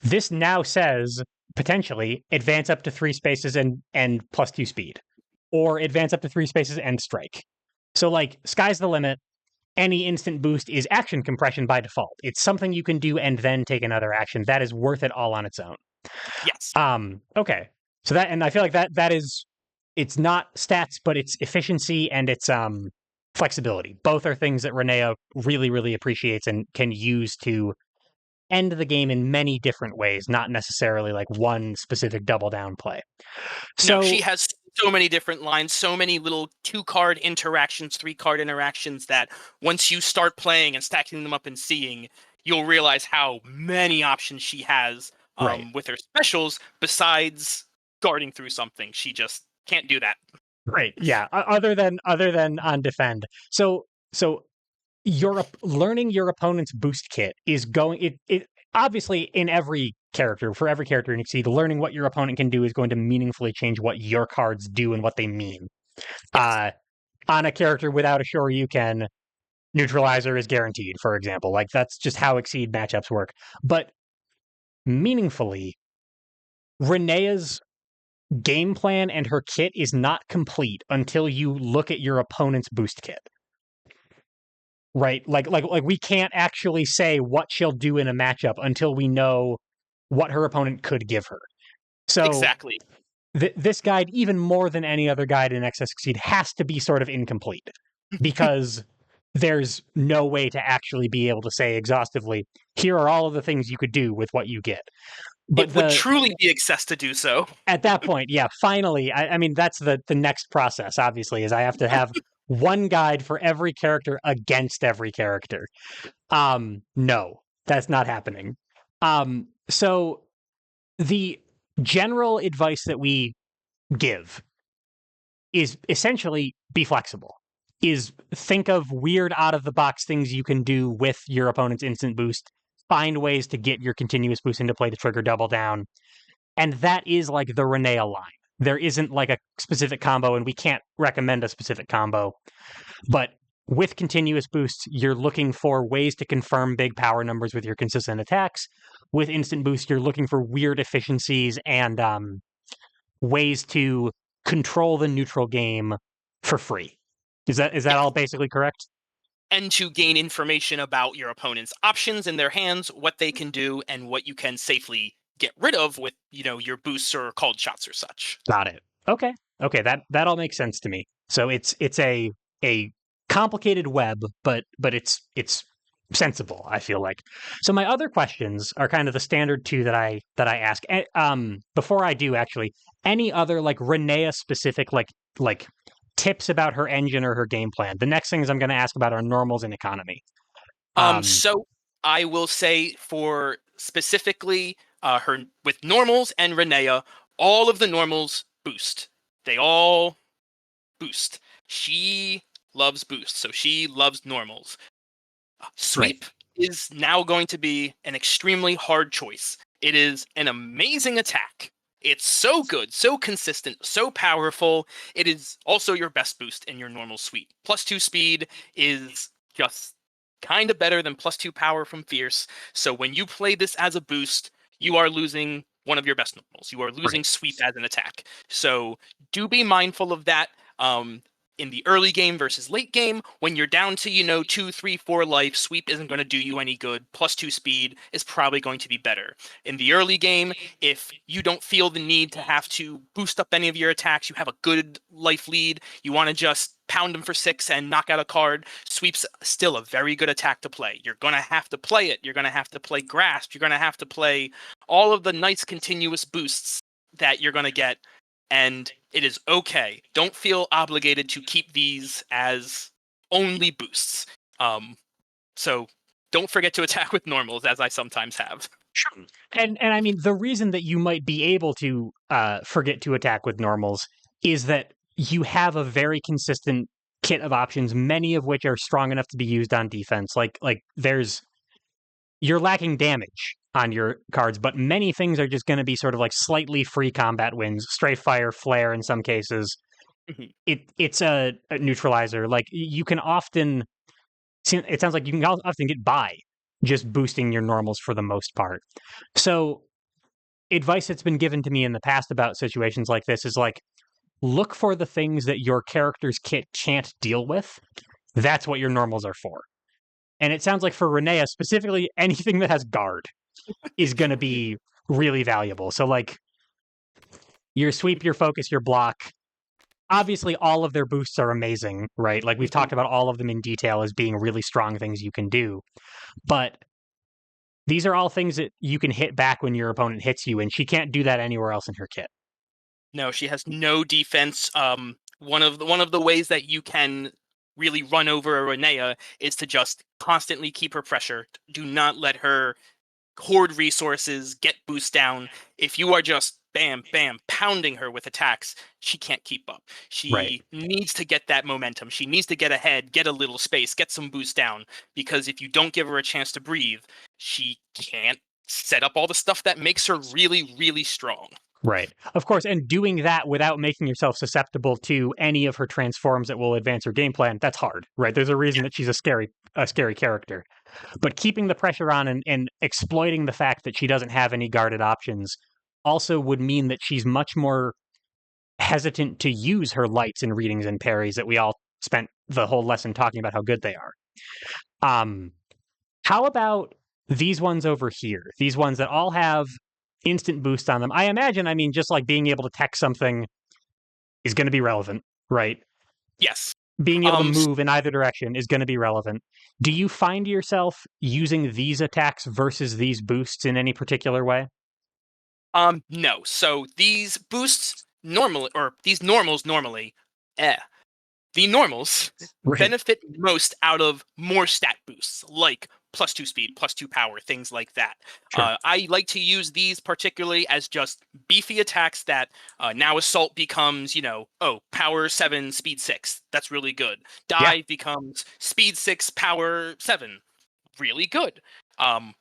this now says potentially advance up to 3 spaces and +2 speed, or advance up to 3 spaces and strike. So like sky's the limit. Any instant boost is action compression by default. It's something you can do and then take another action. That is worth it all on its own. Yes. Okay. So that, and I feel like that is, it's not stats, but it's efficiency and it's flexibility. Both are things that Renea really, really appreciates and can use to end the game in many different ways, not necessarily like one specific double down play. No, she So, has so many different lines, so many little 2-card interactions, 3-card interactions that once you start playing and stacking them up and seeing, you'll realize how many options she has right, with her specials besides guarding through something. She just can't do that. right, yeah. Other than on defend. So learning your opponent's boost kit is going it obviously in every character for every character in Exceed, learning what your opponent can do is going to meaningfully change what your cards do and what they mean. Yes. Uh, on a character without a Shoryuken, neutralizer is guaranteed, for example. Like that's just how Exceed matchups work. But meaningfully, Renea's game plan and her kit is not complete until you look at your opponent's boost kit. Right? Like we can't actually say what she'll do in a matchup until we know what her opponent could give her. So Exactly. this guide, even more than any other guide in XS Succeed, has to be sort of incomplete because there's no way to actually be able to say exhaustively, here are all of the things you could do with what you get. It But would the truly be excess to do so. at that point, yeah, finally, I mean, that's the next process, obviously, is I have to have one guide for every character against every character. No, that's not happening. So the general advice that we give is essentially be flexible. Is think of weird out of the box things you can do with your opponent's instant boost. Find ways to get your continuous boost into play to trigger double down. And that is like the Renea line. There isn't like a specific combo, and we can't recommend a specific combo. But with continuous boosts, you're looking for ways to confirm big power numbers with your consistent attacks. With instant boost, you're looking for weird efficiencies and ways to control the neutral game for free. Is that Yeah. all basically correct? And to gain information about your opponent's options in their hands, what they can do, and what you can safely get rid of with, your boosts or called shots or such. Got it. Okay. Okay, that all makes sense to me. So it's a complicated web, but it's sensible, I feel like. So my other questions are kind of the standard two that I ask. Before I do actually, any other like Renea specific like tips about her engine or her game plan? The next things I'm going to ask about are normals and economy. So I will say for specifically her with normals and Renea, all of the normals boost. They all boost. She loves boost, so she loves normals. Right. Sweep is now going to be an extremely hard choice. It is an amazing attack. It's so good, so consistent, so powerful. It is also your best boost in your normal suite. +2 speed is just kind of better than +2 power from Fierce. So when you play this as a boost, you are losing one of your best normals. You are losing Right. sweep as an attack. So do be mindful of that. In the early game versus late game, when you're down to 2, 3, 4 life, sweep isn't going to do you any good. +2 speed is probably going to be better. In the early game, if you don't feel the need to have to boost up any of your attacks, you have a good life lead, you want to just pound them for 6 and knock out a card, sweep's still a very good attack to play. You're going to have to play it. You're going to have to play grasp. You're going to have to play all of the nice continuous boosts that you're going to get, and it is okay. Don't feel obligated to keep these as only boosts. So don't forget to attack with normals, as I sometimes have. Sure. And I mean the reason that you might be able to forget to attack with normals is that you have a very consistent kit of options, many of which are strong enough to be used on defense. Like there's you're lacking damage on your cards, but many things are just going to be sort of like slightly free combat wins, strafe fire, flare in some cases. It's a neutralizer. Like you can often, it sounds like you can often get by just boosting your normals for the most part. So advice that's been given to me in the past about situations like this is like look for the things that your character's kit can't deal with. That's what your normals are for. And it sounds like for Renea, specifically, anything that has guard is going to be really valuable. So, like, your sweep, your focus, your block, obviously all of their boosts are amazing, right? Like we've talked about all of them in detail as being really strong things you can do. But these are all things that you can hit back when your opponent hits you, and she can't do that anywhere else in her kit. No, she has no defense. One of the ways that you can really run over a Renea is to just constantly keep her pressured. Do not let her hoard resources, get boost down. If you are just bam, bam, pounding her with attacks, she can't keep up. Right. She needs to get that momentum. She needs to get ahead, get a little space, get some boost down. Because if you don't give her a chance to breathe, she can't set up all the stuff that makes her really, really strong. Right. Of course, and doing that without making yourself susceptible to any of her transforms that will advance her game plan, that's hard, right? There's a reason that she's a scary character. But keeping the pressure on and exploiting the fact that she doesn't have any guarded options also would mean that she's much more hesitant to use her lights and readings and parries that we all spent the whole lesson talking about how good they are. Um, how about these ones over here? These ones that all have instant boost on them. I imagine, I mean, just like being able to tech something is going to be relevant, right? Yes. Being able to Um, move in either direction is going to be relevant. Do you find yourself using these attacks versus these boosts in any particular way? no. So these boosts normally, or these normals normally, eh. The normals Right. benefit most out of more stat boosts, like +2 speed, +2 power, things like that. Sure. I like to use these particularly as just beefy attacks that now assault becomes, power 7, speed 6. That's really good. Yeah. Dive becomes speed 6, power 7. Really good. Um,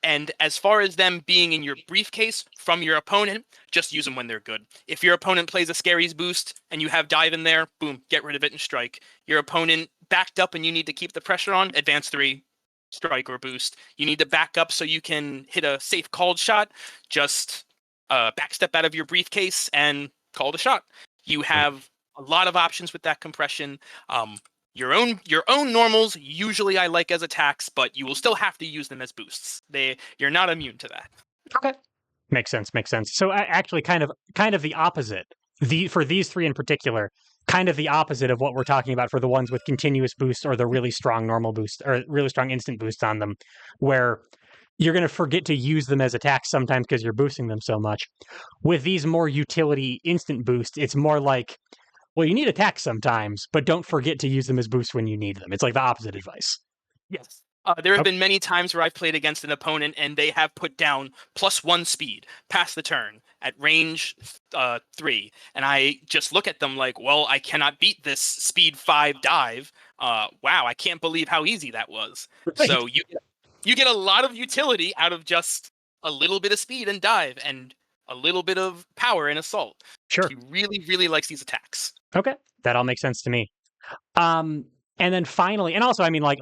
and as far as them being in your briefcase from your opponent, just use them when they're good. If your opponent plays a Scary's boost and you have dive in there, boom, get rid of it and strike. Your opponent backed up and you need to keep the pressure on, advance 3, strike or boost. You need to back up so you can hit a safe called shot, just backstep out of your briefcase and call the shot. You Right. have a lot of options with that compression. Your own normals usually I like as attacks, but you will still have to use them as boosts. You're not immune to that. Okay. Makes sense. Makes sense. So actually, kind of the opposite. For these three in particular, kind of the opposite of what we're talking about for the ones with continuous boost or the really strong normal boost or really strong instant boost on them, where you're going to forget to use them as attacks sometimes because you're boosting them so much. With these more utility instant boosts, it's more like, well, you need attacks sometimes, but don't forget to use them as boosts when you need them. It's like the opposite advice. Yes. There have Oh, been many times where I've played against an opponent and they have put down +1 speed past the turn at range 3, and I just look at them like, well, I cannot beat this speed 5 dive. Wow, I can't believe how easy that was. right. So you get a lot of utility out of just a little bit of speed and dive and a little bit of power and assault. Sure. He really, really likes these attacks. Okay. That all makes sense to me. Um, and then finally, and also, I mean, like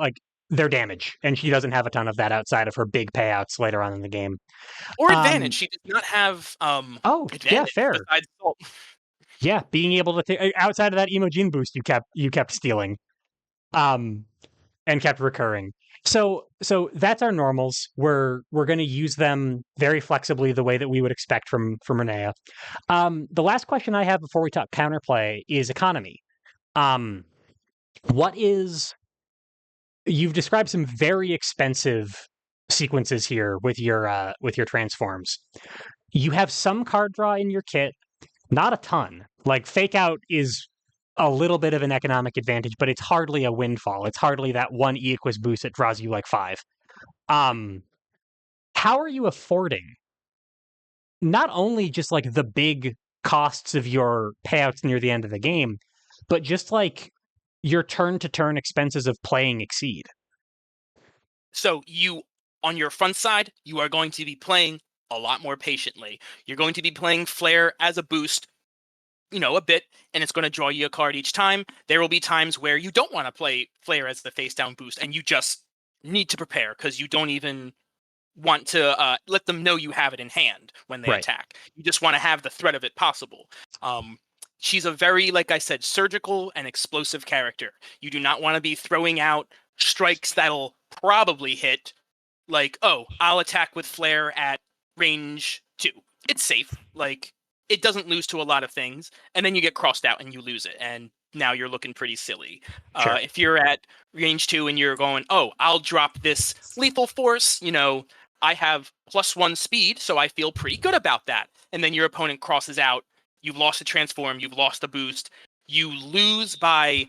their damage, and she doesn't have a ton of that outside of her big payouts later on in the game. Or advantage. Um, She does not have oh yeah, advantage fair. besides assault. Yeah, being able to outside of that Emojin boost, you kept stealing, um, and kept recurring. So that's our normals. We're going to use them very flexibly, the way that we would expect from Renea. The last question I have before we talk counterplay is economy. Um, what is You've described some very expensive sequences here with your transforms. You have some card draw in your kit, not a ton. Like fake out is a little bit of an economic advantage, but it's hardly a windfall. It's hardly that one E equus boost that draws you like 5. Um, how are you affording not only just like the big costs of your payouts near the end of the game, but just like your turn to turn expenses of playing Exceed? So on your front side, you are going to be playing a lot more patiently. You're going to be playing Flare as a boost, a bit, and it's going to draw you a card each time. There will be times where you don't want to play Flare as the face down boost, and you just need to prepare because you don't even want to let them know you have it in hand when they Right. attack. You just want to have the threat of it possible. Um, she's a very, like I said, surgical and explosive character. You do not want to be throwing out strikes that'll probably hit, like, oh, I'll attack with Flare at range 2. It's safe. Like, it doesn't lose to a lot of things, and then you get crossed out and you lose it, and now you're looking pretty silly. Sure. If you're at range 2 and you're going, oh, I'll drop this lethal force, I have +1 speed, so I feel pretty good about that. And then your opponent crosses out, you've lost a transform, you've lost a boost, you lose by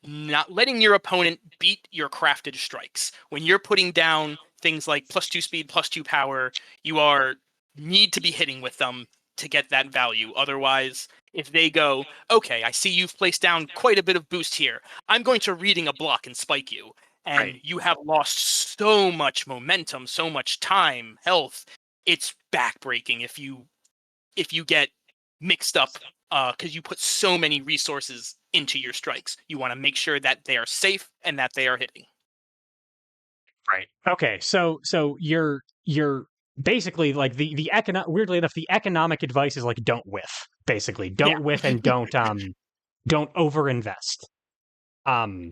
not letting your opponent beat your crafted strikes. When you're putting down things like +2 speed, +2 power, you are need to be hitting with them to get that value. Otherwise, if they go, okay, I see you've placed down quite a bit of boost here, I'm going to reading a block and spike you. Right. And you have lost so much momentum, so much time, health. It's backbreaking if you get mixed up because you put so many resources into your strikes. You want to make sure that they are safe and that they are hitting. Right. Okay. So you're basically like the economic. Weirdly enough, the economic advice is like don't whiff. Basically, Yeah. don't whiff and don't overinvest.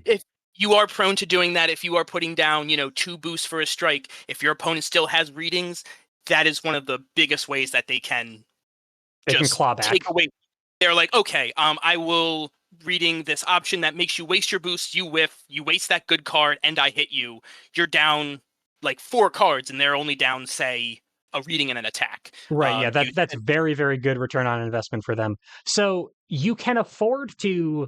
If you are prone to doing that, if you are putting down, 2 boosts for a strike, if your opponent still has readings, that is one of the biggest ways that they can They can just claw take back. away. They're like, okay, I will reading this option that makes you waste your boost, you whiff, you waste that good card, and I hit you. You're down like 4 cards, and they're only down, say, a reading and an attack. Right. Yeah. You That's very very good return on investment for them. So you can afford to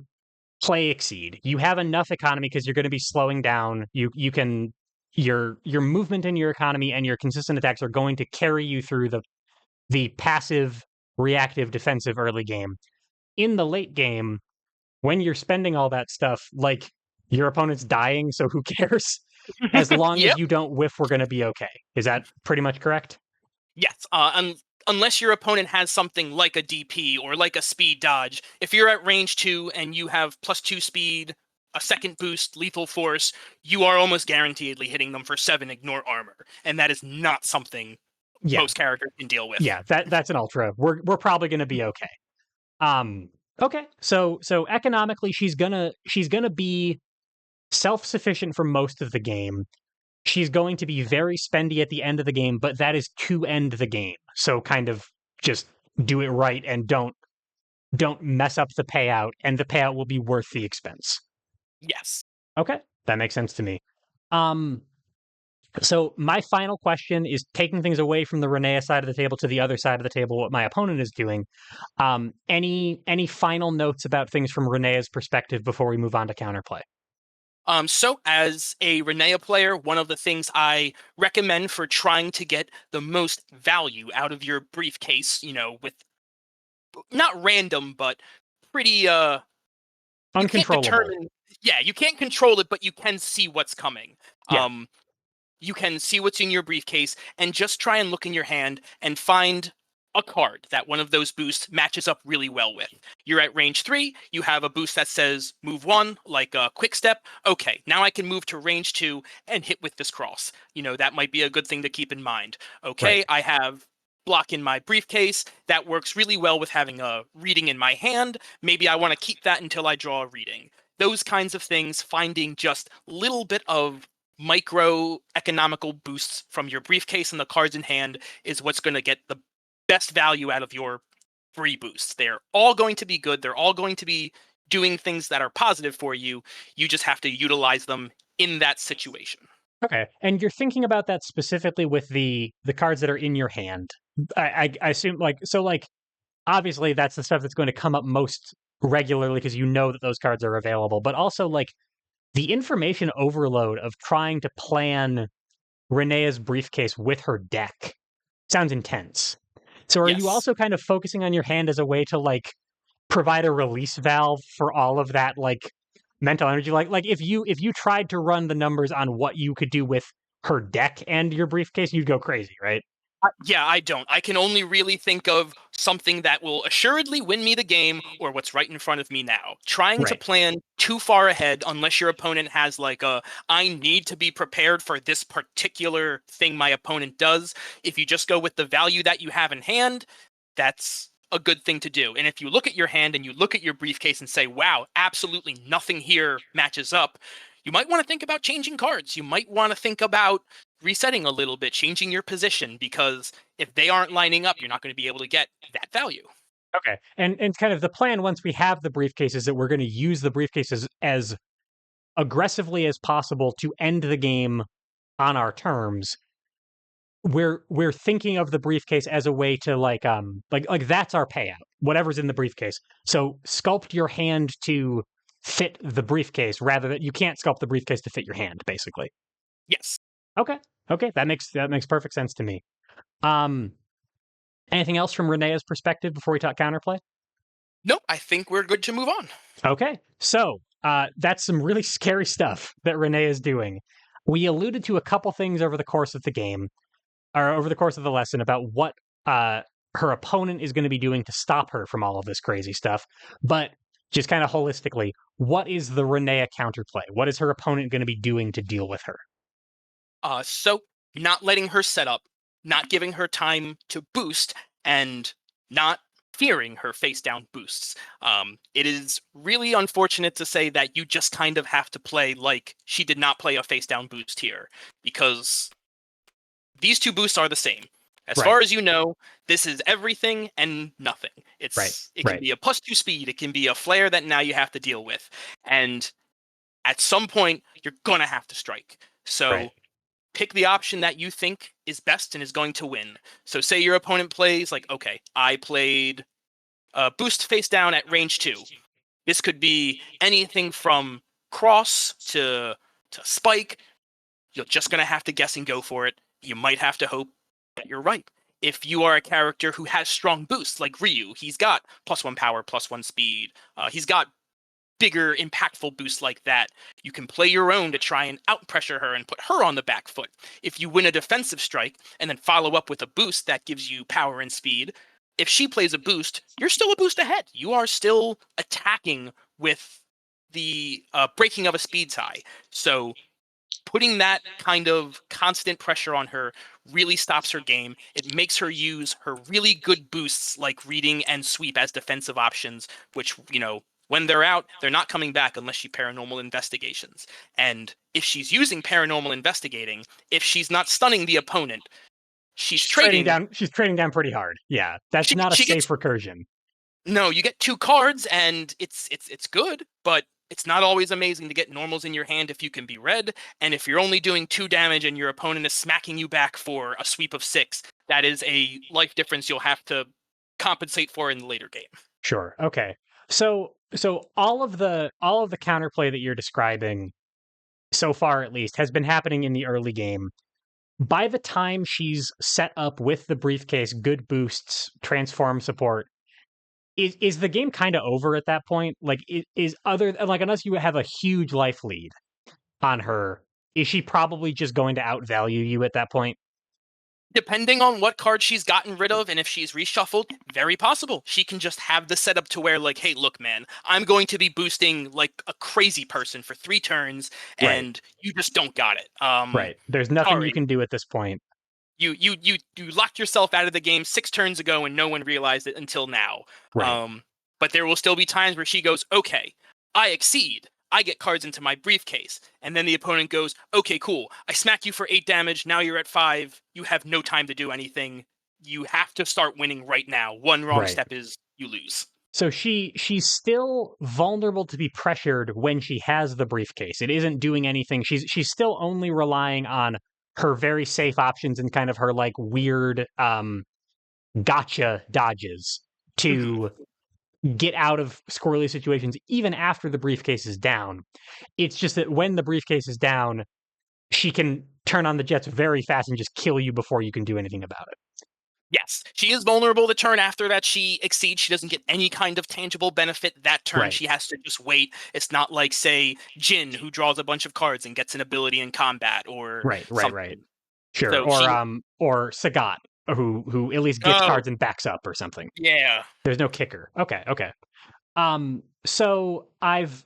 play exceed. You have enough economy because you're going to be slowing down. You can your movement in your economy and your consistent attacks are going to carry you through the passive, reactive, defensive early game. In the late game, when you're spending all that stuff, like your opponent's dying, so who cares? As long as Yep. you don't whiff, we're going to be okay. Is that pretty much correct? Yes. Unless your opponent has something like a DP or like a speed dodge, if you're at range 2 and you have +2 speed, a second boost, lethal force, you are almost guaranteedly hitting them for 7 ignore armor, and that is not something Yeah, most characters can deal with. yeah. That's an ultra. We're probably going to be okay. Um. Okay. So economically, she's gonna be self sufficient for most of the game. She's going to be very spendy at the end of the game, but that is to end the game. So kind of just do it right and don't mess up the payout, and the payout will be worth the expense. Yes. Okay, that makes sense to me. Um, so my final question is taking things away from the Renea side of the table to the other side of the table, what my opponent is doing. Any final notes about things from Renea's perspective before we move on to counterplay? So as a Renea player, one of the things I recommend for trying to get the most value out of your briefcase, with not random, but pretty you can't Uncontrollable. determine. Yeah, you can't control it, but you can see what's coming. Yeah, um you can see what's in your briefcase and just try and look in your hand and find a card that one of those boosts matches up really well with. You're at range 3, you have a boost that says move 1, like a quick step. Okay, now I can move to range 2 and hit with this cross. That might be a good thing to keep in mind. right. Okay, I have block in my briefcase. That works really well with having a reading in my hand. Maybe I want to keep that until I draw a reading. Those kinds of things, finding just little bit of micro economical boosts from your briefcase and the cards in hand is what's going to get the best value out of your free boosts. They're all going to be good. They're all going to be doing things that are positive for you. You just have to utilize them in that situation. Okay, and you're thinking about that specifically with the cards that are in your hand. I assume like obviously that's the stuff that's going to come up most regularly because you know that those cards are available, but also like the information overload of trying to plan Renea's briefcase with her deck sounds intense. So are you Yes. also kind of focusing on your hand as a way to like provide a release valve for all of that like mental energy? Like if you tried to run the numbers on what you could do with her deck and your briefcase, you'd go crazy, right? Yeah, I don't. I can only really think of something that will assuredly win me the game or what's right in front of me now. Trying to Right. plan too far ahead, unless your opponent has like I need to be prepared for this particular thing my opponent does. If you just go with the value that you have in hand, that's a good thing to do. And if you look at your hand and you look at your briefcase and say, wow, absolutely nothing here matches up, you might want to think about changing cards. You might want to think about resetting a little bit, changing your position, because if they aren't lining up, you're not going to be able to get that value. Okay. And kind of the plan once we have the briefcase is that we're going to use the briefcases as aggressively as possible to end the game on our terms. We're thinking of the briefcase as a way to like that's our payout, whatever's in the briefcase. So sculpt your hand to fit the briefcase rather than you can't sculpt the briefcase to fit your hand, basically. Yes. Okay. Okay. That makes perfect sense to me. Um Anything else from Renea's perspective before we talk counterplay? No, I think we're good to move on. Okay. So that's some really scary stuff that Renea is doing. We alluded to a couple things over the course of the game, or over the course of the lesson, about what uh, her opponent is going to be doing to stop her from all of this crazy stuff. But just kind of holistically, what is the Renea counterplay? What is her opponent going to be doing to deal with her? So not letting her set up, not giving her time to boost, and not fearing her face down boosts. It is really unfortunate to say that you just kind of have to play like she did not play a face down boost here, because these two boosts are the same. As Right, far as you know, this is everything and nothing. right, It can right, be a +2 speed, it can be a flare that now you have to deal with. And at some point, you're gonna have to strike. right, So pick the option that you think is best and is going to win. So say your opponent plays like, okay, I played boost face down at range 2. This could be anything from cross to spike. You're just going to have to guess and go for it. You might have to hope that you're right. If you are a character who has strong boosts like Ryu, he's got +1 power, +1 speed. He's got bigger, impactful boosts like that. You can play your own to try and outpressure her and put her on the back foot. If you win a defensive strike and then follow up with a boost that gives you power and speed, if she plays a boost, you're still a boost ahead. You are still attacking with the breaking of a speed tie. So putting that kind of constant pressure on her really stops her game. It makes her use her really good boosts like reading and sweep as defensive options, which, when they're out, they're not coming back unless she paranormal investigations. And if she's using paranormal investigating, if she's not stunning the opponent, she's she's trading trading. down. She's trading down pretty hard. Yeah, that's not a She safe gets recursion. no. You get 2 cards, and it's good, but it's not always amazing to get normals in your hand if you can be red. And if you're only doing 2 damage and your opponent is smacking you back for a sweep of 6, that is a life difference you'll have to compensate for in the later game. Sure. Okay. So all of the counterplay that you're describing so far, at least, has been happening in the early game. By the time she's set up with the briefcase, good boosts, transform support, is the game kind of over at that point? Like, is other like unless you have a huge life lead on her, is she probably just going to outvalue you at that point? Depending on what card she's gotten rid of and if she's reshuffled, very possible. She can just have the setup to where, like, hey, look, man, I'm going to be boosting like a crazy person for 3 turns, Right. and you just don't got it. Right. There's nothing you Sorry. can do at this point. You locked yourself out of the game 6 turns ago and no one realized it until now. Right. Um, but there will still be times where she goes, okay, I exceed. I get cards into my briefcase. And then the opponent goes, okay, cool. I smack you for 8 damage. Now you're at 5. You have no time to do anything. You have to start winning right now. One wrong Right. step is you lose. So she's still vulnerable to be pressured when she has the briefcase. It isn't doing anything. She's still only relying on her very safe options and kind of her like weird gotcha dodges Mhm. to get out of squirrely situations even after the briefcase is down. It's just that when the briefcase is down, she can turn on the jets very fast and just kill you before you can do anything about it. Yes, she is vulnerable the turn after that she exceeds. She doesn't get any kind of tangible benefit that turn. Right. She has to just wait. It's not like, say, Jin, who draws a bunch of cards and gets an ability in combat or Right, right, right. something. Sure. So she, Or Sagat, who at least gets oh, cards and backs up or something. yeah. There's no kicker. Okay, okay. So I'm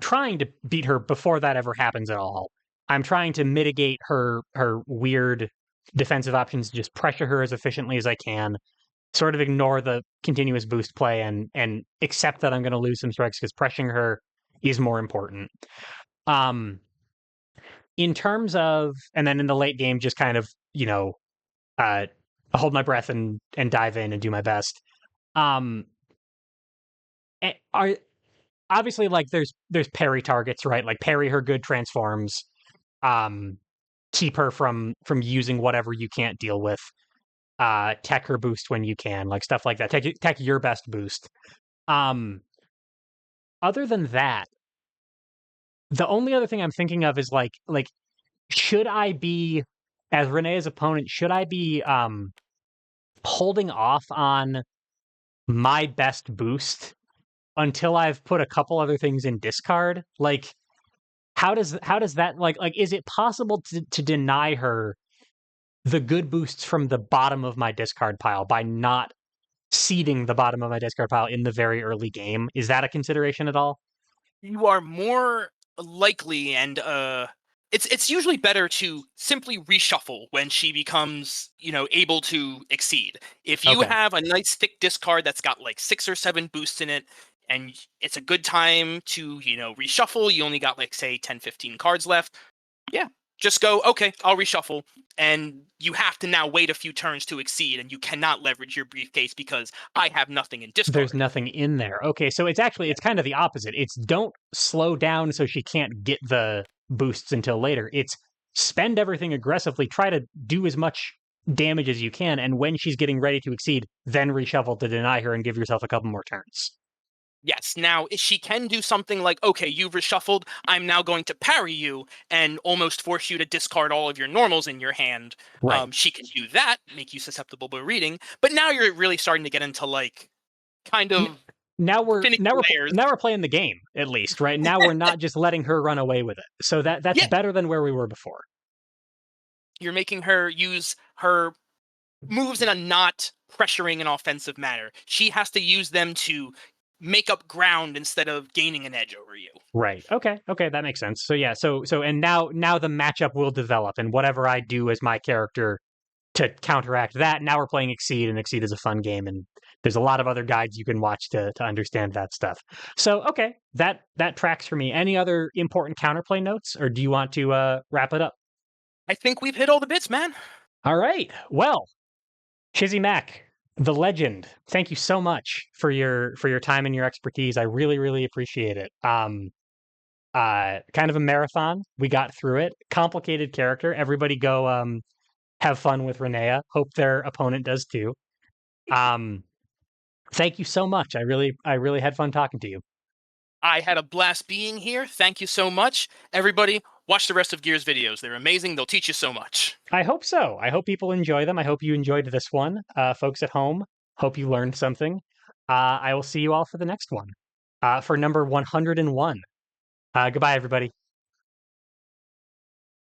trying to beat her before that ever happens at all. I'm trying to mitigate her weird defensive options, just pressure her as efficiently as I can, sort of ignore the continuous boost play and accept that I'm going to lose some strikes because pressuring her is more important. Um, in terms of, and then in the late game, just kind of, uh, hold my breath and dive in and do my best. Um, are obviously like there's parry targets, right? Like parry her good transforms. Um, keep her from using whatever you can't deal with. Tech her boost when you can, like stuff like that. Tech your best boost. Um, other than that, the only other thing I'm thinking of is like should I be as Renea's opponent? Should I be holding off on my best boost until I've put a couple other things in discard? Like how does that like is it possible to deny her the good boosts from the bottom of my discard pile by not seeding the bottom of my discard pile in the very early game? Is that a consideration at all? You are more likely, and it's usually better to simply reshuffle when she becomes, able to exceed. If you Okay. have a nice thick discard that's got like 6 or 7 boosts in it, and it's a good time to, reshuffle, you only got like say 10, 15 cards left. Yeah, just go, okay, I'll reshuffle. And you have to now wait a few turns to exceed, and you cannot leverage your briefcase because I have nothing in There's discard. nothing in there. Okay, so it's actually Yeah. it's kind of the opposite. It's don't slow down so she can't get the boosts until later. It's spend everything aggressively, try to do as much damage as you can, and when she's getting ready to exceed, then reshuffle to deny her and give yourself a couple more turns. Yes. Now, she can do something like, okay, you've reshuffled. I'm now going to parry you and almost force you to discard all of your normals in your hand. Right. She can do that, make you susceptible to reading. But now you're really starting to get into like kind N- of Now we're finicky now we're layers. now we're playing the game at least, right? Now we're not just letting her run away with it. So that's Yeah, better than where we were before. you're making her use her moves in a not pressuring an offensive manner. She has to use them to make up ground instead of gaining an edge over you. Right. Okay. Okay, that makes sense. So yeah, so and now the matchup will develop and whatever I do as my character to counteract that, now we're playing Exceed and Exceed is a fun game and there's a lot of other guides you can watch to understand that stuff. So okay, that tracks for me. Any other important counterplay notes or do you want to wrap it up? I think we've hit all the bits, man. All right. Well, Shizzy Mac, the legend. Thank you so much for your time and your expertise. I really really appreciate it. Kind of a marathon. We got through it. Complicated character. Everybody go have fun with Renea. Hope their opponent does too. Um, thank you so much. I really had fun talking to you. I had a blast being here. Thank you so much. Everybody, watch the rest of Gears videos. They're amazing. They'll teach you so much. I hope so. I hope people enjoy them. I hope you enjoyed this one. Folks at home, hope you learned something. I will see you all for the next one. For number 101. Goodbye, everybody.